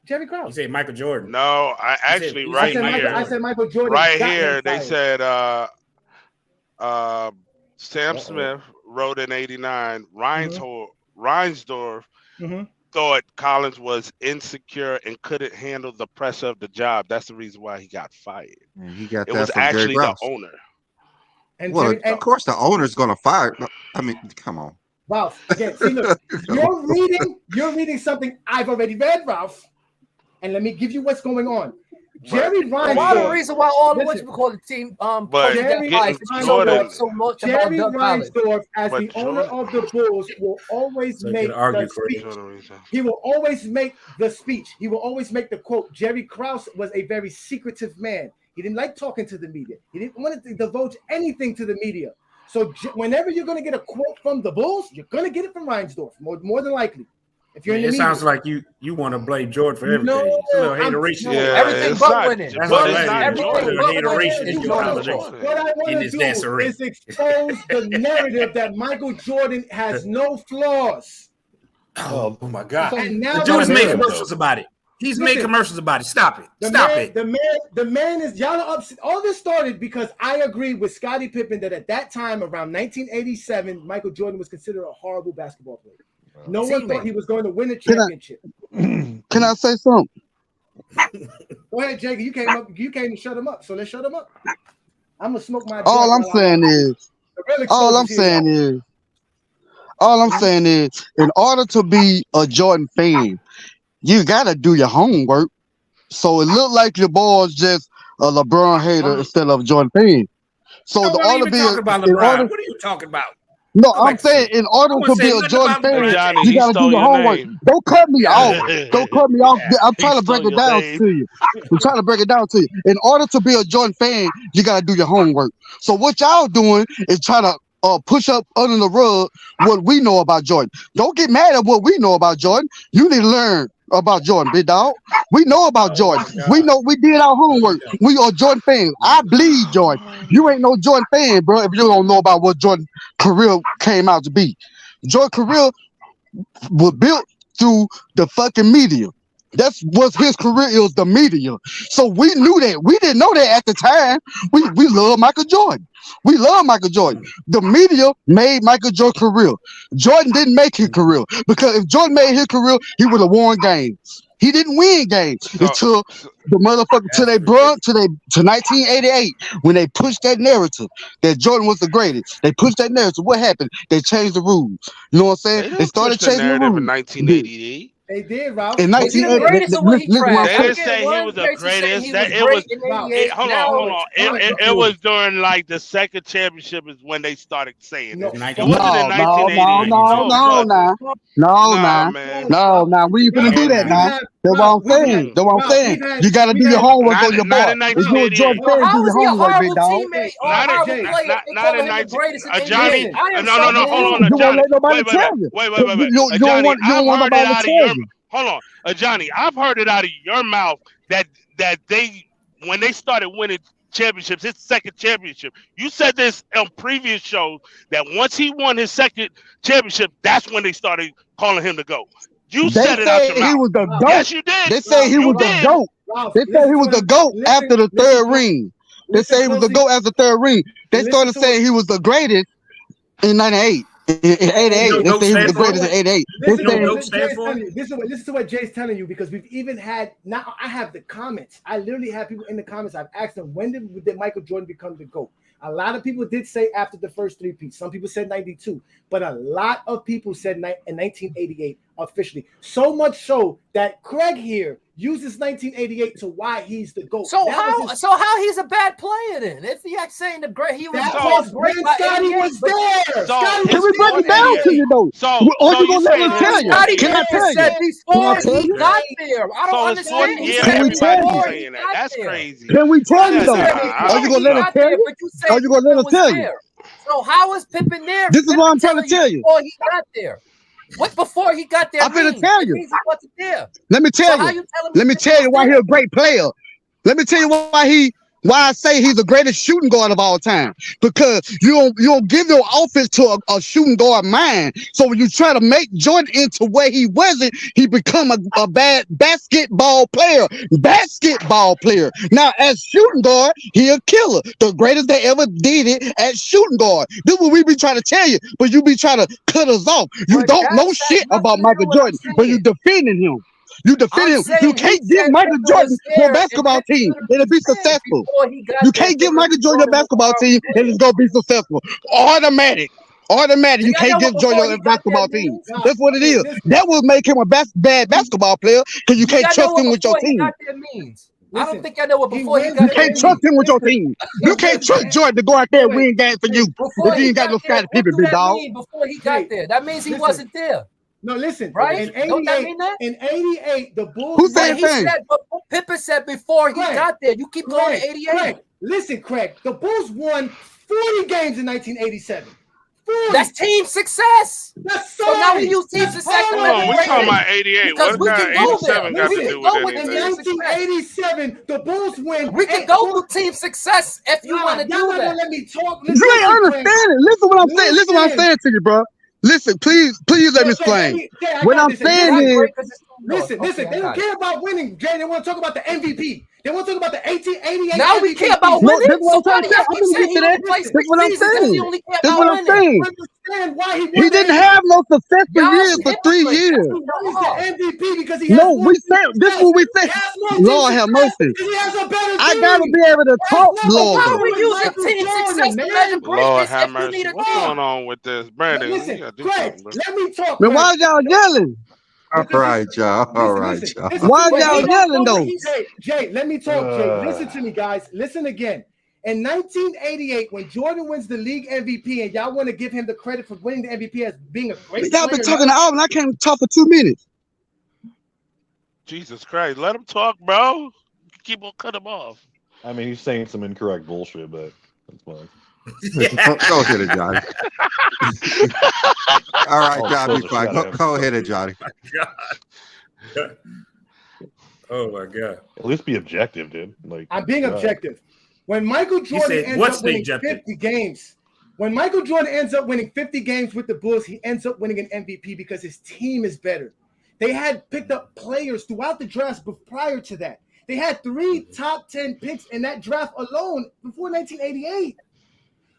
Speaker 5: Jerry Krause.
Speaker 2: You say Michael Jordan.
Speaker 6: No, I said Michael Jordan. Right here, they said Sam Smith wrote in '89. Reinsdorf thought Collins was insecure and couldn't handle the pressure of the job. That's the reason why he got fired.
Speaker 1: And he got
Speaker 6: it
Speaker 1: that
Speaker 6: was
Speaker 1: from
Speaker 6: actually
Speaker 1: Jerry Krause.
Speaker 6: the owner.
Speaker 1: Of course, the owner's going to fire. I mean, come on.
Speaker 5: Ralph, again, see, look, you're reading something I've already read, Ralph. And let me give you what's going on. Jerry Reinsdorf.
Speaker 3: Why the reason why all the team
Speaker 5: Jerry Reinsdorf, as the owner of the Bulls, will always make the speech. He will always make the speech. He will always make the quote. Jerry Krause was a very secretive man. He didn't like talking to the media. He didn't want to divulge anything to the media. So whenever you're going to get a quote from the Bulls, you're going to get it from Reinsdorf, more than likely. If you're in the
Speaker 2: It
Speaker 5: media.
Speaker 2: sounds like you want to blame Jordan for everything.
Speaker 5: No,
Speaker 2: it's a little
Speaker 5: I'm-
Speaker 2: hateration.
Speaker 5: no,
Speaker 6: Yeah,
Speaker 3: Everything
Speaker 6: it's
Speaker 3: but
Speaker 6: not-
Speaker 3: winning.
Speaker 2: That's
Speaker 6: but
Speaker 2: what
Speaker 6: it's
Speaker 2: it is.
Speaker 6: not
Speaker 3: Everything
Speaker 6: Jordan.
Speaker 3: but
Speaker 2: Hateration
Speaker 3: winning
Speaker 2: is
Speaker 3: is
Speaker 2: Jordan.
Speaker 3: Jordan's fault.
Speaker 5: What I
Speaker 2: In
Speaker 5: want to
Speaker 2: this
Speaker 5: do
Speaker 2: disarray.
Speaker 5: is expose the narrative that Michael Jordan has no flaws.
Speaker 2: Oh my God!
Speaker 5: So now
Speaker 2: The dude is
Speaker 5: we're-
Speaker 2: making commercials about it. He's making
Speaker 5: Listen.
Speaker 2: commercials about it. Stop it.
Speaker 5: The
Speaker 2: Stop
Speaker 5: man,
Speaker 2: it.
Speaker 5: The man is y'all are upset. All this started because I agree with Scottie Pippen that at that time, around 1987, Michael Jordan was considered a horrible basketball player. No one
Speaker 3: Teammate.
Speaker 5: thought he was going to win a
Speaker 8: Can I-
Speaker 5: championship.
Speaker 8: Can I say something?
Speaker 5: Go ahead, Jake. You came to shut him up. So let's shut him up. I'm gonna smoke my.
Speaker 8: All I'm saying is, all I'm saying is, in order to be a Jordan fan, you gotta do your homework. So it looked like your boy's just a LeBron hater instead of a Jordan fan. So
Speaker 2: No,
Speaker 8: the
Speaker 2: what are
Speaker 8: order
Speaker 2: you
Speaker 8: be
Speaker 2: talking about,
Speaker 8: in
Speaker 2: LeBron?
Speaker 8: order,
Speaker 2: What are you talking about?
Speaker 8: no,
Speaker 2: Go
Speaker 8: I'm
Speaker 2: back to
Speaker 8: saying in order
Speaker 2: I
Speaker 8: to
Speaker 2: wouldn't
Speaker 8: be
Speaker 2: say
Speaker 8: a
Speaker 2: nothing
Speaker 8: Jordan
Speaker 2: about
Speaker 8: fan,
Speaker 2: LeBron.
Speaker 6: Johnny,
Speaker 8: you
Speaker 6: he
Speaker 8: gotta do
Speaker 6: stole
Speaker 8: your
Speaker 6: your
Speaker 8: homework.
Speaker 6: name.
Speaker 8: Don't cut me off. Don't cut me off. I'm
Speaker 6: He
Speaker 8: trying to break
Speaker 6: stole
Speaker 8: it
Speaker 6: your
Speaker 8: down
Speaker 6: name.
Speaker 8: to you. I'm trying to break it down to you. In order to be a Jordan fan, you gotta do your homework. So what y'all doing is trying to push up under the rug what we know about Jordan. Don't get mad at what we know about Jordan. You need to learn about Jordan, big dog. We know about Jordan. We know we did our homework. We are Jordan fans. I bleed Jordan. You ain't no Jordan fan, bro, if you don't know about what Jordan career came out to be. Jordan career was built through the fucking media. That's what his career is, the media. So we knew that. We didn't know that at the time. We love Michael Jordan. We love Michael Jordan. The media made Michael Jordan's career. Jordan didn't make his career because if Jordan made his career, he would have won games. He didn't win games until the motherfucker to 1988 when they pushed that narrative that Jordan was the greatest. They pushed that narrative. What happened? They changed the rules. You know what I'm saying? They started
Speaker 6: push the
Speaker 8: changing the
Speaker 6: narrative
Speaker 8: rules.
Speaker 6: in 1988.
Speaker 5: They did, Ralph.
Speaker 8: In
Speaker 3: Was he the
Speaker 8: 1980,
Speaker 3: greatest or was he
Speaker 8: listen what
Speaker 3: trash?
Speaker 8: I'm
Speaker 6: They
Speaker 8: saying.
Speaker 6: didn't say he was the greatest.
Speaker 3: He
Speaker 6: That
Speaker 3: was
Speaker 6: it was.
Speaker 3: great in 88.
Speaker 6: Hold
Speaker 3: Now
Speaker 6: on.
Speaker 3: it's
Speaker 6: It was during like the second championship is when they started saying
Speaker 5: No,
Speaker 6: it. It
Speaker 2: No,
Speaker 6: wasn't in
Speaker 8: No,
Speaker 6: 1988.
Speaker 8: nah.
Speaker 6: Man.
Speaker 8: No, we ain't finna do that now. That's what I'm saying. That's what I'm saying. You gotta do your homework on your boy.
Speaker 6: Not in
Speaker 8: If you're a Jordan
Speaker 6: 1988.
Speaker 8: fan,
Speaker 3: How
Speaker 8: do
Speaker 3: was
Speaker 8: your
Speaker 3: he a
Speaker 8: homework, big
Speaker 3: horrible
Speaker 8: dog.
Speaker 3: teammate or a
Speaker 6: Not in-
Speaker 3: horrible
Speaker 6: not-
Speaker 3: player?
Speaker 6: not-
Speaker 3: They
Speaker 6: not
Speaker 3: call
Speaker 6: in
Speaker 3: him the
Speaker 6: 19
Speaker 3: greatest in
Speaker 6: Johnny.
Speaker 3: 88. I didn't
Speaker 6: No,
Speaker 3: say
Speaker 6: hold
Speaker 3: that.
Speaker 6: on,
Speaker 8: You won't
Speaker 6: Johnny.
Speaker 8: let nobody
Speaker 6: Wait.
Speaker 8: tell you.
Speaker 6: Wait.
Speaker 8: You don't
Speaker 6: Johnny,
Speaker 8: want
Speaker 6: I've
Speaker 8: nobody
Speaker 6: heard it
Speaker 8: to
Speaker 6: out of
Speaker 8: tell
Speaker 6: your.
Speaker 8: you.
Speaker 6: Hold on, Johnny. I've heard it out of your mouth that they when they started winning championships, his second championship. You said this on previous shows that once he won his second championship, that's when they started calling him the GOAT. You
Speaker 8: They
Speaker 6: said it out
Speaker 8: said
Speaker 6: your
Speaker 8: he
Speaker 6: mouth.
Speaker 8: was the GOAT.
Speaker 6: Yes, you did.
Speaker 8: They said he
Speaker 6: You
Speaker 8: was the
Speaker 6: did.
Speaker 8: GOAT.
Speaker 5: Ralph,
Speaker 8: They said he was the GOAT after the third ring. They said he was the GOAT after the third ring. They started saying he was the greatest in 98. In 88.
Speaker 2: You know
Speaker 8: They
Speaker 2: GOAT
Speaker 8: said he was
Speaker 2: stand
Speaker 8: the
Speaker 2: for?
Speaker 8: greatest in 88. They
Speaker 5: Listen,
Speaker 2: know
Speaker 8: said
Speaker 2: GOAT stand for?
Speaker 5: listen to what Jay's telling you because we've even had now. I have the comments. I literally have people in the comments. I've asked them when did Michael Jordan become the GOAT? A lot of people did say after the first three-peat. Some people said 92, but a lot of people said in 1988 officially. So much so that Craig here uses 1988 to why he's the GOAT.
Speaker 3: So how he's a bad player then? If he ain't saying the great, he was called great by
Speaker 5: Scotty
Speaker 3: 88,
Speaker 5: was
Speaker 3: but-
Speaker 5: there.
Speaker 6: So,
Speaker 5: Scotty
Speaker 8: Can
Speaker 5: was
Speaker 8: we break it down to you though?
Speaker 6: So,
Speaker 8: Or
Speaker 6: so
Speaker 8: you gonna let
Speaker 6: saying
Speaker 8: me tell
Speaker 6: his
Speaker 8: you?
Speaker 3: Scotty
Speaker 8: Can I
Speaker 3: Pippen
Speaker 8: tell
Speaker 3: said
Speaker 8: you?
Speaker 3: before
Speaker 8: Can I tell
Speaker 3: he
Speaker 8: you?
Speaker 3: got there. I
Speaker 6: So
Speaker 3: don't
Speaker 6: it's 40
Speaker 3: understand. He
Speaker 6: years.
Speaker 3: said
Speaker 8: everybody
Speaker 3: before
Speaker 6: saying
Speaker 3: he
Speaker 6: that.
Speaker 3: got
Speaker 6: That's
Speaker 3: there.
Speaker 6: crazy.
Speaker 8: Can we tell you
Speaker 6: Yeah,
Speaker 8: though?
Speaker 6: nah,
Speaker 8: Are you gonna let us tell you?
Speaker 3: But you said
Speaker 8: Are you gonna let us
Speaker 3: Pippen was
Speaker 8: tell you?
Speaker 3: there. So how is Pippen there?
Speaker 8: This is
Speaker 3: Pippen
Speaker 8: what I'm trying to tell you.
Speaker 3: Before he got there. What before he got there?
Speaker 8: I'm finna
Speaker 3: means?
Speaker 8: tell
Speaker 3: It
Speaker 8: you.
Speaker 3: means he wasn't there.
Speaker 8: Let me
Speaker 3: So
Speaker 8: tell
Speaker 3: how
Speaker 8: you.
Speaker 3: you telling me
Speaker 8: Let me
Speaker 3: Pippen
Speaker 8: tell you
Speaker 3: was
Speaker 8: why
Speaker 3: there?
Speaker 8: he's a great player. Let me tell you why I say he's the greatest shooting guard of all time. Because you don't give your offense to a shooting guard mind. So when you try to make Jordan into where he wasn't, he become a bad basketball player. Now as shooting guard, he a killer. The greatest they ever did it at shooting guard. This is what we be trying to tell you, but you be trying to cut us off. You
Speaker 3: But
Speaker 8: don't know
Speaker 3: that's got
Speaker 8: shit
Speaker 3: nothing
Speaker 8: about
Speaker 3: to do
Speaker 8: Michael
Speaker 3: with what I'm
Speaker 8: Jordan, but you
Speaker 3: saying.
Speaker 8: defending him. You defend
Speaker 3: I'm
Speaker 8: him.
Speaker 3: saying
Speaker 8: You
Speaker 3: he
Speaker 8: can't give
Speaker 3: said
Speaker 8: Michael
Speaker 3: Pippen
Speaker 8: Jordan
Speaker 3: was
Speaker 8: your
Speaker 3: there
Speaker 8: basketball
Speaker 3: and Pippen
Speaker 8: team
Speaker 3: could've
Speaker 8: and it be
Speaker 3: been there
Speaker 8: successful.
Speaker 3: before he got
Speaker 8: You
Speaker 3: there.
Speaker 8: can't give
Speaker 3: Pippen
Speaker 8: Michael Jordan your
Speaker 3: was a
Speaker 8: basketball
Speaker 3: horrible
Speaker 8: team and
Speaker 3: player.
Speaker 8: it's gonna be successful. Automatic.
Speaker 3: Do
Speaker 8: You
Speaker 3: y'all
Speaker 8: can't
Speaker 3: know
Speaker 8: give
Speaker 3: what
Speaker 8: Jordan
Speaker 3: before
Speaker 8: your
Speaker 3: he got there
Speaker 8: basketball team.
Speaker 3: means?
Speaker 8: That's what it
Speaker 5: Okay,
Speaker 8: is.
Speaker 5: listen.
Speaker 8: That will make him a bad basketball player because you
Speaker 3: Do
Speaker 8: can't
Speaker 3: y'all know
Speaker 8: trust him
Speaker 3: what
Speaker 8: with your
Speaker 3: before he
Speaker 8: team.
Speaker 3: got there means? I
Speaker 5: Listen,
Speaker 3: don't think y'all know what
Speaker 5: he
Speaker 3: before he
Speaker 5: was
Speaker 3: got
Speaker 8: You
Speaker 3: there
Speaker 8: can't
Speaker 3: means.
Speaker 8: trust him with your
Speaker 5: Listen.
Speaker 8: team. You can't trust Jordan to go out there and win games for you
Speaker 3: Before
Speaker 8: if you
Speaker 3: he
Speaker 8: ain't got no
Speaker 3: got there,
Speaker 8: Scottie
Speaker 3: what
Speaker 8: Pippen,
Speaker 3: do
Speaker 8: big
Speaker 3: that
Speaker 8: dog.
Speaker 3: mean before he got
Speaker 5: Hey,
Speaker 3: there? That means he
Speaker 5: listen.
Speaker 3: wasn't there.
Speaker 5: No, listen.
Speaker 3: Right?
Speaker 5: In
Speaker 3: Don't that
Speaker 5: 88,
Speaker 3: mean that?
Speaker 5: in 88, the Bulls.
Speaker 8: Who said
Speaker 3: But he
Speaker 8: thing?
Speaker 3: said, but Pippen said before he
Speaker 5: Craig,
Speaker 3: got there. You keep going to 88.
Speaker 5: Craig, listen, Craig. The Bulls won 40 games in 1987.
Speaker 3: That's team success.
Speaker 5: That's
Speaker 3: So now we
Speaker 5: fine.
Speaker 3: use team
Speaker 5: That's
Speaker 3: success to
Speaker 5: fine.
Speaker 6: Hold on, we
Speaker 3: measure
Speaker 6: talking
Speaker 3: greatness.
Speaker 6: about 88.
Speaker 3: Because
Speaker 6: What
Speaker 3: we
Speaker 6: got
Speaker 3: can go there.
Speaker 6: 87 got
Speaker 3: We
Speaker 6: to
Speaker 3: can
Speaker 6: do
Speaker 3: go
Speaker 6: with
Speaker 3: with
Speaker 5: In
Speaker 3: team
Speaker 6: anything?
Speaker 3: success.
Speaker 5: 1987, the Bulls win.
Speaker 3: We can go through team success if you want to
Speaker 5: Y'all
Speaker 3: do
Speaker 5: not gonna
Speaker 3: that.
Speaker 5: let me talk.
Speaker 8: You ain't understanding. Listen what I'm saying. Listen what I'm
Speaker 5: Listen.
Speaker 8: saying to you, bro. Listen, please let me explain. What I'm saying is,
Speaker 5: Listen. They don't care about winning, Jay. They want to talk about the MVP. They want to talk about the 1888.
Speaker 3: Now we
Speaker 5: MVP.
Speaker 3: care about
Speaker 8: no,
Speaker 3: winning.
Speaker 8: this is what
Speaker 3: So
Speaker 8: I'm trying to
Speaker 3: Buddy,
Speaker 8: say.
Speaker 3: I
Speaker 8: I'm
Speaker 3: keep
Speaker 8: gonna
Speaker 3: saying
Speaker 8: get
Speaker 3: he
Speaker 8: to that.
Speaker 3: only played
Speaker 8: This
Speaker 3: 6
Speaker 8: is what I'm
Speaker 3: seasons because he
Speaker 8: saying.
Speaker 3: only care
Speaker 8: This is
Speaker 3: about
Speaker 8: what I'm
Speaker 3: winning.
Speaker 8: saying.
Speaker 5: Understand why he
Speaker 8: He
Speaker 5: won
Speaker 8: didn't
Speaker 5: the
Speaker 8: have no success for
Speaker 3: Y'all
Speaker 8: years, for 3
Speaker 3: hypocrites.
Speaker 8: years.
Speaker 5: He's the MVP because he has
Speaker 8: No,
Speaker 5: more
Speaker 8: we
Speaker 5: team
Speaker 8: said this is
Speaker 5: success.
Speaker 8: what we
Speaker 5: He
Speaker 8: said.
Speaker 5: has more team
Speaker 8: Lord have
Speaker 5: success
Speaker 8: mercy.
Speaker 5: because he has a better
Speaker 8: I
Speaker 5: team.
Speaker 8: gotta be able to
Speaker 5: That's
Speaker 8: talk,
Speaker 5: not
Speaker 8: Lord.
Speaker 3: Why are
Speaker 5: wrong
Speaker 3: we
Speaker 5: with
Speaker 3: using
Speaker 5: Michael
Speaker 3: team
Speaker 5: Jordan,
Speaker 3: success to
Speaker 5: man.
Speaker 3: measure
Speaker 6: Lord
Speaker 3: greatness
Speaker 6: have
Speaker 3: if you
Speaker 6: mercy.
Speaker 3: need a
Speaker 6: What's
Speaker 3: team?
Speaker 6: going on with this? Brandon, we
Speaker 5: Listen,
Speaker 6: gotta do
Speaker 5: Craig,
Speaker 6: something, bro.
Speaker 5: let me talk.
Speaker 8: Man,
Speaker 5: Craig.
Speaker 8: why y'all yelling?
Speaker 1: All
Speaker 5: Because
Speaker 1: right, y'all. All right,
Speaker 5: listen
Speaker 1: y'all.
Speaker 8: Why
Speaker 5: to me.
Speaker 8: y'all
Speaker 3: He don't
Speaker 8: yelling
Speaker 3: know what
Speaker 8: though?
Speaker 3: he's.
Speaker 5: Jay, let me talk, Jay. Listen to me, guys. Listen again. In 1988, when Jordan wins the league MVP, and y'all want to give him the credit for winning the MVP as being a great
Speaker 8: Y'all
Speaker 5: player.
Speaker 8: been talking an hour and I can't talk for 2 minutes.
Speaker 6: Jesus Christ, let him talk, bro. Keep on cut him off.
Speaker 7: I mean, he's saying some incorrect bullshit, but that's fine.
Speaker 1: Go ahead, and Johnny. All right,
Speaker 7: Oh,
Speaker 1: Johnny,
Speaker 7: so
Speaker 1: fine.
Speaker 7: shut up.
Speaker 1: Go ahead, and Johnny.
Speaker 2: Oh my God.
Speaker 7: At least be objective, dude. Like,
Speaker 5: I'm being
Speaker 7: God.
Speaker 5: objective. When Michael Jordan
Speaker 2: said,
Speaker 5: ends
Speaker 2: what's
Speaker 5: up
Speaker 2: the
Speaker 5: winning
Speaker 2: objective?
Speaker 5: 50 games, when Michael Jordan ends up winning 50 games with the Bulls, he ends up winning an MVP because his team is better. They had picked up players throughout the draft prior to that. They had 3 top 10 picks in that draft alone before 1988.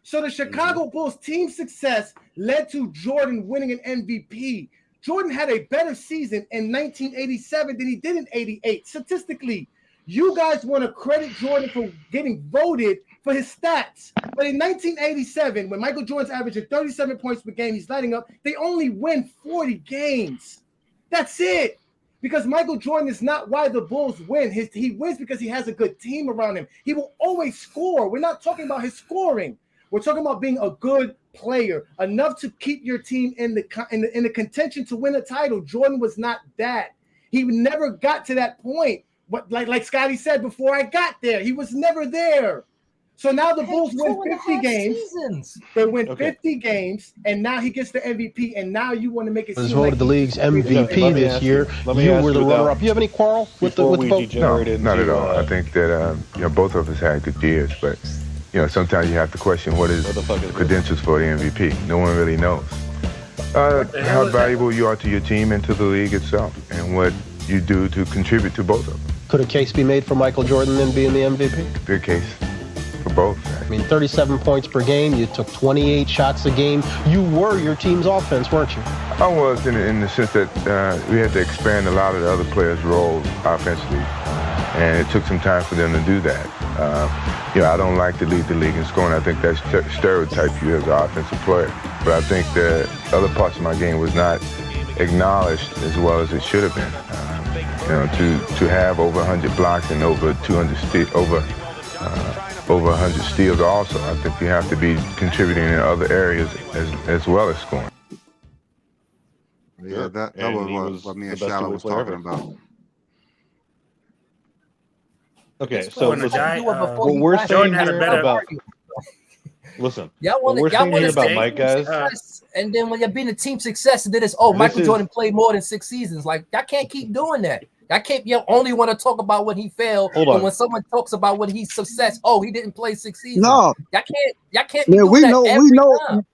Speaker 5: So the Chicago Bulls team success led to Jordan winning an MVP. Jordan had a better season in 1987 than he did in 88. Statistically, you guys want to credit Jordan for getting voted for his stats. But in 1987, when Michael Jordan's averaging 37 points per game, he's lighting up, they only win 40 games. That's it. Because Michael Jordan is not why the Bulls win. He wins because he has a good team around him. He will always score. We're not talking about his scoring. We're talking about being a good player, enough to keep your team in the contention to win a title. Jordan was not that. He never got to that point. But like Scotty said before I got there, he was never there. So now the Bulls win 50 games.
Speaker 3: Seasons.
Speaker 5: They win 50 games, and now he gets the MVP. And now you want to make it
Speaker 9: Was
Speaker 5: seem
Speaker 9: voted
Speaker 5: like
Speaker 9: the league's MVP
Speaker 7: Let me
Speaker 9: this
Speaker 7: ask
Speaker 9: year.
Speaker 7: let me
Speaker 9: You
Speaker 7: ask
Speaker 9: were the
Speaker 7: without-
Speaker 9: runner-up. You have any quarrel with the
Speaker 7: Before we
Speaker 9: vote?
Speaker 7: degenerate
Speaker 10: No,
Speaker 7: into,
Speaker 10: not at all. I think that both of us had good years, but sometimes you have to question what is
Speaker 7: What the fuck is
Speaker 10: the credentials for the MVP. No one really knows how valuable you are to your team and to the league itself, and what you do to contribute to both of them.
Speaker 9: Could a case be made for Michael Jordan then being the MVP?
Speaker 10: Good case for both.
Speaker 9: I mean, 37 points per game. You took 28 shots a game. You were your team's offense, weren't you?
Speaker 10: I was in the sense that we had to expand a lot of the other players' roles offensively, and it took some time for them to do that. I don't like to lead the league in scoring. I think that's stereotype you as an offensive player. But I think the other parts of my game was not acknowledged as well as it should have been. To have over 100 blocks and over 200 over 100 steals also. I think you have to be contributing in other areas as well as scoring.
Speaker 1: Yeah, that
Speaker 7: And he
Speaker 1: was what me
Speaker 7: the
Speaker 1: and
Speaker 7: best
Speaker 1: Shallow
Speaker 7: two-way
Speaker 1: was
Speaker 7: player
Speaker 1: talking
Speaker 7: ever.
Speaker 1: about.
Speaker 7: Okay,
Speaker 2: It's
Speaker 7: so
Speaker 2: fun to
Speaker 7: listen,
Speaker 2: die.
Speaker 7: what we're saying
Speaker 2: Jordan had a
Speaker 7: here
Speaker 2: better-
Speaker 7: about listen,
Speaker 3: Y'all
Speaker 7: what
Speaker 3: want
Speaker 7: we're
Speaker 3: to
Speaker 7: saying here about Mike, guys.
Speaker 3: And then when you're being a team success, and then it's
Speaker 7: This
Speaker 3: Michael
Speaker 7: is-
Speaker 3: Jordan played more than 6 seasons. Like I can't keep doing that. I can't. You only want to talk about when he failed.
Speaker 7: Hold
Speaker 3: But
Speaker 7: on.
Speaker 3: when someone talks about when he's success, he didn't play 6 seasons.
Speaker 8: No,
Speaker 3: Y'all can't be
Speaker 8: man,
Speaker 3: doing
Speaker 8: we
Speaker 3: that
Speaker 8: know,
Speaker 3: every
Speaker 8: we know,
Speaker 3: time.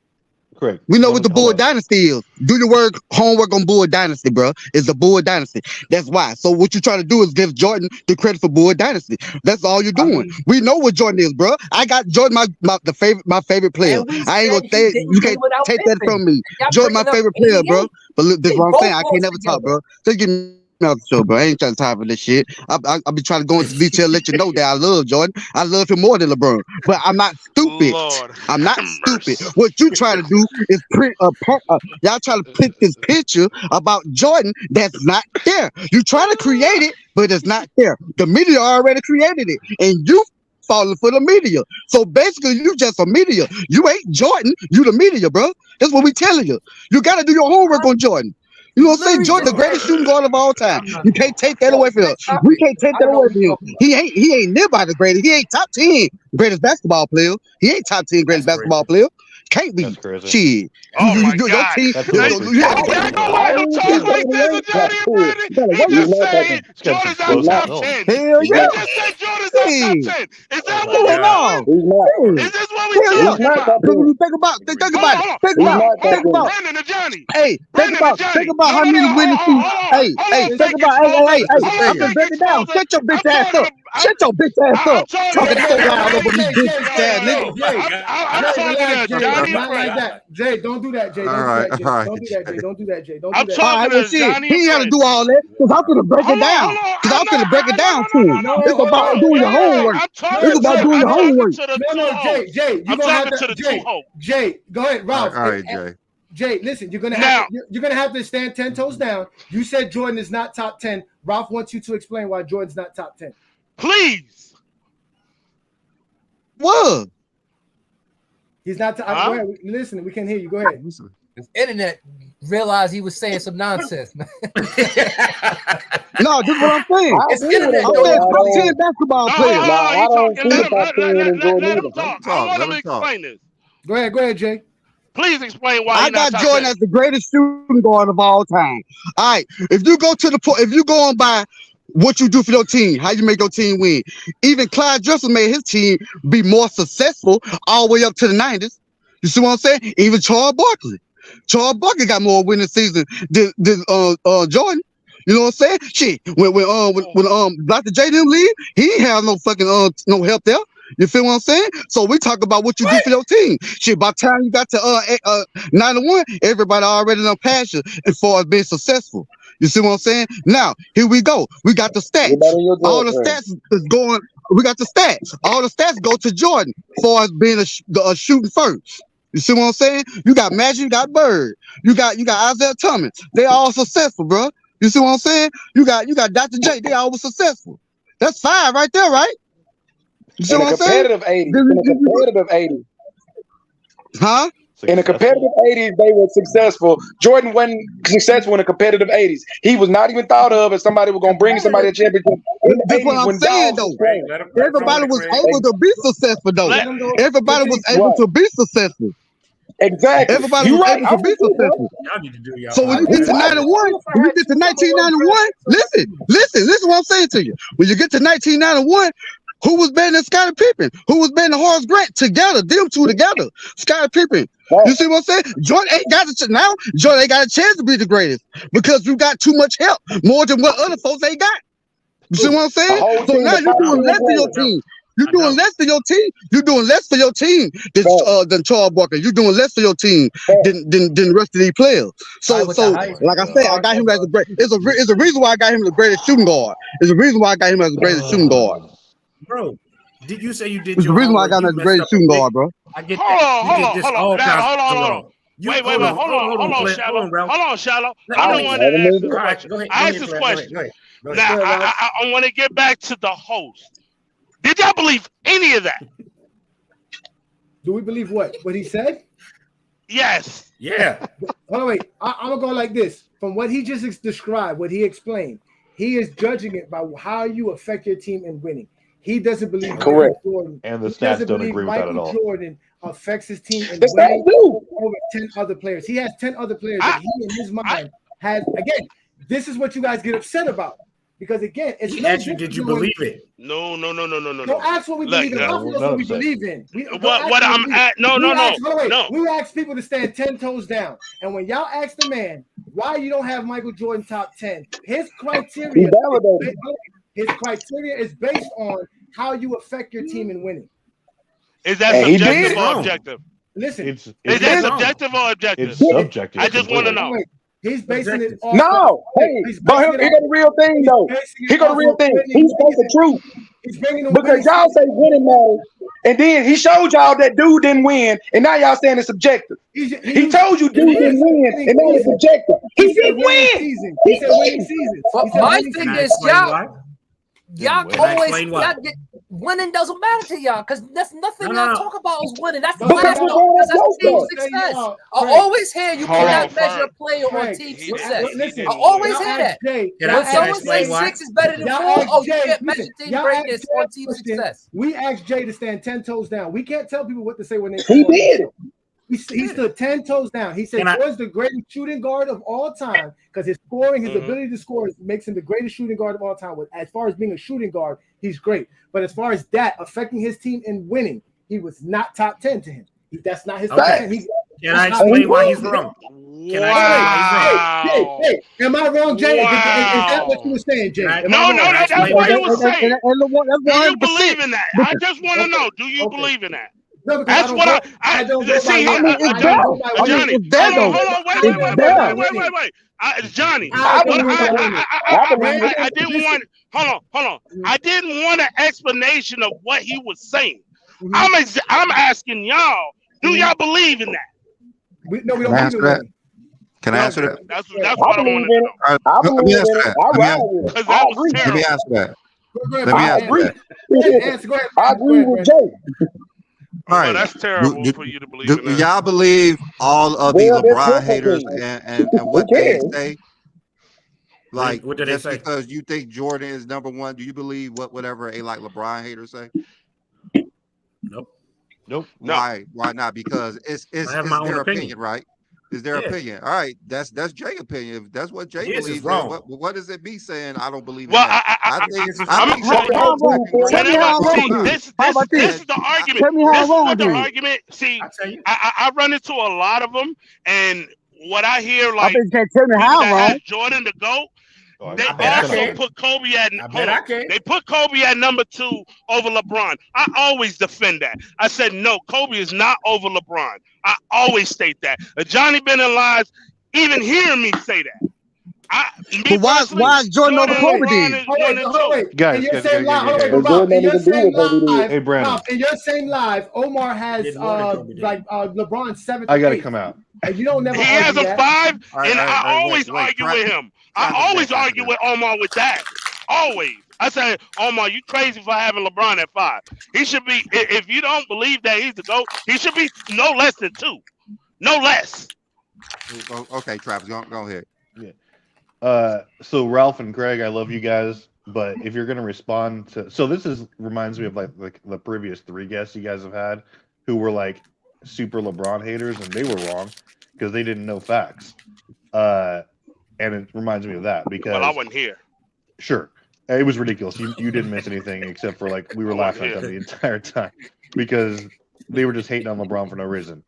Speaker 7: Correct.
Speaker 8: we know
Speaker 7: Let
Speaker 8: what
Speaker 7: me-
Speaker 8: the Bull
Speaker 7: hold on.
Speaker 8: Dynasty is. Do your homework on Bull Dynasty, bro. It's the Bull Dynasty. That's why. So what you're trying to do is give Jordan the credit for Bull Dynasty. That's all you're doing. We know what Jordan is, bro. I got Jordan, my favorite player.
Speaker 3: And we
Speaker 8: I ain't gonna
Speaker 3: said he
Speaker 8: say
Speaker 3: didn't
Speaker 8: you
Speaker 3: win
Speaker 8: can't
Speaker 3: without
Speaker 8: take that
Speaker 3: Pippen.
Speaker 8: from me.
Speaker 3: Y'all
Speaker 8: Jordan, my
Speaker 3: bringing up
Speaker 8: favorite player, bro.
Speaker 3: 88.
Speaker 8: But look, this is
Speaker 3: They
Speaker 8: what I'm
Speaker 3: both
Speaker 8: saying. I can't
Speaker 3: lost
Speaker 8: never talk,
Speaker 3: together.
Speaker 8: bro. Just give me out the show, bro. I ain't trying to time for this shit. I'll be trying to go into detail, let you know that I love Jordan. I love him more than LeBron. But I'm not stupid.
Speaker 6: Lord,
Speaker 8: I'm not
Speaker 6: have
Speaker 8: stupid.
Speaker 6: mercy.
Speaker 8: What you trying to do is print y'all trying to print this picture about Jordan that's not there. You trying to create it, but it's not there. The media already created it, and you falling for the media. So basically, you just a media. You ain't Jordan. You the media, bro. That's what we telling you. You got to do your homework on Jordan. You know what I'm saying? Jordan, the greatest shooting guard of all time. You can't take that away from him. We can't take that away from him. He ain't nearby the greatest. He ain't top 10 greatest basketball player. He ain't top 10 greatest
Speaker 2: That's
Speaker 8: basketball player. Can't be.
Speaker 7: That's crazy.
Speaker 8: Shit.
Speaker 6: Oh my
Speaker 8: Your
Speaker 6: God.
Speaker 8: team.
Speaker 7: That's
Speaker 6: Now,
Speaker 7: crazy.
Speaker 8: Yeah.
Speaker 6: y'all gonna let him talk like this, Johnny and Brandon? He just said Jordan's out top 10.
Speaker 8: Hell
Speaker 6: He
Speaker 8: yeah.
Speaker 6: just said Jordan's out top
Speaker 8: Shit.
Speaker 6: 10. Is that
Speaker 2: my
Speaker 6: what we're
Speaker 2: God.
Speaker 6: doing?
Speaker 8: No.
Speaker 6: Is this what we
Speaker 8: Hell yeah.
Speaker 6: talking about?
Speaker 8: Because when you think about it. Think about it. Think about.
Speaker 6: Brandon and Johnny.
Speaker 8: Hey, think
Speaker 6: Brandon and Johnny.
Speaker 8: about how many winning seasons. Hey, think about. Hey. I'm gonna break it down. Shut your bitch ass up. Shut your bitch ass up. Talking so loud over me, bitch ass nigga.
Speaker 6: I'm talking to Johnny and
Speaker 5: Not like
Speaker 6: Brandon.
Speaker 5: that. Jay, don't do that, Jay.
Speaker 1: All
Speaker 5: Don't
Speaker 1: right,
Speaker 5: do that, Jay.
Speaker 1: all right,
Speaker 5: Don't do that, Jay. Don't do that, Jay. Don't
Speaker 6: I'm
Speaker 5: do that.
Speaker 8: All right, well,
Speaker 6: talking to
Speaker 8: shit.
Speaker 6: Johnny
Speaker 8: He
Speaker 6: and
Speaker 8: ain't had to
Speaker 6: Brandon.
Speaker 8: do all that because I'm gonna break it down. Because I'm gonna break it down to him. It's about doing your homework. It's about doing your homework.
Speaker 5: No, Jay.
Speaker 6: I'm talking to the two hope.
Speaker 5: Jay, go ahead, Ralph.
Speaker 1: all right, Jay.
Speaker 5: Jay, listen, you're gonna
Speaker 6: Now-
Speaker 5: have to stand 10 toes down. You said Jordan is not top 10. Ralph wants you to explain why Jordan's not top 10.
Speaker 6: Please.
Speaker 8: What?
Speaker 5: He's not top.
Speaker 6: Huh?
Speaker 5: Go ahead. Listen, we can hear you. Go ahead.
Speaker 1: Listen.
Speaker 3: The internet realized he was saying some nonsense, man.
Speaker 8: No, this is what I'm saying.
Speaker 3: It's internet.
Speaker 8: I'm saying top 10 basketball
Speaker 6: No,
Speaker 8: players.
Speaker 6: hold on, he talking. Let him talk.
Speaker 1: Let him
Speaker 6: I
Speaker 1: talk,
Speaker 6: want
Speaker 1: let
Speaker 6: him
Speaker 1: him
Speaker 6: to
Speaker 1: talk.
Speaker 6: explain this.
Speaker 5: Go ahead, Jay.
Speaker 6: Please explain why
Speaker 8: I
Speaker 6: he's not
Speaker 8: got
Speaker 6: top
Speaker 8: Jordan
Speaker 6: 10.
Speaker 8: as the greatest shooting guard of all time. All right, if you go to the point, if you go on by what you do for your team, how you make your team win. Even Clyde Drexler made his team be more successful all the way up to the 90s. You see what I'm saying? Even Charles Barkley. Charles Barkley got more winning season than Jordan. You know what I'm saying? Shit, when Dr. J didn't leave, he ain't have no fucking no help there. You feel what I'm saying? So we talk about what you do for your team. Shit, by the time you got to 91, everybody already done passed you as far as being successful. You see what I'm saying? Now, here we go. We got the stats. All the stats is going. We got the stats. All the stats go to Jordan as far as being a shooting first. You see what I'm saying? You got Magic, you got Bird, you got Isaiah Thomas. They all successful, bro. You see what I'm saying? You got Dr. J. They all was successful. That's 5 right there, right? You see what I'm saying?
Speaker 11: In a competitive 80s.
Speaker 8: Huh?
Speaker 11: In a competitive 80s, they were successful. Jordan wasn't successful in a competitive 80s. He was not even thought of as somebody who was going to bring somebody a championship.
Speaker 8: That's what I'm saying, though. Everybody was able to be successful, though. Everybody was able to be successful.
Speaker 11: Exactly.
Speaker 8: Everybody was able to be successful.
Speaker 2: Y'all need to do y'all.
Speaker 8: So when you get to 91, when you get to 1991, listen what I'm saying to you. When you get to 1991, who was better than Scottie Pippen? Who was better than Horace Grant together? Them two together. Scottie Pippen. You see what I'm saying? Jordan ain't got a chance to be the greatest because you got too much help, more than what other folks ain't got. You see what I'm saying? So now you're doing less than your team. You're doing less than your team. You're doing less for your team than Charles Barkley. You're doing less for your team than the rest of these players. So like I said, I got him as a great. It's a reason why I got him the greatest shooting guard. It's a reason why I got him as the greatest shooting guard.
Speaker 2: Bro, did you say you did?
Speaker 8: It's the reason why I got him as the greatest shooting guard, bro.
Speaker 2: I get
Speaker 6: Hold on. Wait, hold on, Shallow. I don't want to ask. Ask this question. Now, I want to get back to the host. Did y'all believe any of that?
Speaker 5: Do we believe what he said?
Speaker 6: Yes.
Speaker 2: Yeah.
Speaker 5: Hold on, wait. I'm gonna go like this. From what he just described, what he explained, he is judging it by how you affect your team in winning. He doesn't believe
Speaker 11: Correct.
Speaker 5: Jordan.
Speaker 7: And the
Speaker 5: He
Speaker 7: stats
Speaker 5: doesn't
Speaker 7: don't
Speaker 5: believe
Speaker 7: agree with that at
Speaker 5: Michael
Speaker 7: all.
Speaker 5: Jordan affects his team in
Speaker 11: The stats
Speaker 5: winning
Speaker 11: do.
Speaker 5: over 10 other players. He has 10 other players that he in his mind has. Again, this is what you guys get upset about. Because again, it's
Speaker 2: He
Speaker 5: no
Speaker 2: asked you,
Speaker 5: different
Speaker 2: did you
Speaker 5: than when-
Speaker 2: believe it?
Speaker 6: No.
Speaker 5: Don't ask what we believe in.
Speaker 6: Look,
Speaker 5: That's what we believe in.
Speaker 6: What I'm at? No.
Speaker 5: We ask people to stand 10 toes down. And when y'all ask the man why you don't have Michael Jordan top 10, his criteria is based on how you affect your team in winning.
Speaker 6: Is that subjective or objective?
Speaker 5: Listen,
Speaker 6: is that subjective or objective?
Speaker 7: It's subjective.
Speaker 6: I just want to know.
Speaker 5: He's basing it off.
Speaker 11: No, but here go the real thing though. Here go the real thing. He spoke the truth.
Speaker 5: He's bringing the
Speaker 11: Because y'all say winning matters, and then he showed y'all that dude didn't win, and now y'all saying it's subjective. He told you dude didn't win, and now it's subjective. He didn't win.
Speaker 5: He said winning season.
Speaker 3: My thing is, y'all
Speaker 2: Can I
Speaker 3: always
Speaker 2: explain why?
Speaker 3: winning doesn't matter to y'all because that's nothing
Speaker 2: No.
Speaker 3: y'all talk about is winning. That's
Speaker 5: Because
Speaker 3: that's team success. I always hear you cannot measure a player on team success.
Speaker 5: Listen,
Speaker 3: I always hear that.
Speaker 2: Can
Speaker 3: When
Speaker 2: I
Speaker 3: someone
Speaker 2: explain
Speaker 3: says
Speaker 2: why?
Speaker 3: 6 is better than 4, oh, you can't measure team greatness on team success.
Speaker 5: We asked Jay to stand 10 toes down. We can't tell people what to say when they
Speaker 11: He did.
Speaker 5: He stood 10 toes down. He said
Speaker 2: Can I-
Speaker 5: Jordan's the greatest shooting guard of all time because his scoring, his ability to score makes him the greatest shooting guard of all time. As far as being a shooting guard, he's great. But as far as that affecting his team and winning, he was not top 10 to him. That's not his top 10.
Speaker 2: Can I explain why he's wrong? Can I explain why he's wrong?
Speaker 5: Hey, am I wrong, Jay? Is that what you were saying, Jay?
Speaker 12: No, that's what he was saying. Do you
Speaker 8: 100%.
Speaker 12: believe in that? I just want to know. Do you believe in that?
Speaker 5: No,
Speaker 12: That's what I don't go
Speaker 8: I
Speaker 12: see.
Speaker 8: mean, it's there. I mean,
Speaker 12: Johnny,
Speaker 8: it's there, though.
Speaker 12: hold on, wait. Johnny,
Speaker 11: I believe it.
Speaker 12: I didn't want. Hold on. I didn't want an explanation of what he was saying. I'm asking y'all. Do y'all believe in that?
Speaker 5: No, we don't
Speaker 1: answer
Speaker 5: believe
Speaker 1: that? Can I answer that?
Speaker 12: That's what I want to know.
Speaker 1: All right,
Speaker 11: I
Speaker 1: let me
Speaker 11: believe
Speaker 1: answer
Speaker 11: in it.
Speaker 1: that.
Speaker 11: I
Speaker 1: Let me
Speaker 11: ride
Speaker 1: answer-
Speaker 11: with it.
Speaker 12: Because
Speaker 11: I
Speaker 12: that was
Speaker 11: agree.
Speaker 1: Let
Speaker 12: terrible.
Speaker 1: me answer that.
Speaker 5: Go ahead,
Speaker 1: Let me
Speaker 11: I
Speaker 1: answer
Speaker 11: agree.
Speaker 1: that.
Speaker 5: Answer. Go ahead.
Speaker 11: I agree with Jay.
Speaker 1: All right.
Speaker 12: Well, that's terrible
Speaker 1: Do-
Speaker 12: for you to believe
Speaker 1: Do
Speaker 12: in that.
Speaker 1: y'all believe all of the
Speaker 11: Well, there's
Speaker 1: LeBron
Speaker 11: different
Speaker 1: haters
Speaker 11: things.
Speaker 1: and what
Speaker 11: Who
Speaker 1: they
Speaker 11: cares?
Speaker 1: say? Like,
Speaker 2: What did they
Speaker 1: just
Speaker 2: say?
Speaker 1: because you think Jordan is number one, do you believe whatever a like LeBron haters say?
Speaker 2: Nope.
Speaker 7: Nope.
Speaker 12: No.
Speaker 1: Why not? Because it's
Speaker 2: I have my own
Speaker 1: their
Speaker 2: opinion.
Speaker 1: opinion, right? It's their
Speaker 2: Yeah.
Speaker 1: opinion. All right, that's Jay's opinion. If that's what Jay
Speaker 2: His is
Speaker 1: believes,
Speaker 2: wrong.
Speaker 1: what does it be saying? I don't believe in
Speaker 12: Well,
Speaker 1: that.
Speaker 12: I
Speaker 1: think
Speaker 2: this is
Speaker 1: I
Speaker 12: I'm
Speaker 1: think
Speaker 12: gonna
Speaker 1: Jordan
Speaker 12: tell
Speaker 1: is
Speaker 12: you.
Speaker 1: second greatest
Speaker 8: Tell me
Speaker 1: of
Speaker 8: how
Speaker 1: all
Speaker 8: I'm
Speaker 12: See,
Speaker 8: wrong.
Speaker 1: time.
Speaker 12: this
Speaker 8: How about
Speaker 12: this
Speaker 8: this?
Speaker 12: is the argument.
Speaker 8: Tell me how
Speaker 12: This
Speaker 8: I'm
Speaker 12: is
Speaker 8: wrong,
Speaker 12: what the
Speaker 8: then.
Speaker 12: argument. See,
Speaker 2: I tell you.
Speaker 12: I run into a lot of them, and what I hear
Speaker 8: I
Speaker 12: like
Speaker 8: bet you can't tell me
Speaker 12: people
Speaker 8: how I'm
Speaker 12: that
Speaker 8: wrong.
Speaker 12: has Jordan the GOAT,
Speaker 7: Oh,
Speaker 12: they
Speaker 2: I bet I
Speaker 12: also
Speaker 2: can.
Speaker 12: put Kobe at
Speaker 2: I
Speaker 12: hold
Speaker 2: bet
Speaker 12: on.
Speaker 2: I can.
Speaker 12: They put Kobe at number 2 over LeBron. I always defend that. I said no, Kobe is not over LeBron. I always state that. Johnny been in lies, even hearing me say that.
Speaker 8: But why is Jordan over Kobe then?
Speaker 12: is
Speaker 5: Hold
Speaker 12: 1
Speaker 5: on,
Speaker 12: and
Speaker 5: hold on,
Speaker 12: 2.
Speaker 5: wait.
Speaker 7: Guys,
Speaker 5: In your
Speaker 7: guys,
Speaker 5: same live, hold on, wait,
Speaker 11: But
Speaker 5: Bob,
Speaker 11: Jordan
Speaker 5: in your
Speaker 11: ain't even
Speaker 5: same
Speaker 11: do what Kobe did.
Speaker 5: live,
Speaker 7: Hey, Brandon.
Speaker 5: Bob, in your same live, Omar has
Speaker 2: Did more than Kobe did.
Speaker 5: LeBron's 7th.
Speaker 7: I got
Speaker 5: or
Speaker 7: to
Speaker 5: 8th.
Speaker 7: come out.
Speaker 5: And you don't never
Speaker 12: He has
Speaker 5: argue
Speaker 12: a
Speaker 5: that.
Speaker 12: 5,
Speaker 1: All right,
Speaker 12: and
Speaker 1: all right,
Speaker 12: I
Speaker 1: all right,
Speaker 12: always
Speaker 1: wait,
Speaker 12: argue
Speaker 1: Travis-
Speaker 12: with him.
Speaker 1: Travis,
Speaker 12: I always
Speaker 1: wait,
Speaker 12: argue with Omar with that. Always. I say, Omar, you crazy for having LeBron at 5. He should be, if you don't believe that he's the GOAT, he should be no less than 2. No less.
Speaker 1: Okay, Travis, go ahead.
Speaker 7: So Ralph and Greg, I love you guys, but if you're gonna respond to, so this reminds me of like the previous 3 guests you guys have had, who were like super LeBron haters, and they were wrong because they didn't know facts. And it reminds me of that because
Speaker 12: Well, I wasn't here.
Speaker 7: sure, it was ridiculous. You didn't miss anything except for like we were laughing at them the entire time because they were just hating on LeBron for no reason.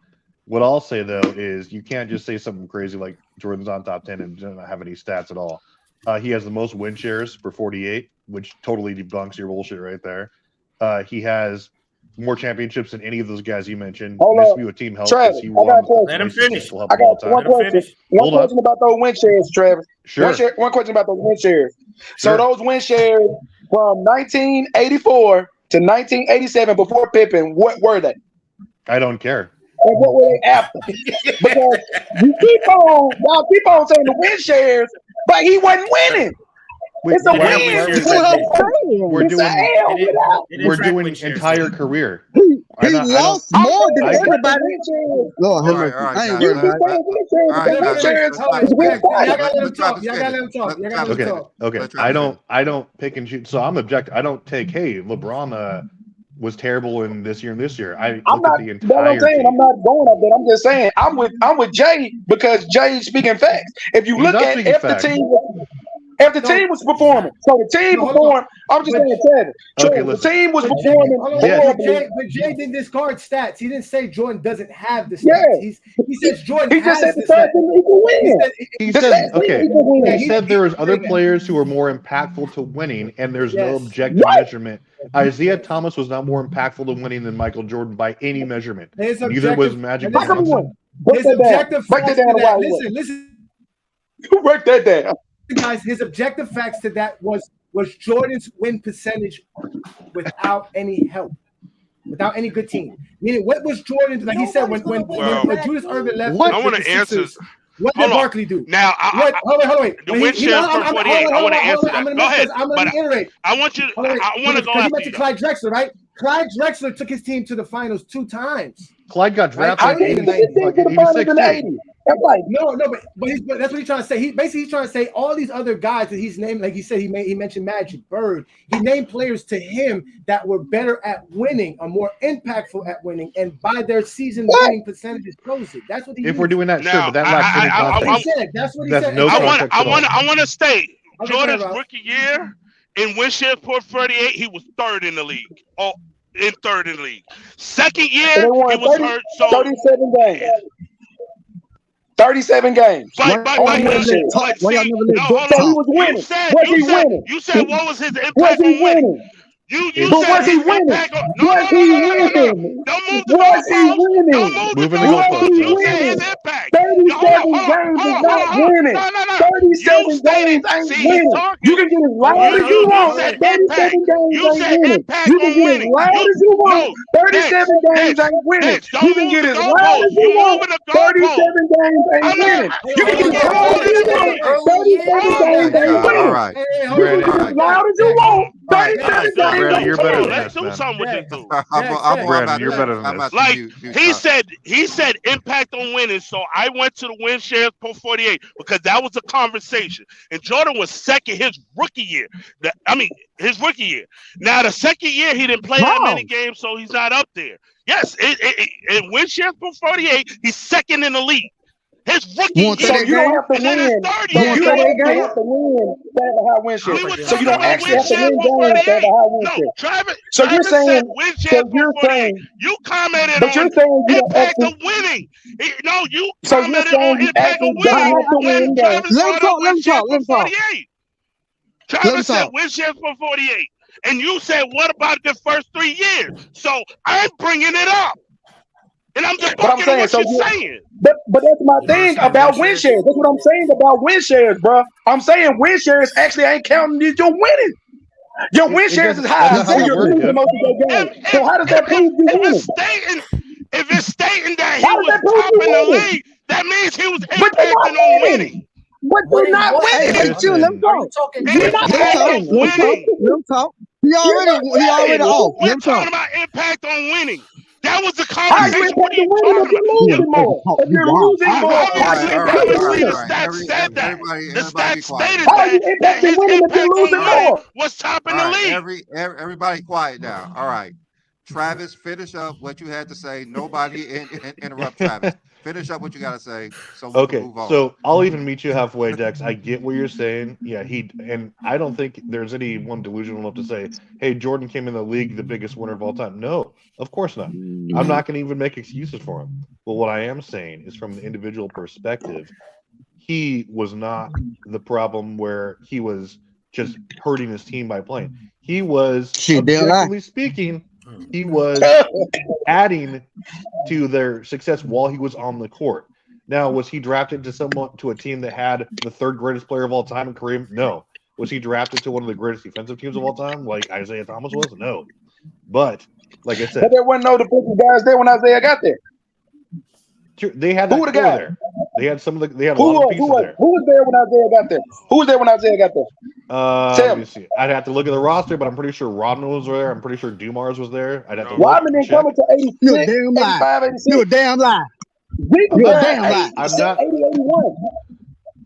Speaker 7: What I'll say though is you can't just say something crazy like Jordan's on top 10 and doesn't have any stats at all. He has the most win shares for 48, which totally debunks your bullshit right there. He has more championships than any of those guys you mentioned.
Speaker 11: Hold
Speaker 7: This
Speaker 11: up.
Speaker 7: would be with team help
Speaker 11: Travis,
Speaker 7: because he
Speaker 11: I got a
Speaker 7: won.
Speaker 11: question.
Speaker 2: Let him
Speaker 7: places
Speaker 2: finish.
Speaker 7: people help
Speaker 11: I
Speaker 7: him all
Speaker 11: got
Speaker 7: the time.
Speaker 11: one
Speaker 2: Let him
Speaker 11: question.
Speaker 2: finish.
Speaker 11: One
Speaker 7: Hold up.
Speaker 11: question about those win shares, Travis.
Speaker 7: Sure.
Speaker 11: One question about those win shares. So
Speaker 7: Sure.
Speaker 11: those win shares from 1984 to 1987 before Pippen, what were they?
Speaker 7: I don't care.
Speaker 11: And what were they after? Because y'all keep on saying the win shares, but he wasn't winning.
Speaker 7: Wait,
Speaker 11: It's a
Speaker 2: They didn't have win
Speaker 11: win.
Speaker 2: shares
Speaker 11: It's
Speaker 2: back
Speaker 11: a
Speaker 2: then.
Speaker 11: win.
Speaker 7: We're
Speaker 11: It's a
Speaker 7: doing
Speaker 11: L
Speaker 2: They didn't-
Speaker 11: without.
Speaker 2: they didn't
Speaker 7: we're
Speaker 2: track
Speaker 7: doing
Speaker 2: win shares
Speaker 7: entire
Speaker 2: then.
Speaker 7: career.
Speaker 8: He
Speaker 7: I don't-
Speaker 8: lost
Speaker 11: I'm
Speaker 8: more
Speaker 11: saying
Speaker 8: than
Speaker 7: I-
Speaker 8: everybody.
Speaker 11: win shares.
Speaker 8: Lord, have
Speaker 1: All right,
Speaker 8: mercy.
Speaker 1: all right,
Speaker 8: I ain't
Speaker 1: guys.
Speaker 11: You
Speaker 8: worried
Speaker 11: keep
Speaker 8: about it.
Speaker 11: saying win shares,
Speaker 1: All
Speaker 11: but
Speaker 1: right,
Speaker 11: the win
Speaker 1: guys,
Speaker 11: shares
Speaker 5: Hold on,
Speaker 11: is win
Speaker 5: Y'all gotta
Speaker 11: five.
Speaker 5: let him
Speaker 1: Let
Speaker 5: talk.
Speaker 1: Travis
Speaker 5: Y'all gotta let him
Speaker 1: finish.
Speaker 5: talk.
Speaker 1: Let
Speaker 5: Y'all gotta let
Speaker 1: Travis
Speaker 5: him
Speaker 1: finish.
Speaker 5: talk.
Speaker 7: Okay.
Speaker 1: Let Travis
Speaker 7: I don't pick and choose. So I'm object. I don't take. Hey, LeBron was terrible in this year and this year. I
Speaker 11: I'm
Speaker 7: look
Speaker 11: not.
Speaker 7: at the
Speaker 11: That's what I'm
Speaker 7: entire
Speaker 11: saying.
Speaker 7: team.
Speaker 11: I'm not going up there. I'm just saying. I'm with Jay because Jay's speaking facts. If you
Speaker 7: He's
Speaker 11: look
Speaker 7: not
Speaker 11: at
Speaker 7: speaking
Speaker 11: if the
Speaker 7: facts.
Speaker 11: team was performing, so the team
Speaker 5: No, hold on.
Speaker 11: performed. I'm just
Speaker 5: But-
Speaker 11: saying, Travis.
Speaker 7: Okay,
Speaker 11: Travis, the
Speaker 7: listen.
Speaker 11: team was
Speaker 5: But
Speaker 11: performing
Speaker 5: hold on,
Speaker 7: Yes.
Speaker 11: horribly.
Speaker 5: but Jay didn't discard stats. He didn't say Jordan doesn't have the stats.
Speaker 11: Yeah.
Speaker 5: He says Jordan
Speaker 11: He just
Speaker 5: has
Speaker 11: said the
Speaker 5: the
Speaker 11: stats
Speaker 5: stats.
Speaker 11: didn't equal
Speaker 5: He
Speaker 11: win.
Speaker 5: said,
Speaker 7: He
Speaker 11: The
Speaker 7: said,
Speaker 11: stats didn't
Speaker 7: okay.
Speaker 11: equal win.
Speaker 5: Yeah,
Speaker 7: He said there was other
Speaker 5: saying that.
Speaker 7: players who were more impactful to winning, and there's no
Speaker 5: Yes.
Speaker 7: objective
Speaker 11: Right.
Speaker 7: measurement. Isaiah Thomas was not more impactful to winning than Michael Jordan by any measurement.
Speaker 5: His
Speaker 7: Neither was
Speaker 5: objective-
Speaker 7: Magic
Speaker 5: How come he
Speaker 7: Johnson.
Speaker 11: won? Break
Speaker 5: his
Speaker 11: that down.
Speaker 5: objective
Speaker 11: Break
Speaker 5: facts
Speaker 11: that down
Speaker 5: to
Speaker 11: to why
Speaker 5: that.
Speaker 11: he won.
Speaker 5: Listen,
Speaker 11: You break that down.
Speaker 5: guys. His objective facts to that was Jordan's win percentage without any help, without any good team. Meaning, what was Jordan? Like he said, when Julius Erving left,
Speaker 7: What?
Speaker 12: I want to answer.
Speaker 5: What did
Speaker 12: Hold on.
Speaker 5: Barkley do?
Speaker 12: Now,
Speaker 5: Hold on, wait.
Speaker 12: the
Speaker 5: When
Speaker 12: win shares
Speaker 5: I'm-
Speaker 12: per
Speaker 5: I'm-
Speaker 12: 48. I want to answer
Speaker 5: I'm
Speaker 12: that.
Speaker 5: gonna
Speaker 12: Go ahead.
Speaker 5: I'm gonna
Speaker 12: But
Speaker 5: reiterate.
Speaker 12: I want you.
Speaker 5: Hold on,
Speaker 12: I want to go
Speaker 5: because you
Speaker 12: after
Speaker 5: mentioned
Speaker 12: you. though.
Speaker 5: Clyde Drexler, right? Clyde Drexler took his team to the finals 2 times.
Speaker 7: Clyde got
Speaker 5: Right?
Speaker 7: drafted
Speaker 5: I
Speaker 7: in
Speaker 5: didn't
Speaker 11: He took the
Speaker 7: 86.
Speaker 11: finals in the
Speaker 7: too.
Speaker 11: 80s. I'm like,
Speaker 5: no, but that's what he's trying to say. He's trying to say all these other guys that he's named, like he said, he mentioned Magic, Bird. He named players to him that were better at winning, or more impactful at winning, and by their season winning percentages closer. That's what he.
Speaker 7: If we're doing that,
Speaker 12: Now,
Speaker 7: sure, but that lacks any context.
Speaker 5: That's what he
Speaker 7: That's
Speaker 5: said.
Speaker 7: no
Speaker 12: I
Speaker 7: context at all.
Speaker 12: want to state
Speaker 5: Okay,
Speaker 12: Jordan's
Speaker 5: go ahead, Rob.
Speaker 12: rookie year in win shares per 38, he was third in the league. Third in the league. Second year,
Speaker 11: they
Speaker 12: he
Speaker 11: won
Speaker 12: was hurt. So
Speaker 11: 37 games. 37 games.
Speaker 12: But
Speaker 8: Why y'all never let talk? Why y'all never let Joy
Speaker 11: So he
Speaker 8: talk?
Speaker 11: was winning. Was he winning?
Speaker 12: You said what was his
Speaker 11: Was
Speaker 12: impact
Speaker 11: he
Speaker 12: on winning?
Speaker 11: winning?
Speaker 12: You
Speaker 11: But
Speaker 12: said
Speaker 11: was he
Speaker 12: his
Speaker 11: winning?
Speaker 12: impact on
Speaker 11: Was he winning?
Speaker 12: Don't move the
Speaker 11: Was he
Speaker 12: goalposts.
Speaker 11: winning?
Speaker 12: Don't move the
Speaker 7: Moving the
Speaker 12: goalposts.
Speaker 7: goalposts,
Speaker 12: You
Speaker 7: bro.
Speaker 12: said his
Speaker 11: Winning.
Speaker 12: impact.
Speaker 11: 37 games is not winning.
Speaker 12: No.
Speaker 11: 37
Speaker 12: You stated,
Speaker 11: games ain't
Speaker 12: see, he's
Speaker 11: winning.
Speaker 12: talking.
Speaker 11: You can get as loud as you
Speaker 12: You
Speaker 11: want.
Speaker 12: said
Speaker 11: 37
Speaker 12: impact.
Speaker 11: games
Speaker 12: You
Speaker 11: ain't
Speaker 12: said
Speaker 11: winning.
Speaker 12: impact
Speaker 11: You can
Speaker 12: on
Speaker 11: get as
Speaker 12: winning.
Speaker 11: loud as you want. 37 games ain't winning.
Speaker 12: Next, don't
Speaker 11: You can
Speaker 12: move
Speaker 11: get
Speaker 12: the
Speaker 11: as loud
Speaker 12: goalposts.
Speaker 11: as you
Speaker 12: You
Speaker 11: want.
Speaker 12: moving the
Speaker 11: 37
Speaker 12: goalposts.
Speaker 11: games ain't
Speaker 12: I'm not.
Speaker 11: winning. You can
Speaker 12: You
Speaker 11: get
Speaker 12: get
Speaker 11: as
Speaker 12: all
Speaker 11: loud as
Speaker 12: this
Speaker 11: you
Speaker 12: stuff.
Speaker 11: want.
Speaker 3: Early
Speaker 11: 37
Speaker 3: years.
Speaker 11: games
Speaker 1: Okay,
Speaker 11: ain't
Speaker 1: all
Speaker 11: winning.
Speaker 1: right.
Speaker 11: You can get as loud as you want. 37 games
Speaker 7: Brandon,
Speaker 11: ain't
Speaker 7: you're
Speaker 12: Come
Speaker 7: better
Speaker 12: on,
Speaker 7: than
Speaker 12: let's
Speaker 7: this,
Speaker 12: do
Speaker 7: man.
Speaker 12: something with this dude.
Speaker 1: I'm
Speaker 7: Brandon,
Speaker 1: about
Speaker 7: you're
Speaker 1: to,
Speaker 7: better than
Speaker 1: I'm
Speaker 7: this.
Speaker 1: about to
Speaker 12: Like
Speaker 1: mute
Speaker 12: he
Speaker 1: something.
Speaker 12: said impact on winning. So I went to the win shares per 48 because that was a conversation. And Jordan was second his rookie year. His rookie year. Now the second year he didn't play that many games, so he's not up there. Yes, in win shares per 48, he's second in the league. His rookie
Speaker 8: You want
Speaker 12: year.
Speaker 11: So
Speaker 8: that
Speaker 11: you don't
Speaker 8: game?
Speaker 11: have to
Speaker 12: And then his
Speaker 11: win.
Speaker 12: third
Speaker 11: So
Speaker 12: year.
Speaker 11: you don't actually have to win to have a high win share.
Speaker 12: We were
Speaker 11: So you
Speaker 12: talking
Speaker 11: don't
Speaker 12: about
Speaker 11: actually
Speaker 12: win
Speaker 11: have to
Speaker 12: shares
Speaker 11: win
Speaker 12: per
Speaker 11: games to have
Speaker 12: 48.
Speaker 11: a high win
Speaker 12: No,
Speaker 11: share.
Speaker 12: Travis
Speaker 11: So you're
Speaker 12: said
Speaker 11: saying,
Speaker 12: win
Speaker 11: so
Speaker 12: shares per
Speaker 11: you're
Speaker 12: 48.
Speaker 11: saying,
Speaker 12: You commented
Speaker 11: but you're
Speaker 12: on
Speaker 11: saying you don't
Speaker 12: impact
Speaker 11: actually,
Speaker 12: of winning. No, you
Speaker 11: so you're
Speaker 12: commented
Speaker 11: saying
Speaker 12: on
Speaker 11: you
Speaker 12: impact of
Speaker 11: actually don't
Speaker 12: winning
Speaker 11: have to
Speaker 12: when
Speaker 11: win games.
Speaker 12: Travis
Speaker 8: Let him
Speaker 12: brought up
Speaker 8: talk. Let
Speaker 12: win
Speaker 8: him
Speaker 12: shares
Speaker 8: talk. Let
Speaker 12: per
Speaker 8: him talk.
Speaker 12: 48.
Speaker 8: Let him
Speaker 12: Travis said
Speaker 8: talk.
Speaker 12: win shares per 48. And you said, what about the first 3 years? So I'm bringing it up. And I'm
Speaker 11: But I'm
Speaker 12: debunking
Speaker 11: saying,
Speaker 12: what
Speaker 11: so
Speaker 12: you're
Speaker 11: you,
Speaker 12: saying.
Speaker 11: but that's my
Speaker 2: You
Speaker 11: thing
Speaker 2: understand
Speaker 11: about
Speaker 2: win
Speaker 11: win
Speaker 2: shares?
Speaker 11: shares. That's what I'm saying about win shares, bro. I'm saying win shares actually ain't counting as your winning. Your win shares is
Speaker 7: That's
Speaker 11: high
Speaker 8: That's not how
Speaker 11: when
Speaker 8: that
Speaker 11: you're
Speaker 8: works.
Speaker 11: losing most of your games. So how does that prove you winning?
Speaker 12: If it's stating that he
Speaker 11: How does
Speaker 12: was
Speaker 11: that prove
Speaker 12: top
Speaker 11: you
Speaker 12: in the
Speaker 11: winning?
Speaker 12: league, that means he was
Speaker 11: But you're not
Speaker 12: impacting on winning.
Speaker 11: winning. But you're
Speaker 3: Winning
Speaker 11: not
Speaker 3: what?
Speaker 8: Hey,
Speaker 11: winning.
Speaker 8: chill. Let him
Speaker 7: Listen,
Speaker 3: Are you
Speaker 8: talk.
Speaker 3: talking
Speaker 11: You're not
Speaker 12: Impact
Speaker 8: Let him talk.
Speaker 12: of
Speaker 11: winning.
Speaker 8: Let him talk.
Speaker 12: winning.
Speaker 8: Let him talk. He
Speaker 11: You're not
Speaker 8: already
Speaker 11: winning.
Speaker 8: off.
Speaker 12: We're
Speaker 8: Let him
Speaker 12: talking
Speaker 8: talk.
Speaker 12: about impact on winning. That was the
Speaker 11: How you
Speaker 12: conversation. What are
Speaker 11: impact the
Speaker 12: you
Speaker 11: winning if
Speaker 12: talking about?
Speaker 11: you're
Speaker 8: Yeah,
Speaker 11: losing
Speaker 8: take a
Speaker 11: more?
Speaker 8: talk.
Speaker 11: If
Speaker 8: You
Speaker 11: you're
Speaker 8: wild.
Speaker 11: losing more, how
Speaker 12: Obviously,
Speaker 11: you impact the
Speaker 12: the
Speaker 11: winning?
Speaker 12: stats said that.
Speaker 1: Everybody
Speaker 12: The
Speaker 1: be
Speaker 12: stats
Speaker 1: quiet
Speaker 12: stated
Speaker 1: now.
Speaker 11: How you
Speaker 12: that
Speaker 11: impact the
Speaker 12: his
Speaker 11: winning if you're
Speaker 12: impact
Speaker 11: losing
Speaker 12: on
Speaker 1: All right.
Speaker 12: winning
Speaker 11: more?
Speaker 12: was top in
Speaker 1: All
Speaker 12: the
Speaker 1: right,
Speaker 12: league.
Speaker 1: everybody quiet now. All right, Travis, finish up what you had to say. Nobody interrupt Travis. Finish up what you got to say so we can
Speaker 7: Okay,
Speaker 1: move on.
Speaker 7: so I'll even meet you halfway, Dex. I get what you're saying. Yeah, and I don't think there's anyone delusional enough to say, "Hey, Jordan came in the league the biggest winner of all time." No, of course not. I'm not going to even make excuses for him. But what I am saying is, from the individual perspective, he was not the problem where he was just hurting his team by playing. He was,
Speaker 8: Shit, they'll lie.
Speaker 7: objectively speaking, he was adding to their success while he was on the court. Now, was he drafted to a team that had the third greatest player of all time in Kareem? No. Was he drafted to one of the greatest defensive teams of all time, like Isaiah Thomas was? No. But like I said,
Speaker 11: But there wasn't no defensive guys there when Isaiah got there.
Speaker 7: they had
Speaker 11: Who
Speaker 7: that
Speaker 11: were the
Speaker 7: core
Speaker 11: guys?
Speaker 7: there. They had some of the. They had a
Speaker 11: Who
Speaker 7: lot of
Speaker 11: was
Speaker 7: pieces there.
Speaker 11: who was there when Isaiah got there? Who was there when Isaiah got there? Tell
Speaker 7: Let me
Speaker 11: me.
Speaker 7: see. I'd have to look at the roster, but I'm pretty sure Rodman was there. I'm pretty sure Dumars was there. I'd have to look
Speaker 11: Rodman
Speaker 7: and
Speaker 11: didn't come
Speaker 7: check.
Speaker 11: until 86,
Speaker 8: You're a damn lie.
Speaker 11: 85, 86.
Speaker 8: You're a damn lie.
Speaker 11: Zeke was
Speaker 8: You're a
Speaker 11: there
Speaker 8: damn lie.
Speaker 11: 80, 81.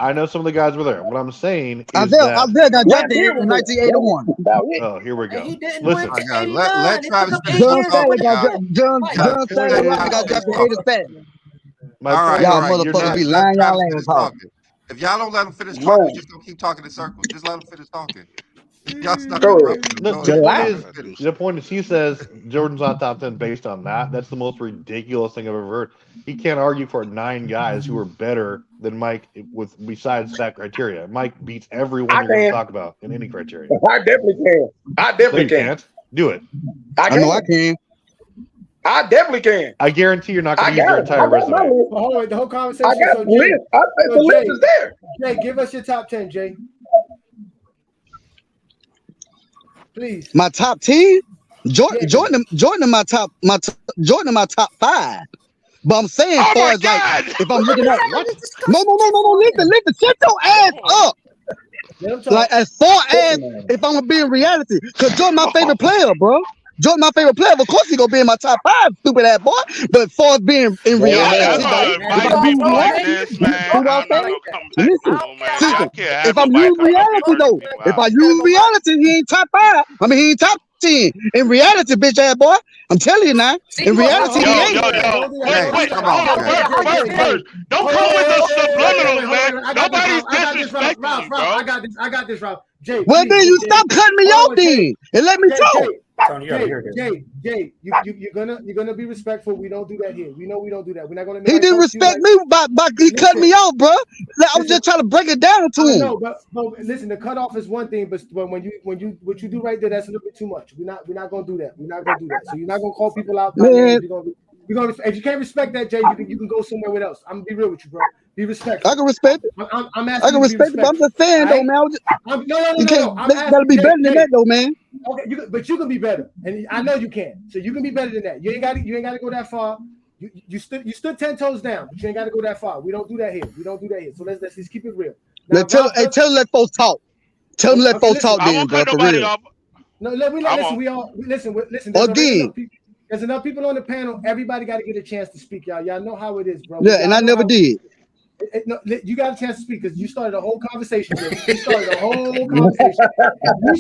Speaker 7: I know some of the guys were there. What I'm saying is
Speaker 8: Isaiah
Speaker 7: that.
Speaker 8: got
Speaker 11: Last
Speaker 8: drafted
Speaker 11: year
Speaker 8: in
Speaker 11: was there.
Speaker 8: 1981.
Speaker 11: That's about it.
Speaker 7: Oh, here we
Speaker 3: And
Speaker 7: go.
Speaker 3: he didn't
Speaker 7: Listen,
Speaker 3: win
Speaker 1: All right,
Speaker 3: to
Speaker 1: guys,
Speaker 3: 89.
Speaker 1: let
Speaker 3: It
Speaker 1: Travis
Speaker 3: took him
Speaker 1: finish
Speaker 3: 8
Speaker 8: John
Speaker 3: years to
Speaker 8: Staley
Speaker 3: win
Speaker 8: got
Speaker 3: that.
Speaker 8: John
Speaker 3: Like,
Speaker 1: Guys,
Speaker 8: Staley
Speaker 1: let
Speaker 8: Rodman got
Speaker 1: Travis
Speaker 8: drafted
Speaker 1: talk.
Speaker 8: in 87.
Speaker 7: my
Speaker 1: All right,
Speaker 7: point.
Speaker 8: Y'all
Speaker 1: all right.
Speaker 7: You're
Speaker 8: motherfuckers
Speaker 7: not.
Speaker 8: be
Speaker 1: Let
Speaker 8: lying y'all
Speaker 1: Travis
Speaker 8: ass
Speaker 1: finish
Speaker 8: off.
Speaker 1: talking. If y'all don't let him finish talking,
Speaker 11: Man,
Speaker 1: we're just gonna keep talking in circles. Just let him finish talking. Y'all stop
Speaker 11: go ahead.
Speaker 1: interrupting him.
Speaker 7: No,
Speaker 1: Go
Speaker 7: the
Speaker 1: ahead.
Speaker 7: point
Speaker 8: July.
Speaker 7: is,
Speaker 1: Finish.
Speaker 7: the point is, he says Jordan's not top 10 based on that. That's the most ridiculous thing I've ever heard. He can't argue for 9 guys who are better than Mike with besides that criteria. Mike beats everyone
Speaker 11: I
Speaker 7: you're going to
Speaker 11: can.
Speaker 7: talk about in any criteria.
Speaker 11: I definitely can. I
Speaker 7: No,
Speaker 11: definitely
Speaker 7: you
Speaker 11: can.
Speaker 7: can't. Do it.
Speaker 11: I
Speaker 8: I know I
Speaker 11: can.
Speaker 8: can.
Speaker 11: I definitely can.
Speaker 7: I guarantee you're not going
Speaker 11: I
Speaker 7: to use
Speaker 11: got
Speaker 7: your
Speaker 11: it.
Speaker 7: entire
Speaker 11: I got my
Speaker 7: resume.
Speaker 11: list.
Speaker 5: Well, hold on, the whole
Speaker 11: I
Speaker 5: conversation.
Speaker 11: got
Speaker 5: So
Speaker 11: the
Speaker 5: Jay,
Speaker 11: list. The
Speaker 5: so
Speaker 11: list
Speaker 5: Jay,
Speaker 11: is there.
Speaker 5: Jay, give us your top 10, Jay. Please.
Speaker 8: My top 10?
Speaker 5: Yeah.
Speaker 8: Jordan in my Jordan in my top 5. But I'm saying,
Speaker 12: Oh
Speaker 8: far
Speaker 12: my
Speaker 8: as like,
Speaker 12: God!
Speaker 8: if I'm looking at
Speaker 7: What?
Speaker 8: no, listen, shut your ass up.
Speaker 5: Let him talk.
Speaker 8: Like as far as if I'm being reality, because Jordan my favorite player, bro. Jordan my favorite player. Of course he gonna be in my top 5, stupid ass boy. But for us being in reality,
Speaker 12: That's
Speaker 8: though, if I'm
Speaker 12: be
Speaker 8: using reality,
Speaker 12: this,
Speaker 8: you
Speaker 12: man.
Speaker 8: know what I'm
Speaker 12: I'm not
Speaker 8: saying?
Speaker 12: gonna come back
Speaker 8: Listen,
Speaker 12: to man.
Speaker 8: listen.
Speaker 12: I can't have
Speaker 8: If I'm
Speaker 12: nobody
Speaker 8: using
Speaker 12: come up
Speaker 8: reality
Speaker 12: and
Speaker 8: though,
Speaker 12: people
Speaker 8: if
Speaker 12: out.
Speaker 8: I use reality, he ain't top 5. I mean, he ain't top 10. In reality, bitch ass boy, I'm telling you now. In reality, he ain't.
Speaker 12: Quick,
Speaker 1: Come on,
Speaker 12: hold on, first. Don't come with the subliminals, man. Nobody's disrespecting you, bro.
Speaker 5: I got this, Ralph. Jay,
Speaker 8: Well,
Speaker 5: please,
Speaker 8: then you
Speaker 5: Jay,
Speaker 8: stop cutting me off then and let me talk.
Speaker 5: Jay, you're gonna be respectful. We don't do that here. We know we don't do that. We're not gonna.
Speaker 8: He didn't respect me by he cut me off, bro. I was just trying to break it down to him.
Speaker 5: No, but listen, the cutoff is one thing, but when you what you do right there, that's a little bit too much. We're not gonna do that. We're not gonna do that. So you're not gonna call people out.
Speaker 8: Man.
Speaker 5: You're gonna if you can't respect that, Jay, you can go somewhere else. I'm gonna be real with you, bro. Be respectful.
Speaker 8: I can respect it.
Speaker 5: I'm asking
Speaker 8: I can respect it, but I'm just saying though, man. You gotta be better than that though, man.
Speaker 5: Okay, but you can be better, and I know you can. So you can be better than that. You ain't got to go that far. You stood 10 toes down, but you ain't got to go that far. We don't do that here. So let's just keep it real. Now,
Speaker 8: tell them let folks talk. Tell them let folks talk, then, bro. For real.
Speaker 5: No, listen.
Speaker 8: Again.
Speaker 5: There's enough people on the panel. Everybody got to get a chance to speak, y'all. Y'all know how it is, bro.
Speaker 8: Yeah, and I never did.
Speaker 5: No, you got a chance to speak because you started a whole conversation. You started a whole conversation.
Speaker 8: I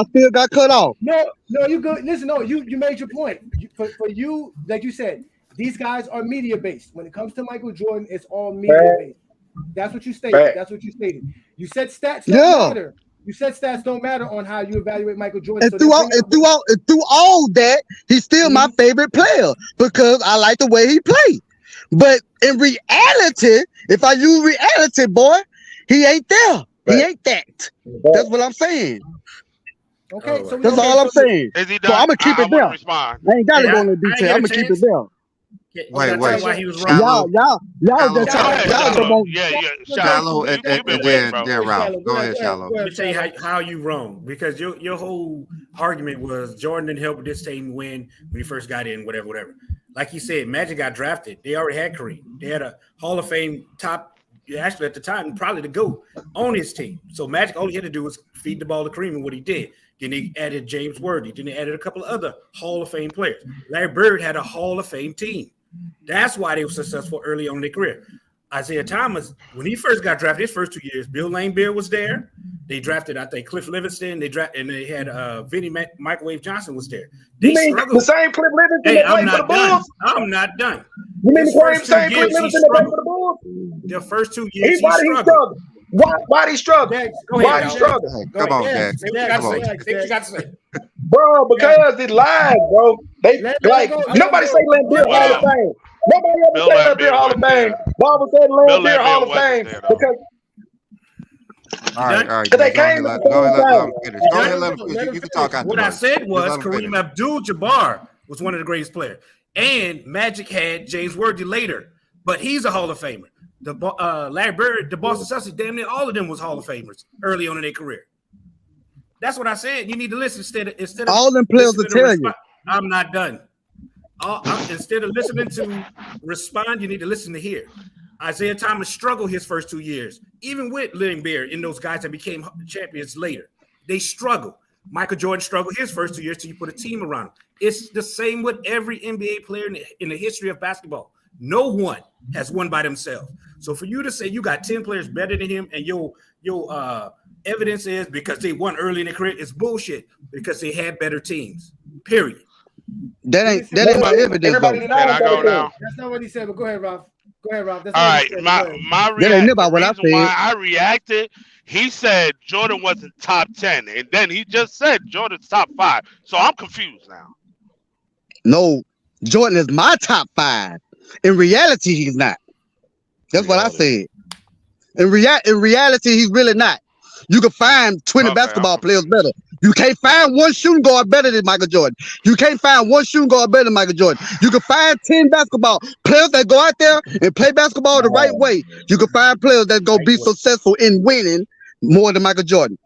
Speaker 8: still got cut off.
Speaker 5: No, you good. Listen, you made your point. For you, like you said, these guys are media based. When it comes to Michael Jordan, it's all media based. That's what you stated. You said stats don't matter. You said stats don't matter on how you evaluate Michael Jordan.
Speaker 8: And through all that, he's still my favorite player because I like the way he played. But in reality, if I use reality, boy, he ain't there. He ain't that. That's what I'm saying.
Speaker 5: Okay, so
Speaker 8: that's all I'm saying.
Speaker 12: Is he
Speaker 8: done? So I'm gonna keep it there. I ain't gotta go into detail. I'm gonna keep it there.
Speaker 1: Wait.
Speaker 2: Why he was wrong.
Speaker 8: Y'all just
Speaker 1: Shallow and then Ralph. Go ahead, Shallow.
Speaker 2: Let me tell you how you wrong, because your whole argument was Jordan didn't help this team win when he first got in, whatever. Like you said, Magic got drafted. They already had Kareem. They had a Hall of Fame top, actually at the time, probably the GOAT on his team. So Magic, all he had to do was feed the ball to Kareem, and what he did. Then they added James Worthy. Then they added a couple of other Hall of Fame players. Larry Bird had a Hall of Fame team. That's why they were successful early on in their career. Isaiah Thomas, when he first got drafted, his first 2 years, Bill Laimbeer was there. They drafted, I think, Cliff Livingston. They had Vinny Microwave Johnson was there. They struggled.
Speaker 11: The same Cliff Livingston
Speaker 2: Hey,
Speaker 11: that played for the Bulls?
Speaker 2: I'm not done.
Speaker 11: You mean the same Cliff Livingston that played for the Bulls?
Speaker 2: The first 2 years, he
Speaker 11: Why did he struggle? Why did he struggle? Why did he struggle?
Speaker 1: Come on, Dad.
Speaker 11: Bro, because it lies, bro. They like nobody say Lambeer Hall of Fame. Nobody ever say Lambeer Hall of Fame. Barbara said Lambeer Hall of Fame because.
Speaker 1: All right.
Speaker 11: Because they came at the same time.
Speaker 1: Go ahead, let him finish. You can talk out.
Speaker 2: What I said was Kareem Abdul-Jabbar was one of the greatest players, and Magic had James Worthy later, but he's a Hall of Famer. The Larry Bird, the Boston Celtics, damn near all of them was Hall of Famers early on in their career. That's what I said. You need to listen instead of
Speaker 8: all them players will tell you.
Speaker 2: I'm not done. Instead of listening to respond, you need to listen to hear. Isaiah Thomas struggled his first 2 years, even with Laimbeer and those guys that became champions later. They struggled. Michael Jordan struggled his first 2 years till you put a team around him. It's the same with every NBA player in the history of basketball. No one has won by themselves. So for you to say you got 10 players better than him and your evidence is because they won early in their career is bullshit, because they had better teams. Period.
Speaker 8: That ain't my evidence.
Speaker 12: Can I go now?
Speaker 5: That's not what he said, but go ahead, Ralph. That's
Speaker 12: all right. My reason why I reacted, he said Jordan wasn't top 10, and then he just said Jordan's top 5. So I'm confused now.
Speaker 8: No, Jordan is my top 5. In reality, he's not. That's what I said. In reality, he's really not. You can find 20 basketball players better. You can't find one shooting guard better than Michael Jordan. You can't find one shooting guard better than Michael Jordan. You can find 10 basketball players that go out there and play basketball the right way. You can find players that go be successful in winning more than Michael Jordan.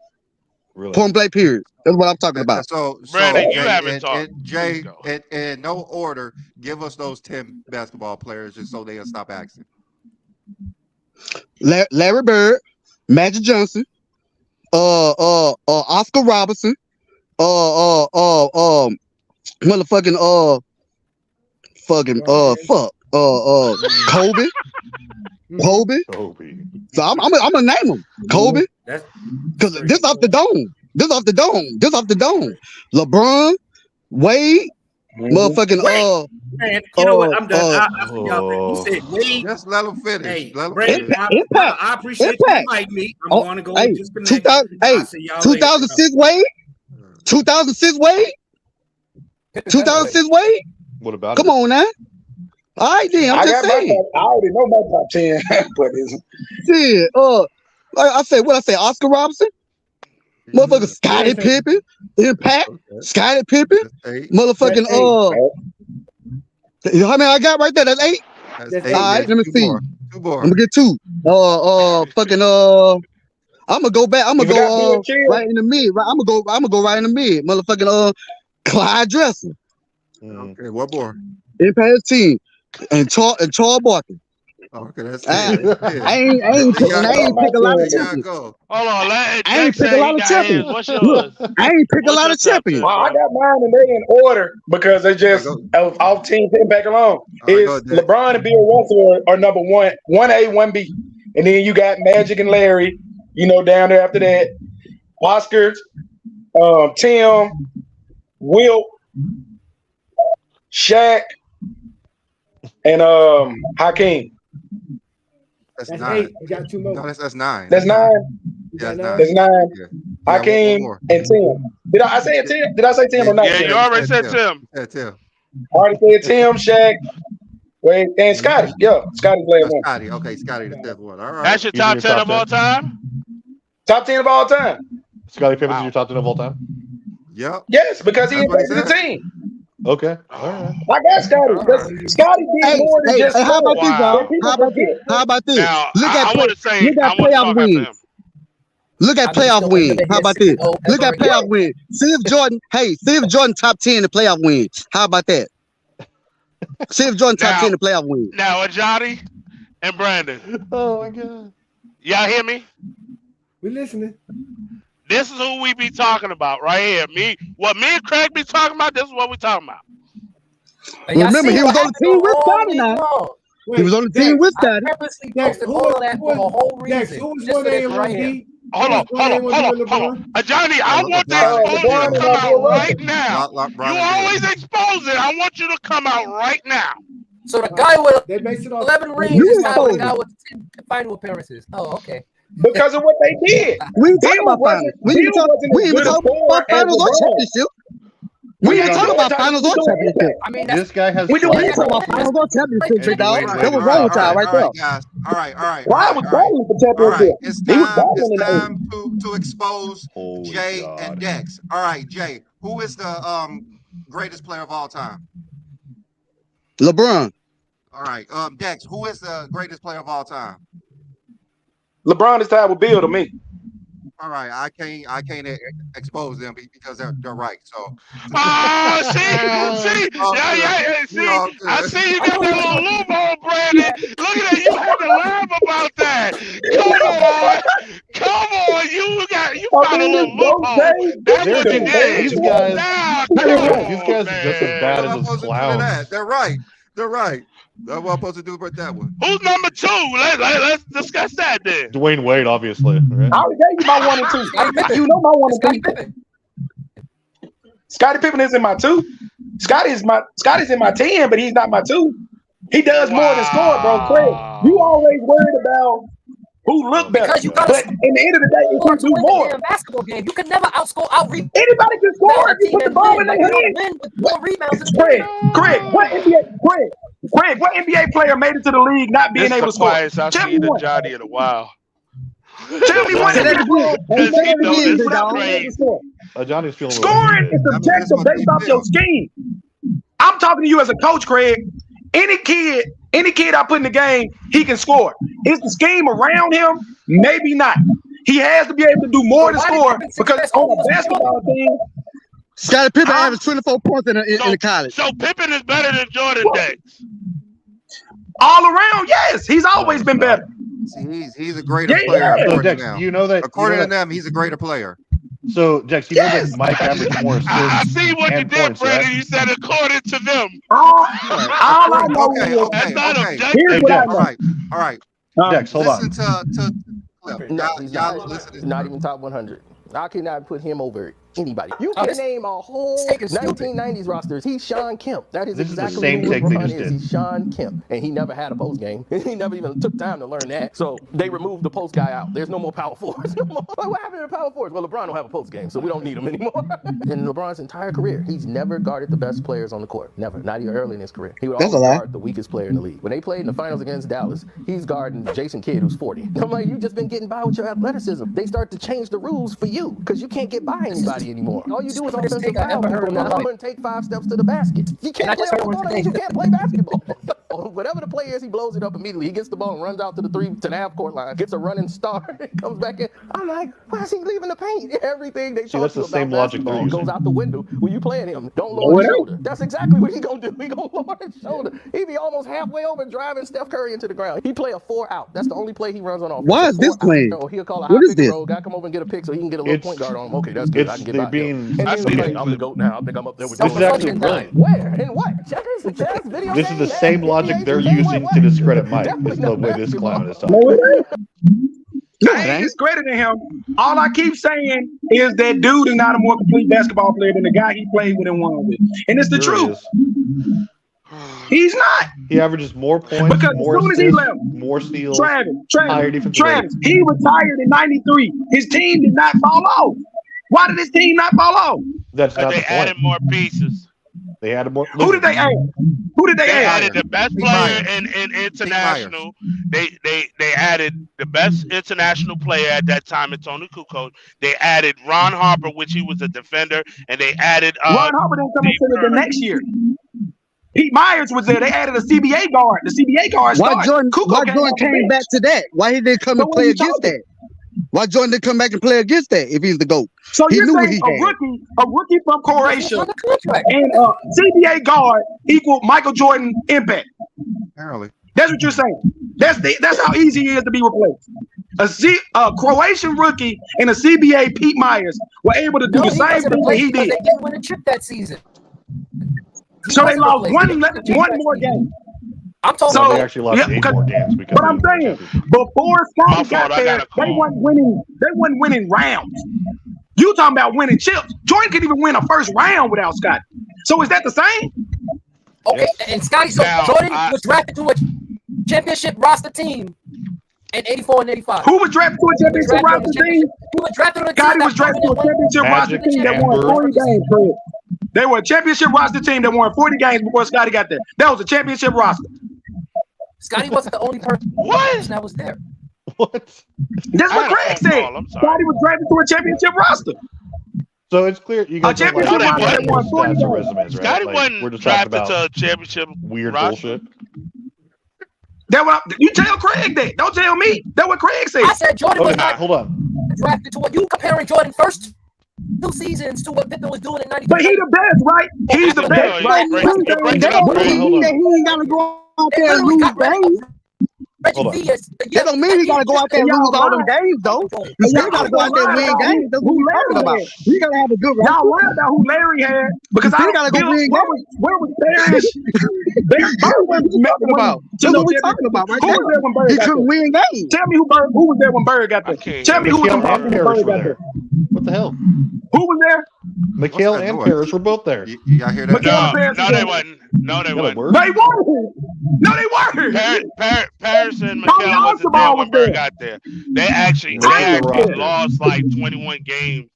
Speaker 7: Really?
Speaker 8: Point blank period. That's what I'm talking about.
Speaker 1: So
Speaker 12: Brandon, you haven't talked.
Speaker 1: Jay, in no order, give us those 10 basketball players just so they'll stop asking.
Speaker 8: Larry Bird, Magic Johnson, Oscar Robertson, motherfucking Kobe. Kobe. So I'm gonna name him Kobe. Because this off the dome. This off the dome. LeBron, Wade, motherfucking
Speaker 2: Man, you know what? I'm done. You said Wade.
Speaker 1: Just let him finish.
Speaker 2: Hey,
Speaker 1: let him
Speaker 2: Brandon,
Speaker 1: finish.
Speaker 2: I appreciate you inviting me. I'm going to go disconnect.
Speaker 8: 2006 Wade. 2006 Wade. 2006 Wade.
Speaker 7: What about
Speaker 8: Come on now. All right, then. I'm just saying.
Speaker 11: I already know my top 10. But
Speaker 8: Shit. I say Oscar Robertson. Motherfucker Scottie Pippen. Impact. Scottie Pippen. Motherfucking how many I got right there? That's 8.
Speaker 1: That's
Speaker 8: All
Speaker 1: 8.
Speaker 8: right, let me see.
Speaker 1: Two more.
Speaker 8: I'm gonna get 2. I'm gonna go back. I'm gonna go right in the mid. Right, I'm gonna go right in the mid. Motherfucking Clyde Drexler.
Speaker 1: Okay, one more.
Speaker 8: Impact team and Charles Barkley.
Speaker 1: Okay, that's
Speaker 8: I
Speaker 1: it.
Speaker 8: ain't pick a lot of champions.
Speaker 12: Hold on,
Speaker 8: I ain't pick a lot of champions.
Speaker 12: What's yours?
Speaker 8: Look, I ain't pick a lot of champions.
Speaker 11: Well, I got mine and they in order because they just off team impact alone. Is LeBron and Bill Russell are number 1, 1A, 1B, and then you got Magic and Larry. Down there after that, Oscar, Tim, Wilt, Shaq, and Hakeem.
Speaker 1: That's
Speaker 5: 8.
Speaker 1: 9.
Speaker 5: You got 2 more.
Speaker 1: No, that's 9.
Speaker 11: That's 9.
Speaker 1: Yeah,
Speaker 11: That's 9.
Speaker 1: Yeah.
Speaker 11: Hakeem and Tim. Did I say it, Tim? Did I say Tim or not?
Speaker 12: Yeah,
Speaker 11: Tim?
Speaker 12: you already said Tim.
Speaker 1: Yeah, Tim.
Speaker 11: Already said Tim, Shaq, Wade, and Scotty. Yeah, Scotty played 1.
Speaker 1: Scotty. Okay, Scotty the 5th one. All right.
Speaker 12: That's your top 10 of all time?
Speaker 11: Top 10 of all time.
Speaker 7: Scottie Pippen's your top 10 of all time?
Speaker 1: Yep.
Speaker 11: Yes, because he
Speaker 1: That's what he
Speaker 11: invested the
Speaker 1: said.
Speaker 11: team.
Speaker 7: Okay. All right.
Speaker 11: I got Scotty. Scotty did more than just
Speaker 8: how about this,
Speaker 11: score.
Speaker 8: y'all? How about this?
Speaker 12: Now,
Speaker 8: Look at
Speaker 12: I want to say,
Speaker 8: look
Speaker 12: I
Speaker 8: at
Speaker 12: want to
Speaker 8: playoff
Speaker 12: talk after him.
Speaker 8: wins. Look at playoff wins. How about this? Look at playoff wins. See if Jordan top 10 in the playoff wins. How about that? See if Jordan top 10 in the playoff wins.
Speaker 12: Now, Johnny and Brandon.
Speaker 7: Oh my God.
Speaker 12: Y'all hear me?
Speaker 5: We listening.
Speaker 12: This is who we be talking about right here. What me and Craig be talking about, this is what we talking about.
Speaker 8: Remember, he was on the team with Scotty now. He was on the team with Scotty.
Speaker 3: I purposely posted all of that for a whole reason.
Speaker 5: Who was
Speaker 3: Just for
Speaker 5: 1A
Speaker 3: this
Speaker 5: and
Speaker 3: right
Speaker 5: 1B?
Speaker 3: here.
Speaker 12: Hold on. Johnny, I want the exposure to come out right now. You always expose it. I want you to come out right now.
Speaker 3: So the guy with
Speaker 5: They based it off
Speaker 3: 11 rings is now the guy with 10 final appearances. Oh, okay.
Speaker 11: Because of what they did.
Speaker 8: We ain't talking about finals. We ain't even talking about finals or championship. We ain't talking about finals or championship.
Speaker 3: I mean,
Speaker 7: This guy has.
Speaker 8: We ain't talking about finals or championship, big dog. That was wrong with y'all right there.
Speaker 1: Guys. All right.
Speaker 11: Why was battling for
Speaker 1: All right,
Speaker 11: championship?
Speaker 1: it's
Speaker 11: He was
Speaker 1: time.
Speaker 11: battling
Speaker 1: It's
Speaker 11: in
Speaker 1: time to expose
Speaker 7: Holy
Speaker 1: Jay
Speaker 7: God.
Speaker 1: and Dex. All right, Jay, who is the greatest player of all time?
Speaker 8: LeBron.
Speaker 1: All right, Dex, who is the greatest player of all time?
Speaker 11: LeBron is tied with Bill to me.
Speaker 1: All right, I can't expose them because they're right. So.
Speaker 12: Oh, see, yeah. See, I see you got that little loophole, Brandon. Look at that, you had to laugh about that. Come on, you found a little loophole. That's what you did.
Speaker 7: These guys are just as bad
Speaker 1: What am I
Speaker 7: as
Speaker 1: supposed to do with
Speaker 7: clowns.
Speaker 1: that? They're right. That's what I'm supposed to do about that one.
Speaker 12: Who's number 2? Let's discuss that then.
Speaker 7: Dwayne Wade, obviously. Right?
Speaker 11: I already gave you my 1 and 2. You know my 1 and 2. Scottie Pippen is in my 2. Scotty's in my 10, but he's not my 2. He does more than score, bro. Craig, you always worried about who look better.
Speaker 3: Because you gotta
Speaker 11: but in the end of the day, if you do more,
Speaker 3: a basketball game, you can never out-rebound.
Speaker 11: Anybody can score if you put the ball in their hand.
Speaker 3: Win with more rebounds.
Speaker 11: Craig, what NBA player made it to the league not being able to score?
Speaker 12: I've seen the Johnny in a while.
Speaker 11: Tell me what
Speaker 7: Johnny's feeling
Speaker 11: scoring is subjective based off your scheme. I'm talking to you as a coach, Craig. Any kid I put in the game, he can score. Is the scheme around him? Maybe not. He has to be able to do more to score because on a basketball team,
Speaker 8: Scottie Pippen averaged 24 points in the college.
Speaker 12: So Pippen is better than Jordan Dex.
Speaker 11: All around, yes. He's always been better.
Speaker 1: See, he's a greater player according to them.
Speaker 7: You know that
Speaker 1: according to them, he's a greater player.
Speaker 7: So, Jax, you know that Mike averaged more assists
Speaker 12: I see what you
Speaker 7: and
Speaker 12: did,
Speaker 7: points,
Speaker 12: Brandon.
Speaker 7: right?
Speaker 12: You said according to them.
Speaker 11: All I know is
Speaker 12: That's not
Speaker 1: okay.
Speaker 12: objective.
Speaker 11: here's what I know.
Speaker 1: All right.
Speaker 7: Jax, hold
Speaker 1: Listen
Speaker 7: on.
Speaker 1: to Clip.
Speaker 13: No,
Speaker 1: Y'all,
Speaker 13: he's
Speaker 1: y'all
Speaker 13: not,
Speaker 1: listen.
Speaker 13: not even top 100. I cannot put him over anybody. You
Speaker 3: Oh,
Speaker 13: can
Speaker 3: this-
Speaker 13: name a whole
Speaker 3: this take is stupid.
Speaker 13: 1990s rosters. He's Sean Kemp. That is
Speaker 7: This is the
Speaker 13: exactly
Speaker 7: same
Speaker 13: who
Speaker 7: take they
Speaker 13: LeBron
Speaker 7: just
Speaker 13: is.
Speaker 7: did.
Speaker 13: He's Sean Kemp, and he never had a post game. He never even took time to learn that. So they removed the post guy out. There's no more power forwards. What happened to the power forwards? Well, LeBron don't have a post game, so we don't need him anymore. In LeBron's entire career, he's never guarded the best players on the court. Never. Not even early in his career. He would
Speaker 8: That's
Speaker 13: always
Speaker 8: a lie.
Speaker 13: guard the weakest player in the league. When they played in the finals against Dallas, he's guarding Jason Kidd, who's 40. I'm like, you just been getting by with your athleticism. They start to change the rules for you because you can't get by anybody anymore. All you do is
Speaker 3: Stupidest
Speaker 13: offensive
Speaker 3: take I
Speaker 13: foul
Speaker 3: ever heard
Speaker 13: people
Speaker 3: in my
Speaker 13: now
Speaker 3: life.
Speaker 13: and take 5 steps to the basket. You
Speaker 3: And I
Speaker 13: can't play
Speaker 3: just heard
Speaker 13: on
Speaker 3: one
Speaker 13: the
Speaker 3: today.
Speaker 13: you can't play basketball. Whatever the play is, he blows it up immediately. He gets the ball and runs out to the half-court line, gets a running start, comes back in. I'm like, why is he leaving the paint? Everything they
Speaker 7: See,
Speaker 13: taught
Speaker 7: that's
Speaker 13: you
Speaker 7: the
Speaker 13: about
Speaker 7: same logic they're
Speaker 13: basketball goes
Speaker 7: using.
Speaker 13: out the window when you playing him. Don't lower his shoulder. That's exactly what he gonna do. He gonna lower his shoulder. He be almost halfway over driving Steph Curry into the ground. He play a 4-out. That's the only play he runs on offense.
Speaker 8: Why
Speaker 13: A
Speaker 8: is this
Speaker 13: 4-out.
Speaker 8: playing?
Speaker 13: So he'll call a
Speaker 8: What
Speaker 13: high
Speaker 8: is
Speaker 13: pick and
Speaker 8: this?
Speaker 13: roll. Guy come over and get a pick so he can get a little
Speaker 7: It's-
Speaker 13: point guard on him. Okay, that's good. I can get
Speaker 7: they're
Speaker 13: by him.
Speaker 7: being.
Speaker 13: And
Speaker 12: I
Speaker 13: then
Speaker 12: see
Speaker 13: he's
Speaker 12: that
Speaker 13: like, I'm the GOAT now. I think I'm up there with
Speaker 7: This is actually
Speaker 3: Fucking
Speaker 7: brilliant.
Speaker 13: Where? And what? Checkers, chess, video
Speaker 7: This is
Speaker 13: games,
Speaker 7: the same logic they're
Speaker 13: NBA,
Speaker 7: using
Speaker 13: what?
Speaker 7: to discredit Mike.
Speaker 13: Definitely
Speaker 7: Is the
Speaker 13: not
Speaker 7: way this
Speaker 13: basketball.
Speaker 7: clown is
Speaker 11: No,
Speaker 7: talking.
Speaker 11: it ain't.
Speaker 8: No,
Speaker 11: I
Speaker 8: it
Speaker 11: ain't
Speaker 8: ain't.
Speaker 11: discrediting him. All I keep saying is that dude is not a more complete basketball player than the guy he played with and won with. And it's the
Speaker 7: Sure he
Speaker 11: truth.
Speaker 7: is.
Speaker 11: He's not.
Speaker 7: He averages more points,
Speaker 11: Because as
Speaker 7: more
Speaker 11: soon as he
Speaker 7: assists,
Speaker 11: left,
Speaker 7: more steals,
Speaker 11: Travis,
Speaker 7: higher defensive rating.
Speaker 11: he retired in '93. His team did not fall off. Why did his team not fall off?
Speaker 7: That's
Speaker 12: But
Speaker 7: not
Speaker 12: they
Speaker 7: the
Speaker 12: added
Speaker 7: point.
Speaker 12: more pieces.
Speaker 7: They added more.
Speaker 11: Who did they add? Who did they
Speaker 12: They
Speaker 11: add?
Speaker 12: added the best
Speaker 1: Pete
Speaker 12: player
Speaker 1: Myers.
Speaker 12: in international. They added the best international player at that time in Tony Kukoc. They added Ron Harper, which he was a defender, and they added
Speaker 11: Ron Harper didn't come until the next year. Pete Myers was there. They added a CBA guard. The CBA guard
Speaker 8: Why
Speaker 11: started.
Speaker 8: Jordan?
Speaker 11: Kukoc
Speaker 8: Why
Speaker 11: came
Speaker 8: Jordan
Speaker 11: off the
Speaker 8: came
Speaker 11: bench.
Speaker 8: back to that? Why he didn't come
Speaker 11: So
Speaker 8: and
Speaker 11: what
Speaker 8: play
Speaker 11: you
Speaker 8: against
Speaker 11: talking?
Speaker 8: that? Why Jordan didn't come back and play against that if he's the GOAT?
Speaker 11: So
Speaker 8: He
Speaker 11: you're
Speaker 8: knew what
Speaker 11: saying
Speaker 8: he had.
Speaker 11: a rookie from Croatia
Speaker 3: On the contract.
Speaker 11: and a CBA guard equal Michael Jordan impact.
Speaker 1: Apparently.
Speaker 11: That's what you're saying. That's how easy he is to be replaced. A Croatian rookie and a CBA Pete Myers were able to do the
Speaker 3: No,
Speaker 11: same
Speaker 3: wasn't
Speaker 11: thing that he
Speaker 3: replaced because
Speaker 11: did.
Speaker 3: They didn't win a chip that season. He
Speaker 11: So they
Speaker 3: wasn't
Speaker 11: lost
Speaker 3: replaced.
Speaker 11: one more game.
Speaker 3: I'm talking
Speaker 11: So-
Speaker 7: No,
Speaker 3: about
Speaker 7: they actually lost
Speaker 11: yeah,
Speaker 7: 8
Speaker 11: because-
Speaker 7: more games because
Speaker 11: But I'm
Speaker 7: they won the
Speaker 11: saying,
Speaker 7: championship.
Speaker 11: before
Speaker 12: My
Speaker 11: Scotty got
Speaker 12: fault, I
Speaker 11: there,
Speaker 12: got a
Speaker 11: they
Speaker 12: call.
Speaker 11: wasn't winning rounds. You talking about winning chips. Jordan could even win a first round without Scott. So is that the same?
Speaker 3: okay, and Scotty, so
Speaker 12: Now,
Speaker 3: Jordan
Speaker 12: I-
Speaker 3: was drafted to a championship roster team in '84 and '85.
Speaker 11: Who was drafted to a championship roster team?
Speaker 3: He was drafted on a team
Speaker 11: Scotty
Speaker 3: that
Speaker 11: was drafted to a
Speaker 3: won-
Speaker 11: championship roster
Speaker 7: Magic
Speaker 11: team that
Speaker 7: and
Speaker 11: won
Speaker 7: Bird.
Speaker 11: 40 games. Craig. They were a championship roster team that won 40 games before Scotty got there. That was a championship roster.
Speaker 3: Scotty wasn't the only person
Speaker 12: What?
Speaker 3: that was there.
Speaker 7: What?
Speaker 11: That's
Speaker 12: I
Speaker 11: what
Speaker 12: had a
Speaker 11: Craig
Speaker 12: phone
Speaker 11: said.
Speaker 12: call, I'm sorry.
Speaker 11: Scotty was drafted to a championship roster.
Speaker 7: So it's clear you guys don't
Speaker 11: championship
Speaker 7: like
Speaker 12: roster
Speaker 7: people
Speaker 12: that
Speaker 11: won
Speaker 7: stats
Speaker 11: 40
Speaker 7: or resumes, right?
Speaker 12: Scotty
Speaker 7: Like,
Speaker 12: wasn't
Speaker 7: we're just talking
Speaker 12: drafted
Speaker 7: about
Speaker 12: to a championship
Speaker 7: weird
Speaker 12: roster.
Speaker 7: bullshit.
Speaker 11: You tell Craig that. Don't tell me. That's what Craig said.
Speaker 3: I said Jordan
Speaker 7: Okay,
Speaker 3: was not
Speaker 7: hold on.
Speaker 3: drafted to what you comparing Jordan first 2 seasons to what Pippen was doing in '93.
Speaker 11: But he the best, right? He's the best, right?
Speaker 12: You're breaking
Speaker 8: That
Speaker 12: up,
Speaker 8: don't
Speaker 12: Craig.
Speaker 8: mean that he ain't gotta go out there and lose games.
Speaker 7: Hold on.
Speaker 8: That don't mean he gotta go out there and lose all them games, though. You still gotta go out there and win games. That's what we talking about. You gotta have a good
Speaker 11: Y'all
Speaker 8: roster.
Speaker 11: lied about who Larry had because
Speaker 8: You
Speaker 11: I
Speaker 8: still gotta go win
Speaker 11: where was Parrish? Bird wasn't
Speaker 8: Talking about. That's what we talking about right
Speaker 11: Who was there when
Speaker 8: now.
Speaker 11: Bird
Speaker 8: He
Speaker 11: got
Speaker 8: couldn't
Speaker 11: there?
Speaker 8: win games.
Speaker 11: Tell me who was there when Bird got there.
Speaker 12: I can't
Speaker 11: Tell me
Speaker 12: hear
Speaker 11: who was
Speaker 7: Mikhail
Speaker 11: there
Speaker 7: and
Speaker 11: when
Speaker 7: Parrish
Speaker 11: Bird
Speaker 7: were
Speaker 11: got
Speaker 7: there.
Speaker 11: there.
Speaker 7: What the hell?
Speaker 11: Who was there?
Speaker 7: Mikhail
Speaker 1: that
Speaker 7: and
Speaker 1: noise?
Speaker 7: Parrish were both there.
Speaker 1: Y'all hear that?
Speaker 11: Mikhail-
Speaker 12: No, no, they wasn't. No, they
Speaker 7: Yeah, they
Speaker 12: wasn't.
Speaker 7: were.
Speaker 11: They weren't. No, they weren't.
Speaker 12: Paris and
Speaker 11: Tony
Speaker 12: McHale wasn't there
Speaker 11: Archibald
Speaker 12: when
Speaker 11: was
Speaker 12: Bird
Speaker 11: there.
Speaker 12: got there. They actually
Speaker 7: Roster.
Speaker 12: lost like 21 games.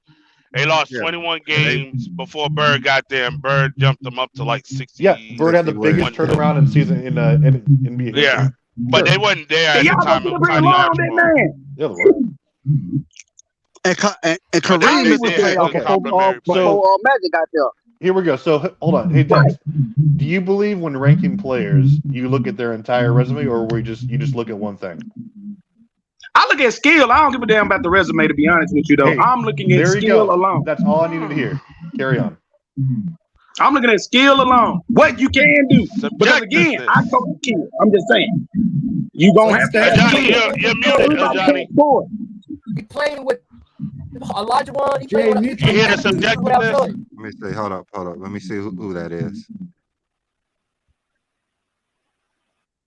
Speaker 12: They lost
Speaker 1: Yeah.
Speaker 12: 21 games before Bird got there, and Bird jumped them up to like 60.
Speaker 7: Yeah, Bird had the
Speaker 1: 61.
Speaker 7: biggest turnaround in season in NBA history.
Speaker 12: Yeah, but they wasn't there at
Speaker 11: Y'all
Speaker 12: the time
Speaker 11: supposed
Speaker 12: of
Speaker 11: to bring
Speaker 12: Tiny
Speaker 11: along that
Speaker 12: Archibald.
Speaker 11: man.
Speaker 7: Yeah, they were.
Speaker 8: And
Speaker 12: They
Speaker 8: Kareem
Speaker 12: did
Speaker 8: was
Speaker 12: a
Speaker 8: playoff
Speaker 12: good
Speaker 8: before
Speaker 12: complimentary play.
Speaker 8: Magic got there.
Speaker 7: Here we go. So hold on. Hey, Dex, do you believe when ranking players, you look at their entire resume, or you just look at one thing?
Speaker 11: I look at skill. I don't give a damn about the resume, to be honest with you, though.
Speaker 7: Hey,
Speaker 11: I'm looking at
Speaker 7: There you
Speaker 11: skill
Speaker 7: go.
Speaker 11: alone.
Speaker 7: That's all I needed to hear. Carry on.
Speaker 11: I'm looking at skill alone. What you can do. Because again,
Speaker 12: Subjectiveness.
Speaker 11: I coach kids. I'm just saying. You gonna have to have
Speaker 12: Johnny,
Speaker 11: skill.
Speaker 12: you're muted,
Speaker 11: Everybody
Speaker 12: Johnny.
Speaker 11: can't score.
Speaker 3: He playing with Olajuwon.
Speaker 5: Jay,
Speaker 12: You hear the subjectiveness?
Speaker 1: Let me see. Hold up. Let me see who that is.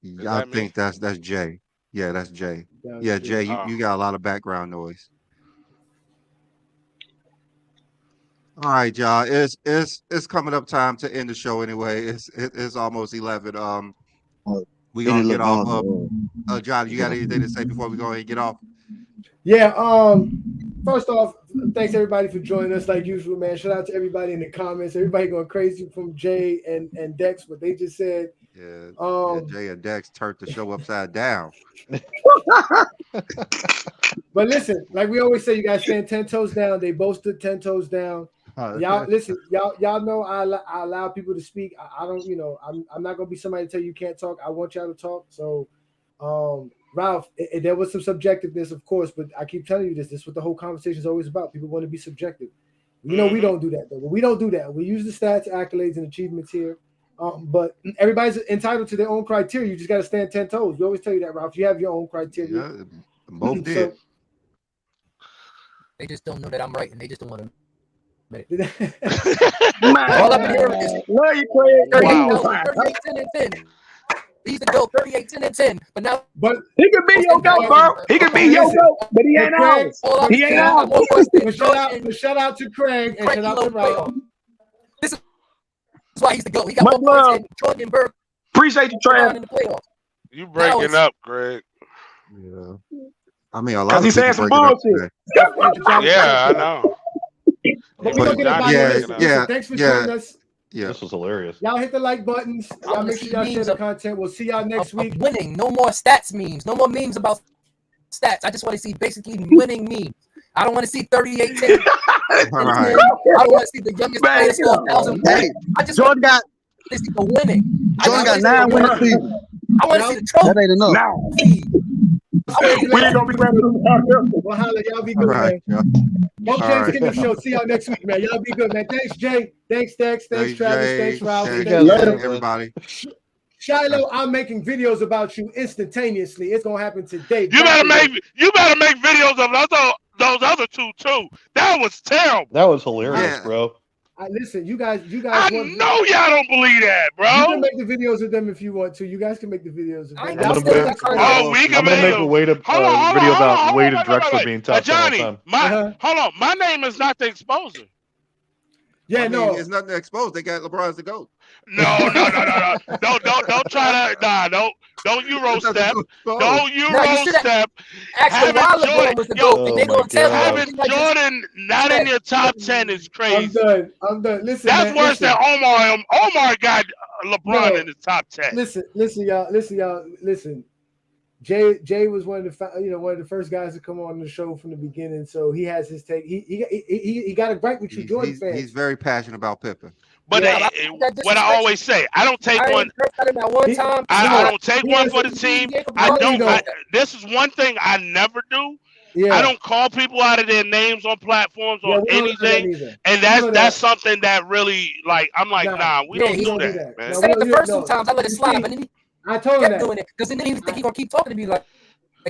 Speaker 1: Yeah, I think that's Jay. Yeah, that's Jay. Yeah, Jay, you got a lot of background noise. All right, y'all. It's coming up time to end the show anyway. It's almost 11. We gonna get off. John, you got anything to say before we go ahead and get off?
Speaker 5: Yeah. First off, thanks everybody for joining us like usual, man. Shout out to everybody in the comments. Everybody going crazy from Jay and Dex, what they just said.
Speaker 1: Yeah, Jay and Dex turned the show upside down.
Speaker 5: But listen, like we always say, you guys stand 10 toes down. They both stood 10 toes down. Y'all listen, y'all know I allow people to speak. I don't, I'm not gonna be somebody to tell you can't talk. I want y'all to talk. So Ralph, there was some subjectiveness, of course, but I keep telling you this is what the whole conversation is always about. People want to be subjective. We don't do that though. But we don't do that. We use the stats, accolades, and achievements here. But everybody's entitled to their own criteria. You just got to stand 10 toes. We always tell you that, Ralph. You have your own criteria.
Speaker 1: Yeah, both did.
Speaker 3: They just don't know that I'm right, and they just don't want to.
Speaker 11: All up in here is love you, Craig.
Speaker 3: 38, 10, and 10. He used to go 38, 10, and 10, but now.
Speaker 5: But
Speaker 11: he could be your goat, bro. He could be your goat, but he ain't ours. He ain't ours.
Speaker 5: Shout out to Craig and shout out to Ralph.
Speaker 3: This is why he's the GOAT. He got more points than Jordan Burke.
Speaker 11: Appreciate you, Trav.
Speaker 3: In the playoffs.
Speaker 6: You breaking up, Greg.
Speaker 1: Yeah. I mean, a lot of
Speaker 11: he's saying some bullshit.
Speaker 6: Yeah, I know.
Speaker 5: Yeah. Thanks for joining us.
Speaker 1: Yeah,
Speaker 7: this was hilarious.
Speaker 5: Y'all hit the like buttons. Y'all make sure y'all share the content. We'll see y'all next week.
Speaker 3: Winning. No more stats memes. No more memes about stats. I just want to see basically winning memes. I don't want to see 38, 10. I don't want to see the youngest player score 1,000 points. I just
Speaker 8: Jordan got
Speaker 3: the winning.
Speaker 8: Jordan got 9 winning seasons.
Speaker 3: I want to see the trophy.
Speaker 8: That ain't enough.
Speaker 11: We ain't gonna be grabbing them.
Speaker 5: Well, holla, y'all be good, man. Both James Kingdom Show. See y'all next week, man. Y'all be good, man. Thanks, Jay. Thanks, Dex. Thanks, Travis. Thanks, Ralph.
Speaker 1: Everybody.
Speaker 5: Shiloh, I'm making videos about you instantaneously. It's gonna happen today.
Speaker 12: You better make videos of those other two too. That was terrible.
Speaker 7: That was hilarious, bro.
Speaker 5: Listen, you guys.
Speaker 12: I know y'all don't believe that, bro.
Speaker 5: You can make the videos of them if you want to. You guys can make the videos of them.
Speaker 7: I'm gonna make a way to video about Wade and Drexler being tough.
Speaker 12: Johnny, hold on. My name is not the exposer.
Speaker 5: Yeah, no,
Speaker 1: it's nothing to expose. They got LeBron as the GOAT.
Speaker 12: No. Don't try to. Don't Euro step. Don't Euro step. Having Jordan not in your top 10 is crazy.
Speaker 5: I'm done. Listen,
Speaker 12: that's worse than Omar. Omar got LeBron in the top 10.
Speaker 5: Listen, y'all. Listen. Jay was one of the first guys to come on the show from the beginning, so he has his take. He got a gripe with you, Jordan fans.
Speaker 1: He's very passionate about Pippen.
Speaker 12: But what I always say, I don't take one. I don't take one for the team. I don't. This is one thing I never do. Yeah. I don't call people out of their names on platforms or anything, and that's something that really I'm like, nah, we don't do that, man.
Speaker 3: The first 2 times I let it slide, but then
Speaker 5: I told him that.
Speaker 3: Doing it because then he think he's gonna keep talking to me like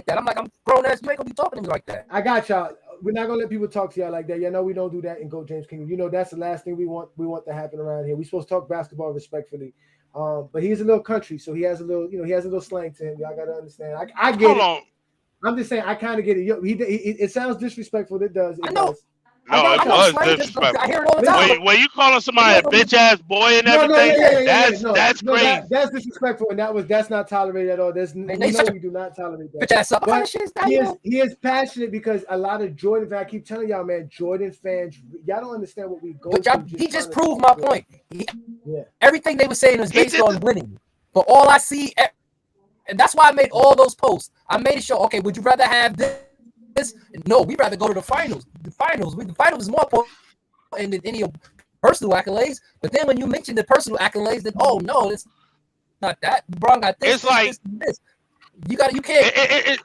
Speaker 3: that. I'm like, I'm grown ass. You ain't gonna be talking to me like that.
Speaker 5: I got y'all. We're not gonna let people talk to y'all like that. We don't do that in Go James Kingdom. That's the last thing we want to happen around here. We're supposed to talk basketball respectfully. But he's a little country, so he has a little slang to him. Y'all gotta understand. I get it. I'm just saying, I kind of get it. It sounds disrespectful. It does.
Speaker 3: I know.
Speaker 12: No, it was disrespectful. I hear it all the time. When you calling somebody a bitch ass boy and everything, that's crazy.
Speaker 5: That's disrespectful, and that's not tolerated at all. We do not tolerate that.
Speaker 3: Bitch ass up.
Speaker 5: But he is passionate because a lot of Jordan fans. I keep telling y'all, man, Jordan fans, y'all don't understand what we go through.
Speaker 3: He just proved my point. Everything they were saying was based on winning, but all I see, and that's why I made all those posts. I made it show. Okay, would you rather have this? No, we'd rather go to the finals. The finals is more important than any personal accolades. But then when you mention the personal accolades, then no, it's not that. LeBron got this.
Speaker 12: It's like
Speaker 3: this. You can't.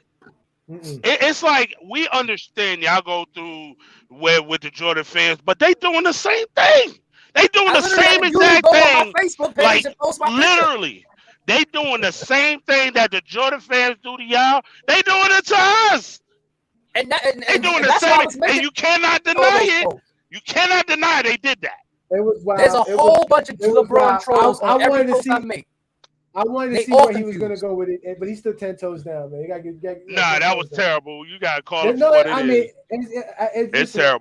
Speaker 12: It's like we understand y'all go through with the Jordan fans, but they doing the same thing. They doing the same exact thing. Like literally. They doing the same thing that the Jordan fans do to y'all. They doing it to us.
Speaker 3: And
Speaker 12: They doing the
Speaker 3: that's why I
Speaker 12: same,
Speaker 3: was
Speaker 12: and
Speaker 3: making
Speaker 12: you cannot deny it. You cannot deny they did that.
Speaker 5: It was wild.
Speaker 3: There's a whole bunch of
Speaker 5: it was
Speaker 3: LeBron
Speaker 5: wild.
Speaker 3: trolls
Speaker 5: I
Speaker 3: on every
Speaker 5: wanted to
Speaker 3: post I
Speaker 5: see-
Speaker 3: make.
Speaker 5: I wanted to
Speaker 3: They
Speaker 5: see
Speaker 3: all
Speaker 5: where he was going to
Speaker 3: confused.
Speaker 5: go with it, but he stood 10 toes down, man. You gotta
Speaker 12: Nah, that was terrible. You gotta call it for
Speaker 5: No,
Speaker 12: what it
Speaker 5: I
Speaker 12: is.
Speaker 5: mean,
Speaker 12: It's terrible.